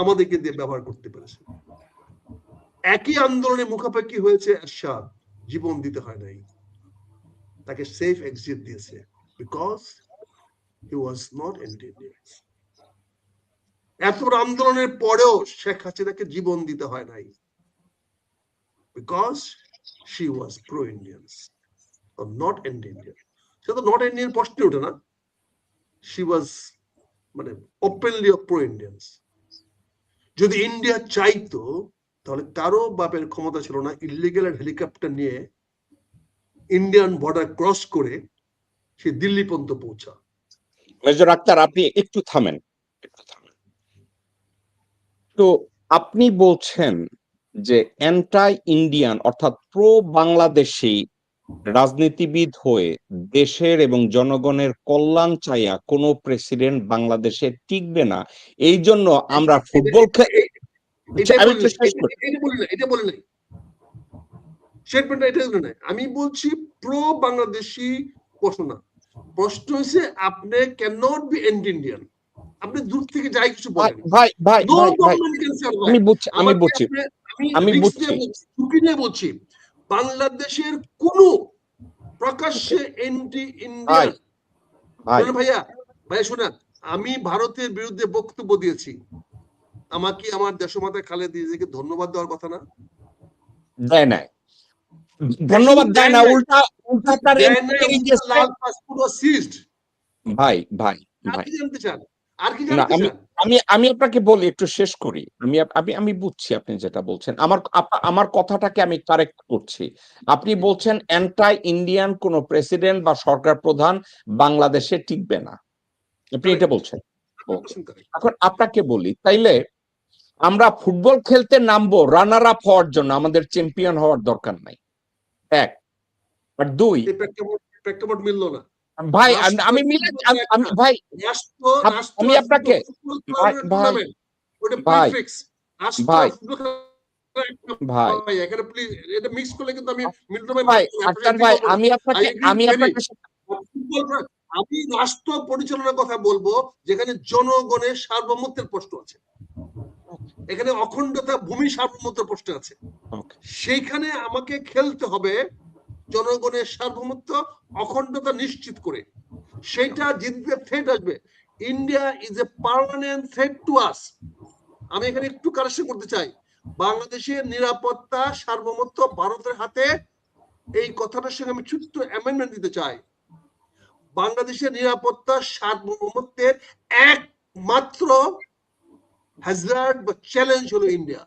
আমাদেরকে দিয়ে ব্যবহার করতে পেরেছি। একই আন্দোলনে মুখাপেক্ষি হয়েছে এরশাদ, জীবন দিতে হয় নাই, তাকে সেফ এক্সিট দিয়েছে because he was not Indian. এত আন্দোলনের পরেও শেখ হাসিনাকে জীবন দিতে হয় নাই because she was pro Indians or not Indian. সে তো নট ইন্ডিয়ান প্রশ্নই ওঠে না, শি ওয়াজ মানে ওপেনলি প্রো ইন্ডিয়ান্স। যদি ইন্ডিয়া চাইতো তাহলে কারো বাপের ক্ষমতা ছিল না ইলিগাল হেলিকপ্টার নিয়ে ইন্ডিয়ান বর্ডার ক্রস করে সে দিল্লি পর্যন্ত পৌঁছা। মেজর আক্তার আপনি একটু থামেন, একটু থামেন। তো আপনি বলছেন যে অ্যান্টাই ইন্ডিয়ান অর্থাৎ প্রো বাংলাদেশী রাজনীতিবিদ হয়ে দেশের এবং জনগণের কল্যাণ চাইয়া কোনো প্রেসিডেন্ট বাংলাদেশে টিকবে না, এই জন্য আমরা ফুটবল আমি বলছি প্রো বাংলাদেশি প্রশ্ন না, প্রশ্ন হচ্ছে আপনি can not be anti Indian, আপনি দূর থেকে যাই কিছু বলেন। ভাই ভাই আমি বলছি বাংলাদেশের কোন প্রকাশ্যে এন্টি ইন্ডিয়ান ভাইয়া শোনা, আমি ভারতের বিরুদ্ধে বক্তব্য দিয়েছি, আমাকে আমার দেশমাতা খালেদা জিয়াকে ধন্যবাদ দেওয়ার কথা না? দেয় না, ধন্যবাদ দেয় না, উল্টা তার লাল পাসপোর্ট ওয়াজ সিজড। ভাই ভাই ভাই জানতে চান আর কি জানতে চান? আমি আপনাকে বলি, একটু শেষ করি। আমি বুঝছি আপনি যেটা বলছেন, আমার কথাটাকে আমি কারেক্ট করছি। আপনি বলছেন অ্যান্টাই ইন্ডিয়ান কোন প্রেসিডেন্ট বা সরকার প্রধান বাংলাদেশে টিকবে না, আপনি এটা বলছেন। এখন আপনাকে বলি, তাইলে আমরা ফুটবল খেলতে নামবো রানার আপ হওয়ার জন্য, আমাদের চ্যাম্পিয়ন হওয়ার দরকার নাই, এক। আর দুই, প্রেক্ষাপট মিলল না ভাই আমি ভাই আমি আপনাকে আমি রাষ্ট্র পরিচালনার কথা বলবো যেখানে জনগণের সার্বভৌমত্বের প্রশ্ন আছে, এখানে অখণ্ডতা ভূমি সার্বভৌমত্বের প্রশ্ন আছে, সেইখানে আমাকে খেলতে হবে জনগণের সার্বভৌমত্ব অখণ্ডতা নিশ্চিত করে, সেটা জিতবে থ্রেট আসবে। India is a permanent threat to us. আমি এখানে একটু কারেকশন করতে চাই, বাংলাদেশের নিরাপত্তা সার্বভৌমত্ব ভারতের হাতে, এই কথাটার সঙ্গে আমি ছোট্ট অ্যামেন্ডমেন্ট দিতে চাই। বাংলাদেশের নিরাপত্তা সার্বভৌমত্বের একমাত্র হ্যাজার্ড বা চ্যালেঞ্জ হলো ইন্ডিয়া,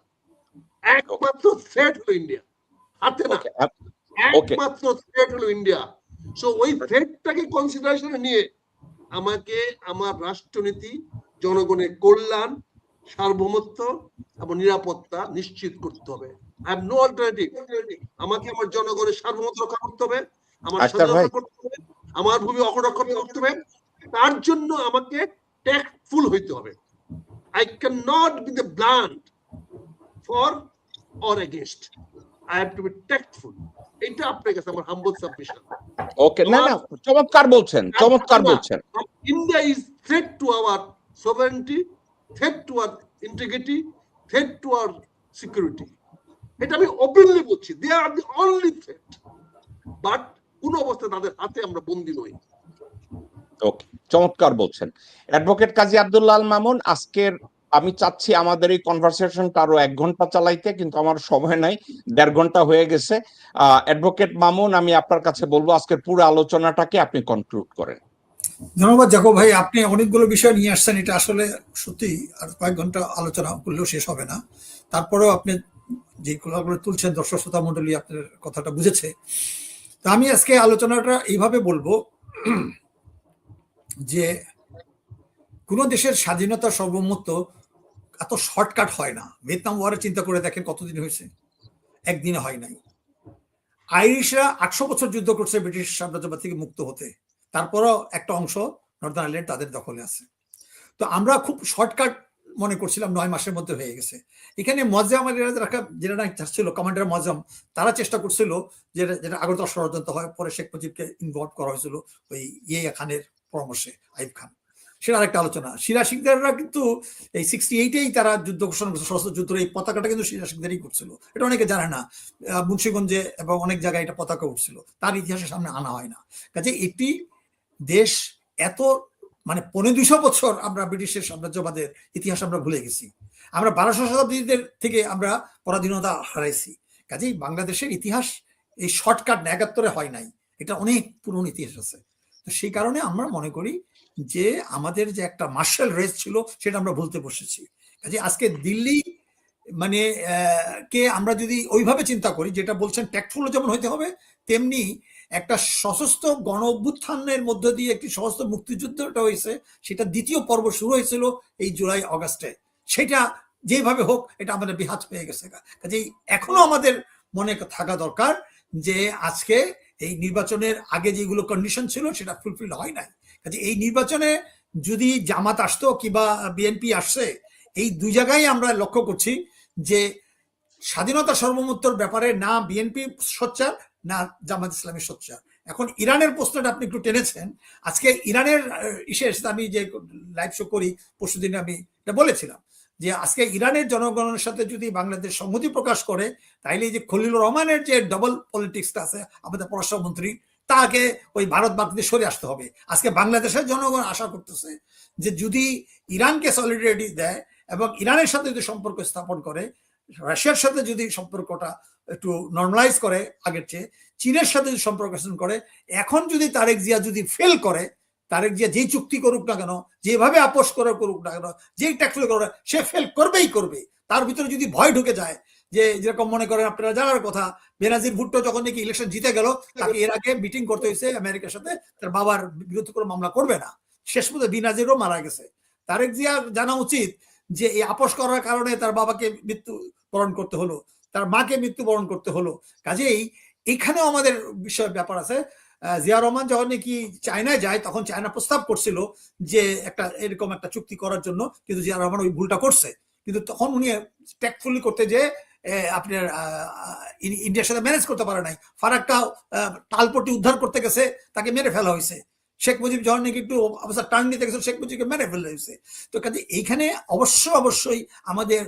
একমাত্র থ্রেট হলো ইন্ডিয়া, হাতে না, একমাত্র থ্রেট হলো ইন্ডিয়া। সো ওই থ্রেটটাকে কনসিডারেশনে নিয়ে আমাকে আমার রাষ্ট্রনীতি, জনগণের কল্যাণ, সার্বভৌমত্ব এবং নিরাপত্তা নিশ্চিত করতে হবে। I have no alternative. আমাকে আমার জনগণের সার্বভৌমত্ব রক্ষা করতে হবে, আমার আচ্ছা ভাই, স্বাধীনতা করতে হবে, আমার ভূমি অক্ষরক্ষণ করতে হবে। তার জন্য আমাকে ট্যাক্টফুল হইতে হবে। I cannot be the blunt for or against. I have to be tactful. এটা আপনার কাছে আমার হাম্বল সাবমিশন। ওকে, না না, চমৎকার বলছেন, চমৎকার বলছেন। India is threat to our sovereignty, threat to our integrity, threat to our security. এটা আমি ওপেনলি বলছি, they are the only threat. But কোন অবস্থায় তাদের হাতে আমরা বন্দী নই। ওকে, চমৎকার বলছেন। অ্যাডভোকেট কাজী আব্দুল্লাহ আল মামুন, আজকের আমি চাচ্ছি আমাদের এই কনভারসেশনটা আরো 1 ঘন্টা চালাইতে, কিন্তু আমার সময় নাই, 1.5 ঘন্টা হয়ে গেছে। অ্যাডভোকেট মামুন, আমি আপনার কাছে বলবো আজকের পুরো আলোচনাটাকে আপনি কনক্লুড করেন। ধন্যবাদ জাকব ভাই, আপনি অনেকগুলো বিষয় নিয়ে আসছেন। এটা আসলে সত্যি আর কয়েক ঘন্টা আলোচনা করলেও শেষ হবে না। তারপরেও আপনি যে কথাগুলো তুলছেন, দর্শক শ্রোতা মণ্ডলী আপনার কথাটা বুঝেছে। তো আমি আজকে আলোচনাটা এইভাবে বলবো যে কোন দেশের স্বাধীনতা সার্বভৌমত্ব এত শর্টকাট হয় না। ভিয়েতনাম ওয়ারের চিন্তা করে দেখেন কতদিন হয়েছে, একদিনে হয় নাই। আইরিশরা 800 বছর যুদ্ধ করছে ব্রিটিশ সাম্রাজ্যবাদ থেকে মুক্ত হতে, তারপরও একটা অংশ নর্দার্ন আয়ারল্যান্ড তাদের দখলে আছে। তো আমরা খুব শর্টকাট মনে করছিলাম, 9 মাসের মধ্যে হয়ে গেছে। এখানে মোয়াজ্জেম আলী যেটা ছিল কমান্ডার মোয়াজ্জেম, তারা চেষ্টা করছিল যেটা আগরতলা ষড়যন্ত্র হয়, পরে শেখ মুজিবকে ইনভলভ করা হয়েছিল ওই ইয়া খানের পরামর্শে, আইব খান, সেটা আরেকটা আলোচনা। সিরা শিকদাররা কিন্তু এই 68-এই তারা যুদ্ধ ঘোষণা করছে, সশস্ত্র যুদ্ধ। এই পতাকাটা কিন্তু সিরা শিকদারই করছিল, এটা অনেকে জানে না। মুন্সিগঞ্জে এবং অনেক জায়গায় এটা পতাকা উঠছিল, তার ইতিহাসের সামনে আনা হয় না। কাজে একটি দেশ এত মানে 250 বছর আমরা ব্রিটিশের সাম্রাজ্যবাদের ইতিহাস আমরা ভুলে গেছি। আমরা 1200 শতাব্দীদের থেকে আমরা পরাধীনতা হারাইছি। কাজেই বাংলাদেশের ইতিহাস এই শর্টকাট 71-এ হয় নাই, এটা অনেক পুরনো ইতিহাস আছে। তো সেই কারণে আমরা মনে করি যে আমাদের যে একটা মার্শাল রেস ছিল সেটা আমরা ভুলতে বসেছি। কাজে আজকে দিল্লি মানে কে আমরা যদি ওইভাবে চিন্তা করি, যেটা বলছেন ট্যাক্টফুল যেমন হইতে হবে, তেমনি একটা সশস্ত্র গণ অভ্যুত্থানের মধ্য দিয়ে একটি সশস্ত্র মুক্তিযুদ্ধটা হয়েছে, সেটা দ্বিতীয় পর্ব শুরু হয়েছিল এই জুলাই অগাস্টে। সেটা যেভাবে হোক এটা আমাদের বিহাত হয়ে গেছে। কাজেই এখনো আমাদের মনে থাকা দরকার যে আজকে এই নির্বাচনের আগে যেগুলো কন্ডিশন ছিল সেটা ফুলফিল হয় নাই। কাজে এই নির্বাচনে যদি জামাত আসতো কিংবা বিএনপি আসছে, এই দুই জায়গায় আমরা লক্ষ্য করছি যে স্বাধীনতা সার্বভৌমত্বর ব্যাপারে না বিএনপি সোচ্চার, না জামাত ইসলামী সোচ্চার। এখন ইরানের প্রশ্নটা আপনি একটু টেনেছেন। আজকে ইরানের আমি যে লাইভ শো করি পরশুদিনে আমি এটা বলেছিলাম যে আজকে ইরানের জনগণের সাথে যদি বাংলাদেশ সংহতি প্রকাশ করে, তাইলে যে খলিলুর রহমানের যে ডবল পলিটিক্সটা আছে আমাদের পররাষ্ট্রমন্ত্রী, তাকে ওই ভারত বাগদাদি সরে আসতে হবে। আজকে বাংলাদেশের জনগণ আশা করতেছে যে যদি ইরানকে সলিডারিটি দেয় এবং ইরানের সাথে যদি সম্পর্ক স্থাপন করে, রাশিয়ার সাথে যদি সম্পর্কটা একটু নর্মালাইজ করে আগের চেয়ে, চীনের সাথে যদি সম্পর্ক করে, এখন যদি তারেক জিয়া যদি ফেল করে, তারেক জিয়া যেই চুক্তি করুক না কেন, যেভাবে আপোষ করে করুক না কেন, যেই ট্যাক্স করে, সে ফেল করবেই করবে। তার ভিতরে যদি ভয় ঢুকে যায়, যে যেরকম মনে করেন আপনারা জানার কথা, বেনাজির ভুট্টো যখন নাকি ইলেকশন জিতে গেল, তাকে এর আগে মিটিং করতে হয়েছে আমেরিকার সাথে, তার বাবার বিরুদ্ধে কোনো মামলা করবে না। শেষ পর্যন্ত বেনাজিরও মারা গেছে। তারেক জিয়া জানা উচিত যে এই আপোষ করার কারণে তার বাবাকে মৃত্যু বরণ করতে হলো, তার মাকে মৃত্যুবরণ করতে হলো। কাজেই এখানেও আমাদের বিষয় ব্যাপার আছে। জিয়া রহমান যখন নাকি চায়নায় যায়, তখন চায়না প্রস্তাব করছিল যে একটা এরকম একটা চুক্তি করার জন্য, কিন্তু জিয়া রহমান ওই ভুলটা করছে। কিন্তু তখন উনি ট্যাক্টফুলি করতে যে আপনার ইন্ডিয়ার সাথে ম্যানেজ করতে পারে নাই। ফারাক্কা তালপট্টি উদ্ধার করতে গেছে, তাকে মেরে ফেলা হয়েছে। শেখ মুজিব যখন নাকি একটু অবস্থা টার্ন নিতে গেছে, শেখ মুজিবকে মেরে ফেলা হয়েছে। তো কাজে এইখানে অবশ্যই আমাদের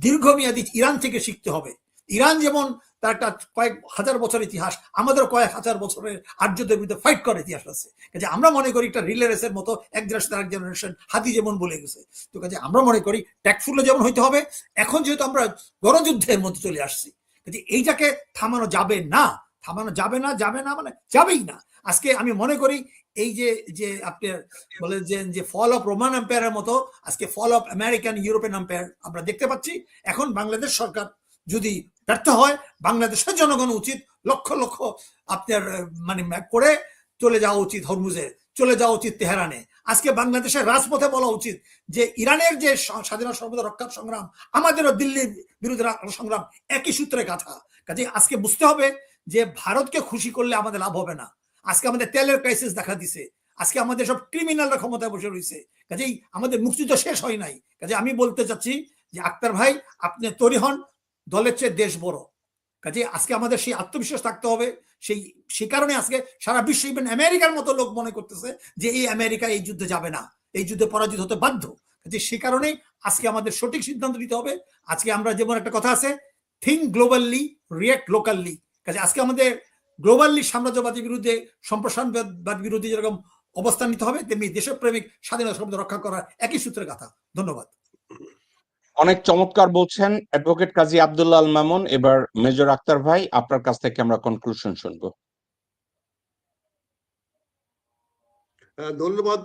দীর্ঘমেয়াদী ইরান থেকে শিখতে হবে। ইরান যেমন তার একটা কয়েক হাজার বছর ইতিহাস, আমাদের কয়েক হাজার বছরের আর্যদের বিরুদ্ধে ফাইট করার ইতিহাস আছে। কাজে আমরা মনে করি একটা রিলে রেসের মতো, এক জেনারেশন আরেক জেনারেশন, হাতি যেমন বলে গেছে। তো কাজে আমরা মনে করি ট্যাক্টফুল যেমন হইতে হবে। এখন যেহেতু আমরা গণযুদ্ধের মধ্যে চলে আসছি, কাজে এইটাকে থামানো যাবে না, মানে যাবেই না। আজকে আমি মনে করি এই যে আপনি বলে যে ফল অফ রোমান এম্পায়ারের মতো আজকে fall of American European empire আমরা দেখতে পাচ্ছি। এখন বাংলাদেশ সরকার যদি ব্যর্থ হয়, বাংলাদেশের জনগণ উচিত লক্ষ লক্ষ আপনার মানে করে চলে যাওয়া উচিত হরমুজে, চলে যাওয়া উচিত তেহরানে। আজকে বাংলাদেশের রাজপথে বলা উচিত যে ইরানের যে স্বাধীনতা সর্বদা রক্ষার সংগ্রাম, আমাদেরও দিল্লির বিরুদ্ধে সংগ্রাম একই সূত্রে গাঁথা। কাজে আজকে বুঝতে হবে যে ভারতকে খুশি করলে আমাদের লাভ হবে না। আজকে আমাদের তেলের ক্রাইসিস দেখা দিছে, আজকে আমাদের সব ক্রিমিনালরা ক্ষমতায় বসে রয়েছে। কাজেই আমাদের মুক্তিযুদ্ধ শেষ হয় নাই। কাজে আমি বলতে চাচ্ছি যে আক্তার ভাই, আপনি তৈরি হন, দলের চেয়ে দেশ বড়। কাজে আজকে আমাদের সেই আত্মবিশ্বাস থাকতে হবে। সেই কারণে আজকে সারা বিশ্ব, ইভেন আমেরিকার মতো লোক মনে করতেছে যে এই আমেরিকা এই যুদ্ধে যাবে না, এই যুদ্ধে পরাজিত হতে বাধ্য। কাজে সে কারণেই আজকে আমাদের সঠিক সিদ্ধান্ত নিতে হবে। আজকে আমরা যেমন একটা কথা আছে, থিঙ্ক গ্লোবালি, রিয়েক্ট লোকালি। কাজে আজকে আমাদের গ্লোবালি সাম্রাজ্যবাদের বিরুদ্ধে, সম্প্রসারণবাদ বিরোধী যেরকম অবস্থান নিতে হবে, তেমনি দেশপ্রেমিক স্বাধীনতা শব্দ রক্ষা করার একই সূত্রে গাথা। ধন্যবাদ। অনেক চমৎকার বলছেন অ্যাডভোকেট কাজী আব্দুল্লাহ আল মামুন। এবার মেজর আক্তার ভাই, আপনার কাছ থেকে আমরা কনক্লুশন শুনবো। ধন্যবাদ।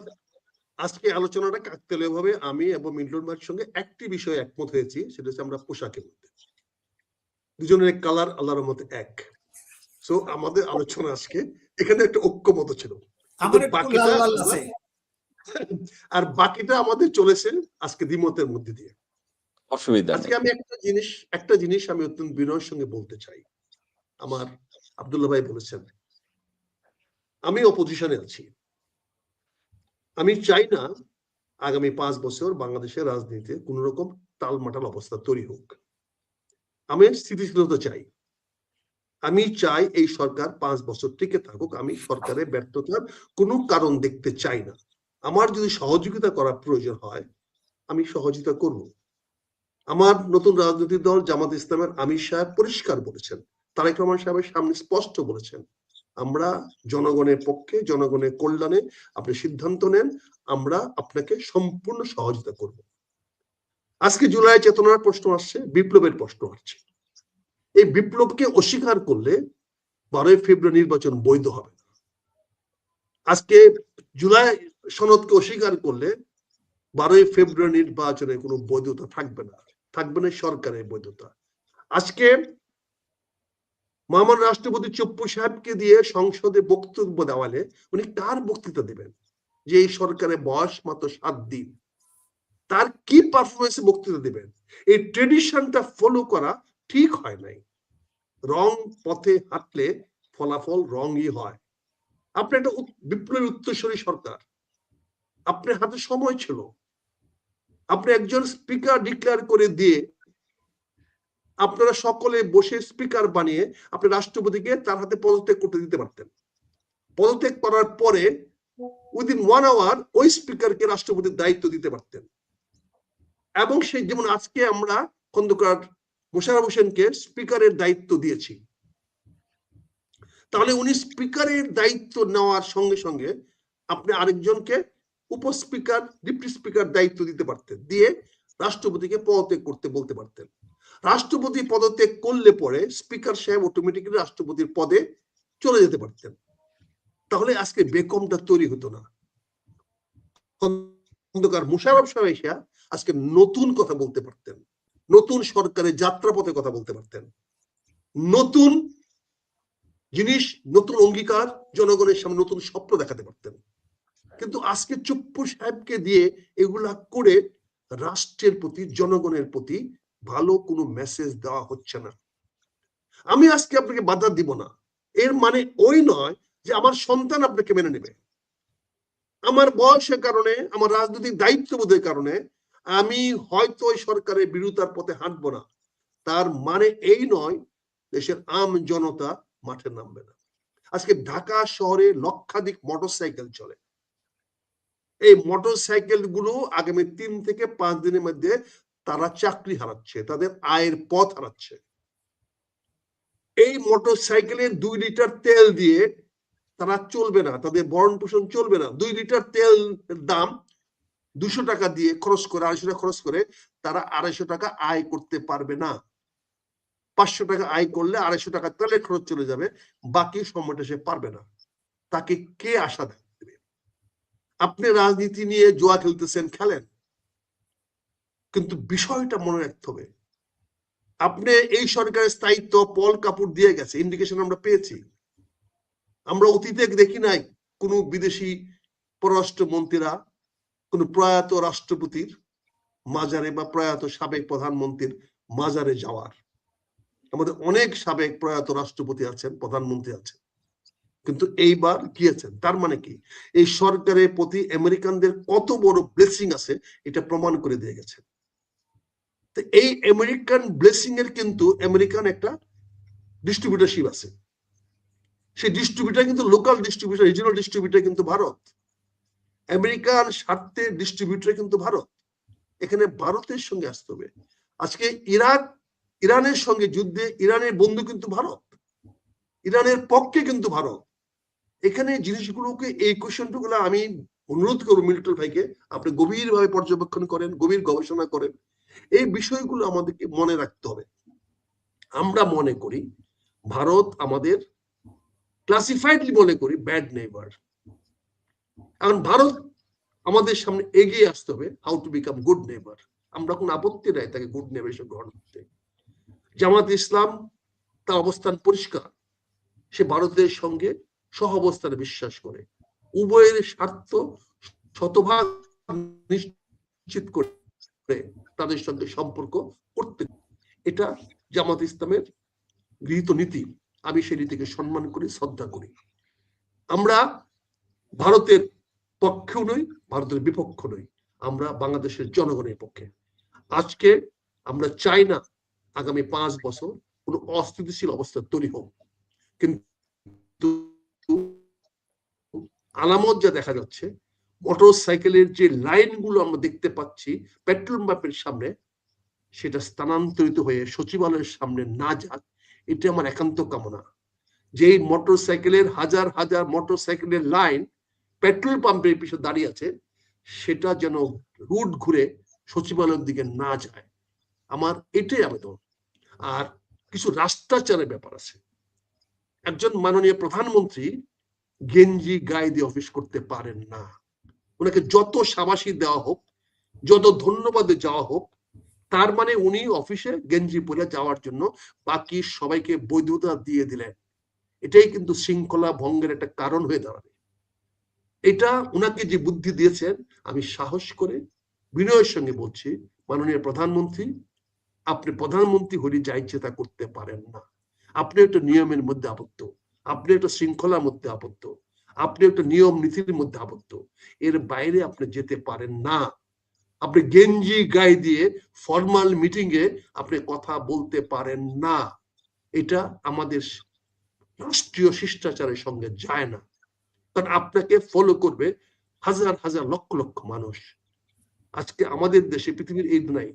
আজকে আলোচনাটা কাকতালীয় ভাবে আমি এবং মিন্টন ভাইয়ের সঙ্গে একটি বিষয়ে একমত হয়েছি, সেটা হচ্ছে আমরা পোশাকের মধ্যে দুজনের কালার আল্লাহর মতে এক। সো আমাদের আলোচনা আজকে এখানে একটা ঐক্যমত ছিল, আর বাকিটা আমাদের চলেছে আজকে দ্বিমতের মধ্যে দিয়ে। অসুবিধা আজকে আমি একটা জিনিস আমি অত্যন্ত বিনয়ের সঙ্গে বলতে চাই। আমার আব্দুল্লাহ ভাই বলেছেন আমি অপোজিশনে আছি। আমি চাই না আগামী 5 বছর বাংলাদেশের রাজনীতিতে কোন রকম টালমাটাল অবস্থা তৈরি হোক। আমি স্থিতিশীলতা চাই। আমি চাই এই সরকার 5 বছর টিকে থাকুক। আমি সরকারের ব্যর্থতার কোনো কারণ দেখতে চাই না। আমার যদি সহযোগিতা করার প্রয়োজন হয় আমি সহযোগিতা করব। আমার নতুন রাজনৈতিক দল জামাত ইসলামের আমির সাহেব পরিষ্কার বলেছেন, তারেক রহমান সাহেবের সামনে স্পষ্ট বলেছেন, আমরা জনগণের পক্ষে, জনগণের কল্যাণে আপনি সিদ্ধান্ত নেন, আমরা আপনাকে সম্পূর্ণ সহযোগিতা করব। আজকে জুলাই চেতনার প্রশ্ন আসছে, বিপ্লবের প্রশ্ন আসছে। এই বিপ্লবকে অস্বীকার করলে 12 ফেব্রুয়ারি নির্বাচন বৈধ হবে না। আজকে জুলাই সনদকে অস্বীকার করলে 12 ফেব্রুয়ারি নির্বাচনে কোনো বৈধতা থাকবে না, থাকবে না সরকারের বৈধতা। আজকে মহামান্য রাষ্ট্রপতি চপ্পু সাহেবকে দিয়ে সংসদে বক্তব্য দেওয়ালে উনি কার বক্তৃতা দেবেন যে এই সরকারের বয়স মাত্র 7 দিন? তার কি পারফরমেন্সে বক্তৃতা দেবেন? এই ট্রেডিশনটা ফলো করা ঠিক হয় নাই। রং পথে হাঁটলে ফলাফল রংই হয়। আপনি একটা বিপ্লবী উত্তরসূরি সরকার, আপনার হাতে সময় ছিল, আপনি একজন স্পিকার ডিক্লেয়ার করে দিয়ে আপনারা সকলে বসে স্পিকার বানিয়ে আপনি রাষ্ট্রপতিকে তার হাতে পদত্যাগ করতে দিতে পারতেন। পদত্যাগ করার পরে উইদিন 1 আওয়ার ওই স্পিকারকে রাষ্ট্রপতির দায়িত্ব দিতে পারতেন। এবং সেই যেমন আজকে আমরা খন্দকার মোশাররফ হোসেনকে স্পিকারের দায়িত্ব দিয়েছি, তাহলে উনি স্পিকারের দায়িত্ব নেওয়ার সঙ্গে সঙ্গে আপনি আরেকজনকে উপস্পিকার, ডিপ্টি স্পিকার দায়িত্ব দিতে পারতেন, দিয়ে রাষ্ট্রপতিকে পদত্যাগ করতে বলতে পারতেন। রাষ্ট্রপতি পদত্যাগ করলে পরে স্পিকার সাহেব অটোমেটিক্যালি রাষ্ট্রপতির পদে চলে যেতে পারতেন। তাহলে আজকে বেকমটা তৈরি হতো না। খন্দকার মোশাররফ সাহেব এসে আজকে নতুন কথা বলতে পারতেন, নতুন সরকারের যাত্রাপথে কথা বলতে পারতেন, নতুন জিনিস, নতুন অঙ্গীকার, জনগণের সামনে নতুন স্বপ্ন দেখাতে পারতেন। কিন্তু আজকে চপ্পু সাহেবকে দিয়ে এগুলা করে রাষ্ট্রের প্রতি, জনগণের প্রতি ভালো কোনো মেসেজ দেওয়া হচ্ছে না। আমি আজকে আপনাকে বাধা দিব না, এর মানে ওই নয় যে আমার সন্তান আপনাকে মেনে নেবে। আমার বয়সের কারণে, আমার রাজনৈতিক দায়িত্ববোধের কারণে আমি হয়তো ওই সরকারের বিরোধিতার পথে হাঁটবো না, তার মানে এই নয় দেশের আম জনতা মাঠে নামবে না। আজকে ঢাকা শহরে লক্ষাধিক মোটরসাইকেল চলে। এই মোটরসাইকেল গুলো আগামী 3 থেকে 5 দিনের মধ্যে তারা চাকরি হারাচ্ছে, তাদের আয়ের পথ হারাচ্ছে। এই মোটরসাইকেলের 2 লিটার তেল দিয়ে তারা চলবে না, তাদের ভরণ পোষণ চলবে না। 2 লিটার তেল দাম 200 টাকা দিয়ে খরচ করে, 250 টাকা খরচ করে তারা 250 টাকা আয় করতে পারবে না। 500 টাকা আয় করলে 250 টাকা তেলের খরচ চলে যাবে, বাকি সময়টা সে পারবে না। তাকে কে আশা দেবে? আপনি রাজনীতি নিয়ে জুয়া খেলতেছেন, খেলেন, কিন্তু বিষয়টা মনে রাখতে হবে, আপনি এই সরকারের স্থায়িত্ব পল কাপুর দিয়ে গেছে, ইন্ডিকেশন আমরা পেয়েছি। আমরা অতীতে দেখি নাই কোন বিদেশি পররাষ্ট্র মন্ত্রীরা কোন প্রয়াত রাষ্ট্রপতির মাজারে বা প্রয়াত সাবেক প্রধানমন্ত্রীর মাজারে যাওয়ার। আমাদের অনেক সাবেক প্রয়াত রাষ্ট্রপতি আছেন, প্রধানমন্ত্রী আছেন, কিন্তু এইবার গিয়েছেন। তার মানে কি, এই সরকারের প্রতি আমেরিকানদের কত বড় ব্লেসিং আছে এটা প্রমাণ করে দিয়ে গেছে। তো এই আমেরিকান ব্লেসিং এর কিন্তু আমেরিকান একটা ডিস্ট্রিবিউটরশিপ আছে। সেই ডিস্ট্রিবিউটার কিন্তু লোকাল ডিস্ট্রিবিউটার, রিজিওনাল ডিস্ট্রিবিউটার কিন্তু ভারত। আমেরিকান স্বার্থের ডিস্ট্রিবিউটর কিন্তু ভারত। এখানে ভারতের সঙ্গে আসতে হবে। আজকে ইরানের সঙ্গে যুদ্ধে ইরানের বন্ধু কিন্তু ভারত, ইরানের পক্ষে কিন্তু ভারত। এখানে জিনিসগুলোকে, এই কোয়েশ্চনগুলো আমি অনুরোধ করবো মিল্টন ভাইকে, আপনি গভীরভাবে পর্যবেক্ষণ করেন, গভীর গবেষণা করেন। এই বিষয়গুলো আমাদেরকে মনে রাখতে হবে। আমরা মনে করি ভারত আমাদের ক্লাসিফাইডলি মনে করি ব্যাড নেইবার। এখন ভারত আমাদের সামনে এগিয়ে আসতে হবে how to become good neighbour. আমরা কোনো আপত্তি নাই তাকে গুড নেইবার হিসেবে গ্রহণ করতে। জামাত ইসলাম তার অবস্থান পরিষ্কার, সে ভারতের সঙ্গে সহ অবস্থানে বিশ্বাস করে, উভয়ের স্বার্থ শতভাগ নিশ্চিত করে তাদের সঙ্গে সম্পর্ক করতে। এটা জামাত ইসলামের গৃহীত নীতি। আমি সেই নীতিকে সম্মান করি, শ্রদ্ধা করি। আমরা ভারতের পক্ষেও নই, ভারতের বিপক্ষ নই, আমরা বাংলাদেশের জনগণের পক্ষে। আজকে আমরা চাই না আগামী 5 বছর কোন অস্থিতিশীল অবস্থা তৈরি হোক, কিন্তু আলামত যা দেখা যাচ্ছে, মোটর সাইকেলের যে লাইনগুলো আমরা দেখতে পাচ্ছি পেট্রোল পাম্পের সামনে, সেটা স্থানান্তরিত হয়ে সচিবালয়ের সামনে না যাক, এটা আমার একান্ত কামনা। যে মোটর সাইকেলের হাজার হাজার মোটর সাইকেলের লাইন পেট্রোল পাম্পের পিছনে দাঁড়িয়ে আছে, সেটা যেন রুট ঘুরে সচিবালয়ের দিকে না যায়, আমার এটাই আবেদন। আর কিছু রাষ্ট্রাচারের ব্যাপার আছে। একজন মাননীয় প্রধানমন্ত্রী গেঞ্জি গায়ে দিয়ে অফিস করতে পারেন না। ওনাকে যত সাবাসী দেওয়া হোক, যত ধন্যবাদ যাওয়া হোক, তার মানে উনি অফিসে গেঞ্জি পরে যাওয়ার জন্য বাকি সবাইকে বৈধতা দিয়ে দিলেন। এটাই কিন্তু শৃঙ্খলা ভঙ্গের একটা কারণ হয়ে দাঁড়াবে। এটা উনাকে যে বুদ্ধি দিয়েছেন, আমি সাহস করে বিনয়ের সঙ্গে বলছি, মাননীয় প্রধানমন্ত্রী, আপনি প্রধানমন্ত্রী হলে যা ইচ্ছে তা করতে পারেন না। আপনি একটা নিয়মের মধ্যে আবদ্ধ, আপনি একটা শৃঙ্খলার মধ্যে আবদ্ধ, আপনি একটা নিয়ম নীতির মধ্যে আবদ্ধ, এর বাইরে আপনি যেতে পারেন না। আপনি গেঞ্জি গায়ে দিয়ে ফর্মাল মিটিং এ আপনি কথা বলতে পারেন না। এটা আমাদের রাষ্ট্রীয় শিষ্টাচারের সঙ্গে যায় না। কারণ আপনাকে ফলো করবে হাজার হাজার লক্ষ লক্ষ মানুষ। আজকে আমাদের দেশে, পৃথিবীর এই নাই,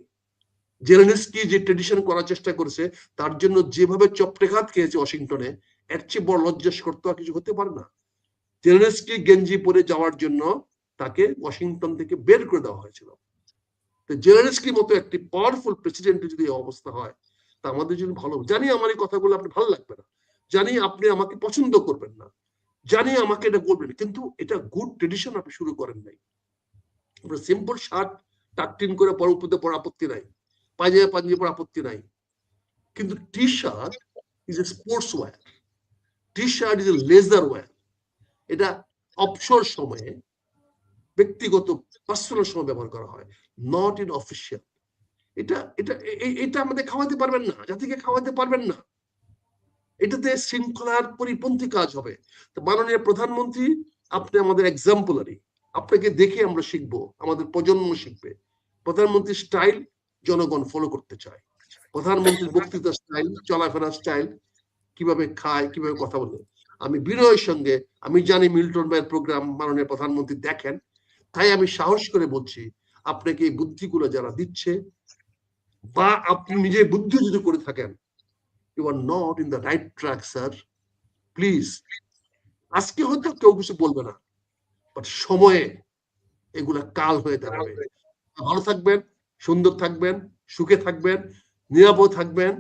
জেলেনস্কি যে ট্রেডিশন করার চেষ্টা করেছে, তার জন্য যেভাবে চপটেঘাত খেয়েছে ওয়াশিংটনে, এর চেয়ে বড় লজ্জাস্কর তো আর কিছু হতে পারে না। জেলেনস্কি গেঞ্জি পরে যাওয়ার জন্য তাকে ওয়াশিংটন থেকে বের করে দেওয়া হয়েছিল। তো জেলেনস্কির মতো একটি পাওয়ারফুল প্রেসিডেন্টের যদি অবস্থা হয়, তা আমাদের জন্য ভালো। জানি আমার এই কথাগুলো আপনি ভালো লাগবে না, জানি আপনি আমাকে পছন্দ করবেন না, জানি আমাকে এটা বলবেন, কিন্তু এটা গুড ট্রেডিশন আপনি শুরু করেন নাই। সিম্পল শার্ট টাকটিন করে পরে উপরে পরে আপত্তি নাই, পাঞ্জাবি পাঞ্জাবি পরে আপত্তি নাই, কিন্তু T shirt is a sportswear, T shirt is a leisure wear. এটা অবসর সময়ে, ব্যক্তিগত পার্সোনাল সময় ব্যবহার করা হয়, নট ইন অফিসিয়াল। এটা এটা এটা আমাদের খাওয়াতে পারবেন না, জাতিকে খাওয়াতে পারবেন না। এটাতে শৃঙ্খলার পরিপন্থী কাজ হবে। তো মাননীয় প্রধানমন্ত্রী, আপনি আমাদের এক্সাম্পলারি, আপনাকে দেখে আমরা শিখবো, আমাদের প্রজন্ম শিখবে। প্রধানমন্ত্রীর স্টাইল জনগণ ফলো করতে চায়। প্রধানমন্ত্রীর বক্তৃতা স্টাইল, চলাফেরার স্টাইল, কিভাবে খায়, কিভাবে কথা বলে। আমি বিনয়ের সঙ্গে, আমি জানি মিল্টন ভাইয়ের প্রোগ্রাম মাননীয় প্রধানমন্ত্রী দেখেন, তাই আমি সাহস করে বলছি, আপনাকে এই বুদ্ধিগুলো যারা দিচ্ছে, বা আপনি নিজে বুদ্ধি যদি করে থাকেন, you are not in the right track, sir. Please, আজকে হয়তো কেউ কিছু বলবে না, বাট সময়ে এগুলা কাল হয়ে দাঁড়াবে। ভালো থাকবেন, সুন্দর থাকবেন, সুখে থাকবেন, নিরাপদ থাকবেন।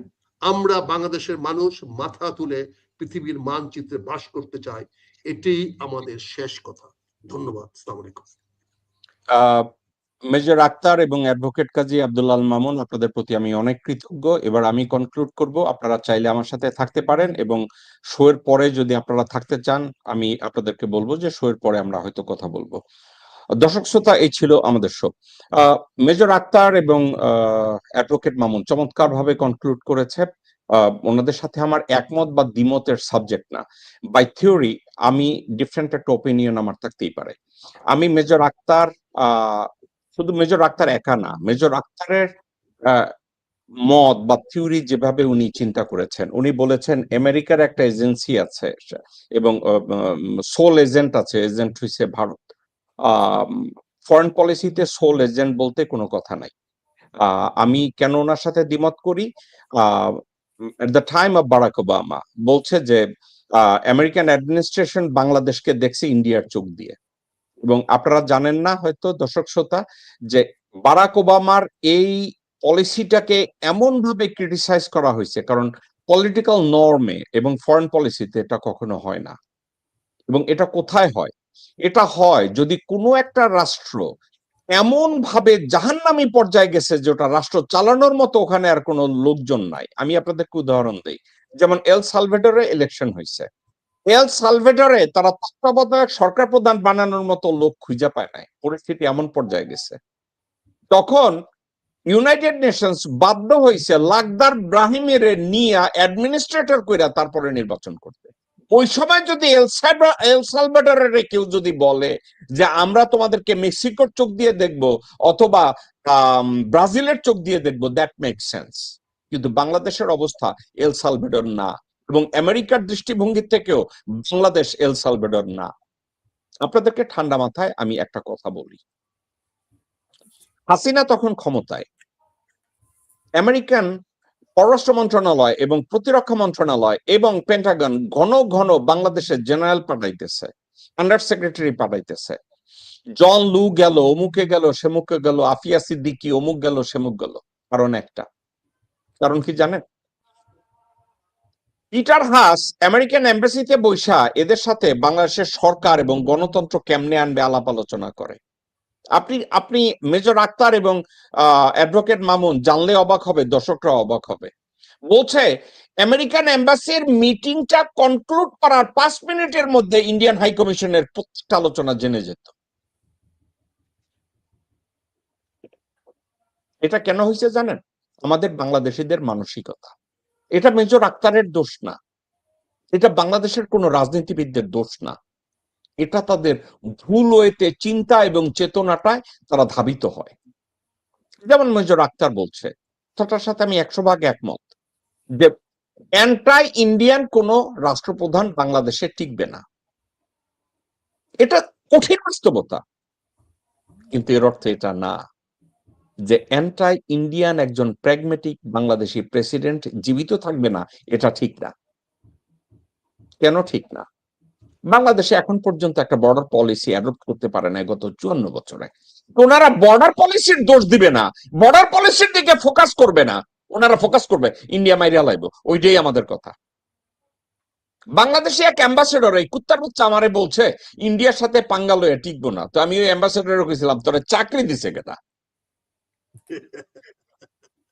আমরা বাংলাদেশের মানুষ মাথা তুলে পৃথিবীর মানচিত্রে বাস করতে চাই, এটাই আমাদের শেষ কথা। ধন্যবাদ। আসসালামু আলাইকুম। মেজর আক্তার এবং অ্যাডভোকেট কাজী আব্দুল্লাহ আল মামুন, আপনাদের প্রতি আমি অনেক কৃতজ্ঞ। এবার আমি কনক্লুড করব। আপনারা চাইলে আমার সাথে থাকতে পারেন, এবং শোয়ের পরে যদি আপনারা থাকতে চান, আমি আপনাদেরকে বলবো যে শোয়ের পরে আমরা হয়তো কথা বলবো। দর্শক শ্রোতা, এই ছিল আমাদের শো। মেজর আক্তার এবং অ্যাডভোকেট মামুন চমৎকার ভাবে কনক্লুড করেছে। ওনাদের সাথে আমার একমত বা দ্বিমতের সাবজেক্ট না। বাই থিওরি আমি ডিফারেন্ট একটা ওপিনিয়ন আমার থাকতেই পারে। আমি মেজর আক্তার, শুধু মেজর আক্তার একা না, মেজর আক্তারের মত বা থিওরি যেভাবে উনি চিন্তা করেছেন, উনি বলেছেন আমেরিকার একটা এজেন্সি আছে এবং সোল এজেন্ট আছে, এজেন্ট হইছে ভারত। ফরেন পলিসিতে সোল এজেন্ট বলতে কোনো কথা নাই। আমি কেন ওনার সাথে দ্বিমত করি? At the time of Barack Obama বলছে যে আমেরিকান অ্যাডমিনিস্ট্রেশন বাংলাদেশকে দেখছে ইন্ডিয়ার চোখ দিয়ে। এবং আপনারা জানেন না হয়তো দর্শক শ্রোতা, যে বারাক ওবামার এই পলিসিটাকে এমন ভাবে ক্রিটিসাইজ করা হয়েছে, কারণ পলিটিক্যাল নর্মে এবং ফরেন পলিসিতে এটা কখনো হয় না। এবং এটা কোথায় হয়? এটা হয় যদি কোনো একটা রাষ্ট্র এমন ভাবে জাহান্নামী পর্যায়ে গেছে যে ওটা রাষ্ট্র চালানোর মতো ওখানে আর কোনো লোকজন নাই। আমি আপনাদেরকে উদাহরণ দিই, যেমন এল সালভেডরে ইলেকশন হয়েছে। এল সালভেডরে তারা তত্ত্বাবধায়ক সরকার প্রধান বানানোর মতো লোক খুঁজে পায় নাই, পরিস্থিতি এমন পর্যায়ে গেছে। তখন ইউনাইটেড নেশনস বাধ্য হয়েছে লাকদার ব্রাহিমের নিয়ে অ্যাডমিনিস্ট্রেটর কইরা তারপরে নির্বাচন করতে। ওই সময় যদি এল সালভাডোরের কেউ যদি বলে যে আমরা তোমাদেরকে মেক্সিকোর চোখ দিয়ে দেখবো অথবা ব্রাজিলের চোখ দিয়ে দেখবো, দ্যাট মেক সেন্স। কিন্তু বাংলাদেশের অবস্থা এল সালভাডোর না, এবং আমেরিকার দৃষ্টিভঙ্গি থেকেও বাংলাদেশ এল সালভাডোর না। আপনাদেরকে ঠান্ডা মাথায় আমি একটা কথা বলি, হাসিনা তখন ক্ষমতায়, আমেরিকান পররাষ্ট্র মন্ত্রণালয় এবং প্রতিরক্ষা মন্ত্রণালয় এবং পেন্টাগন ঘন ঘন বাংলাদেশের জেনারেল পাঠাইতেছে, আন্ডার সেক্রেটারি পাঠাইতেছে। জন লু গেল, অমুকে গেল, সেমুকে গেল, আফিয়া সিদ্দিকি অমুক গেল, সেমুক গেল। কারণ একটা, কারণ কি জানেন? পিটার হাস আমেরিকান এম্বাসিতে বৈশা এদের সাথে বাংলাদেশের সরকার এবং গণতন্ত্র কেমনে আনবে আলাপ আলোচনা করে। আপনি আপনি মেজর আক্তার এবং অ্যাডভোকেট মামুন জানলে অবাক হবে, দর্শকরা অবাক হবে। বলছে আমেরিকান এম্বাসির মিটিংটা কনক্লুড করার 5 মিনিটের মধ্যে ইন্ডিয়ান হাই কমিশনের প্রত্যেকটা আলোচনা জেনে যেত। এটা কেন হয়েছে জানেন? আমাদের বাংলাদেশিদের মানসিকতা। এটা মেজর আক্তারের দোষ না, এটা বাংলাদেশের কোন রাজনীতিবিদদের দোষ না, এটা তাদের ভুল ওয়েতে চিন্তা এবং চেতনাটায় তারা ধাবিত হয়। যেমন মেজর আক্তার বলছে, তার সাথে আমি 100% একমত, যে অ্যান্টাই ইন্ডিয়ান কোন রাষ্ট্রপ্রধান বাংলাদেশে টিকবে না। এটা কঠিন বাস্তবতা, কিন্তু এর অর্থ এটা না যে অ্যান্টাই ইন্ডিয়ান একজন প্র্যাগমেটিক বাংলাদেশি প্রেসিডেন্ট জীবিত থাকবে না। এটা ঠিক না। কেন ঠিক না? বাংলাদেশে এখন পর্যন্ত একটা বর্ডার পলিসি অ্যাডপ্ট করতে পারে না গত 54 বছরে। ওনারা বর্ডার পলিসির দোষ দিবে না, বর্ডার পলিসির দিকে ফোকাস করবে না, ওনারা ফোকাস করবে ইন্ডিয়া মাইরিয়া লাইব। ওইটাই আমাদের কথা। বাংলাদেশে এক অ্যাম্বাসেডর এই কুত্তার বাচ্চা আমারে বলছে ইন্ডিয়ার সাথে পাঙ্গা লয়ে টিকবো না। তো আমি ওই অ্যাম্বাসেডর কইছিলাম, তোরা চাকরি দিছে কেটা?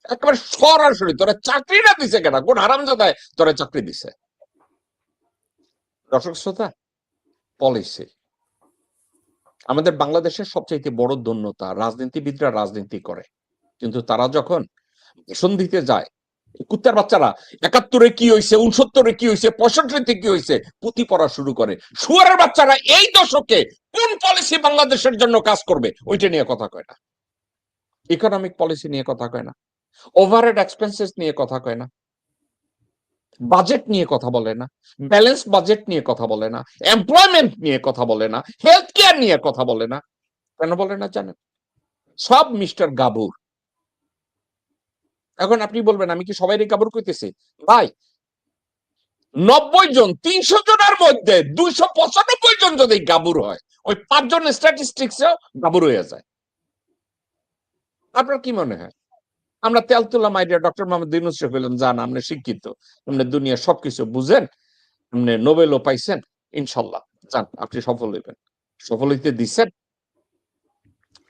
একেবারে সরাসরি তোরা চাকরিটা দিছে কেটা? কোন হারামজাদায় তোরা চাকরি দিছে? দর্শক শ্রোতা, পলিসি আমাদের বাংলাদেশের সবচাইতে বড় দন্যতা। রাজনীতিবিদরা রাজনীতি করে, কিন্তু তারা যখন ভাষণ দিতে যায়, কুত্তার বাচ্চারা 71-এ কি হয়েছে, 69-এ কি হয়েছে, 65-তে কি হয়েছে পুঁথি পড়া শুরু করে। শুয়ারের বাচ্চারা এই দশকে কোন পলিসি বাংলাদেশের জন্য কাজ করবে ওইটা নিয়ে কথা কয় না, ইকোনমিক পলিসি নিয়ে কথা কয় না, ওভারহেড এক্সপেন্সেস নিয়ে কথা কয় না, বাজেট নিয়ে কথা বলে না, ব্যালেন্স বাজেট নিয়ে কথা বলে না, এমপ্লয়মেন্ট নিয়ে কথা বলে না, হেলথ কেয়ার নিয়ে কথা বলে না। কেন বলে না জানেন? সব মিস্টার গাবুর। এখন আপনি বলবেন আমি কি সবাই গাবুর কইতেছি? ভাই, 90 জন 300 জনের মধ্যে 295 জন যদি গাবুর হয়, ওই 5 জন স্ট্যাটিস্টিক্সেও গাবুর হয়ে যায়। আপনার কি মনে হয়? আমরা তেলতুলা মাইডিয়া ডক্টর মোহাম্মদ ইউনূস বললাম, জান আপনি শিক্ষিত, আপনি দুনিয়া সবকিছু বুঝেন, আপনি নোবেলও পাইছেন, ইনশাল্লাহ যান আপনি সফল হইবেন। সফল হইতে দিচ্ছেন?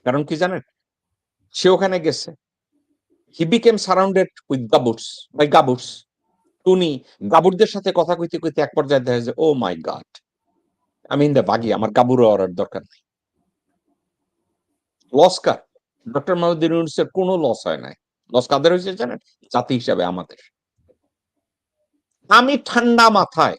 কারণ কি জানেন? সে ওখানে গেছে, হি বিকেম সারাউন্ডেড উইথ গাবুটস, বাই গাবুটস। উনি গাবুরদের সাথে কথা কইতে কইতে এক পর্যায়ে দেখা যায়, ও মাই গড, আমি ইন্দা বাগি, আমার গাবুর হওয়ার দরকার নেই। লস কার? ডক্টর মোহাম্মদ ইউনূসের কোনো লস হয় নাই। লস কাদের হয়েছে জানেন? জাতি হিসাবে আমাদের। আমি ঠান্ডা মাথায়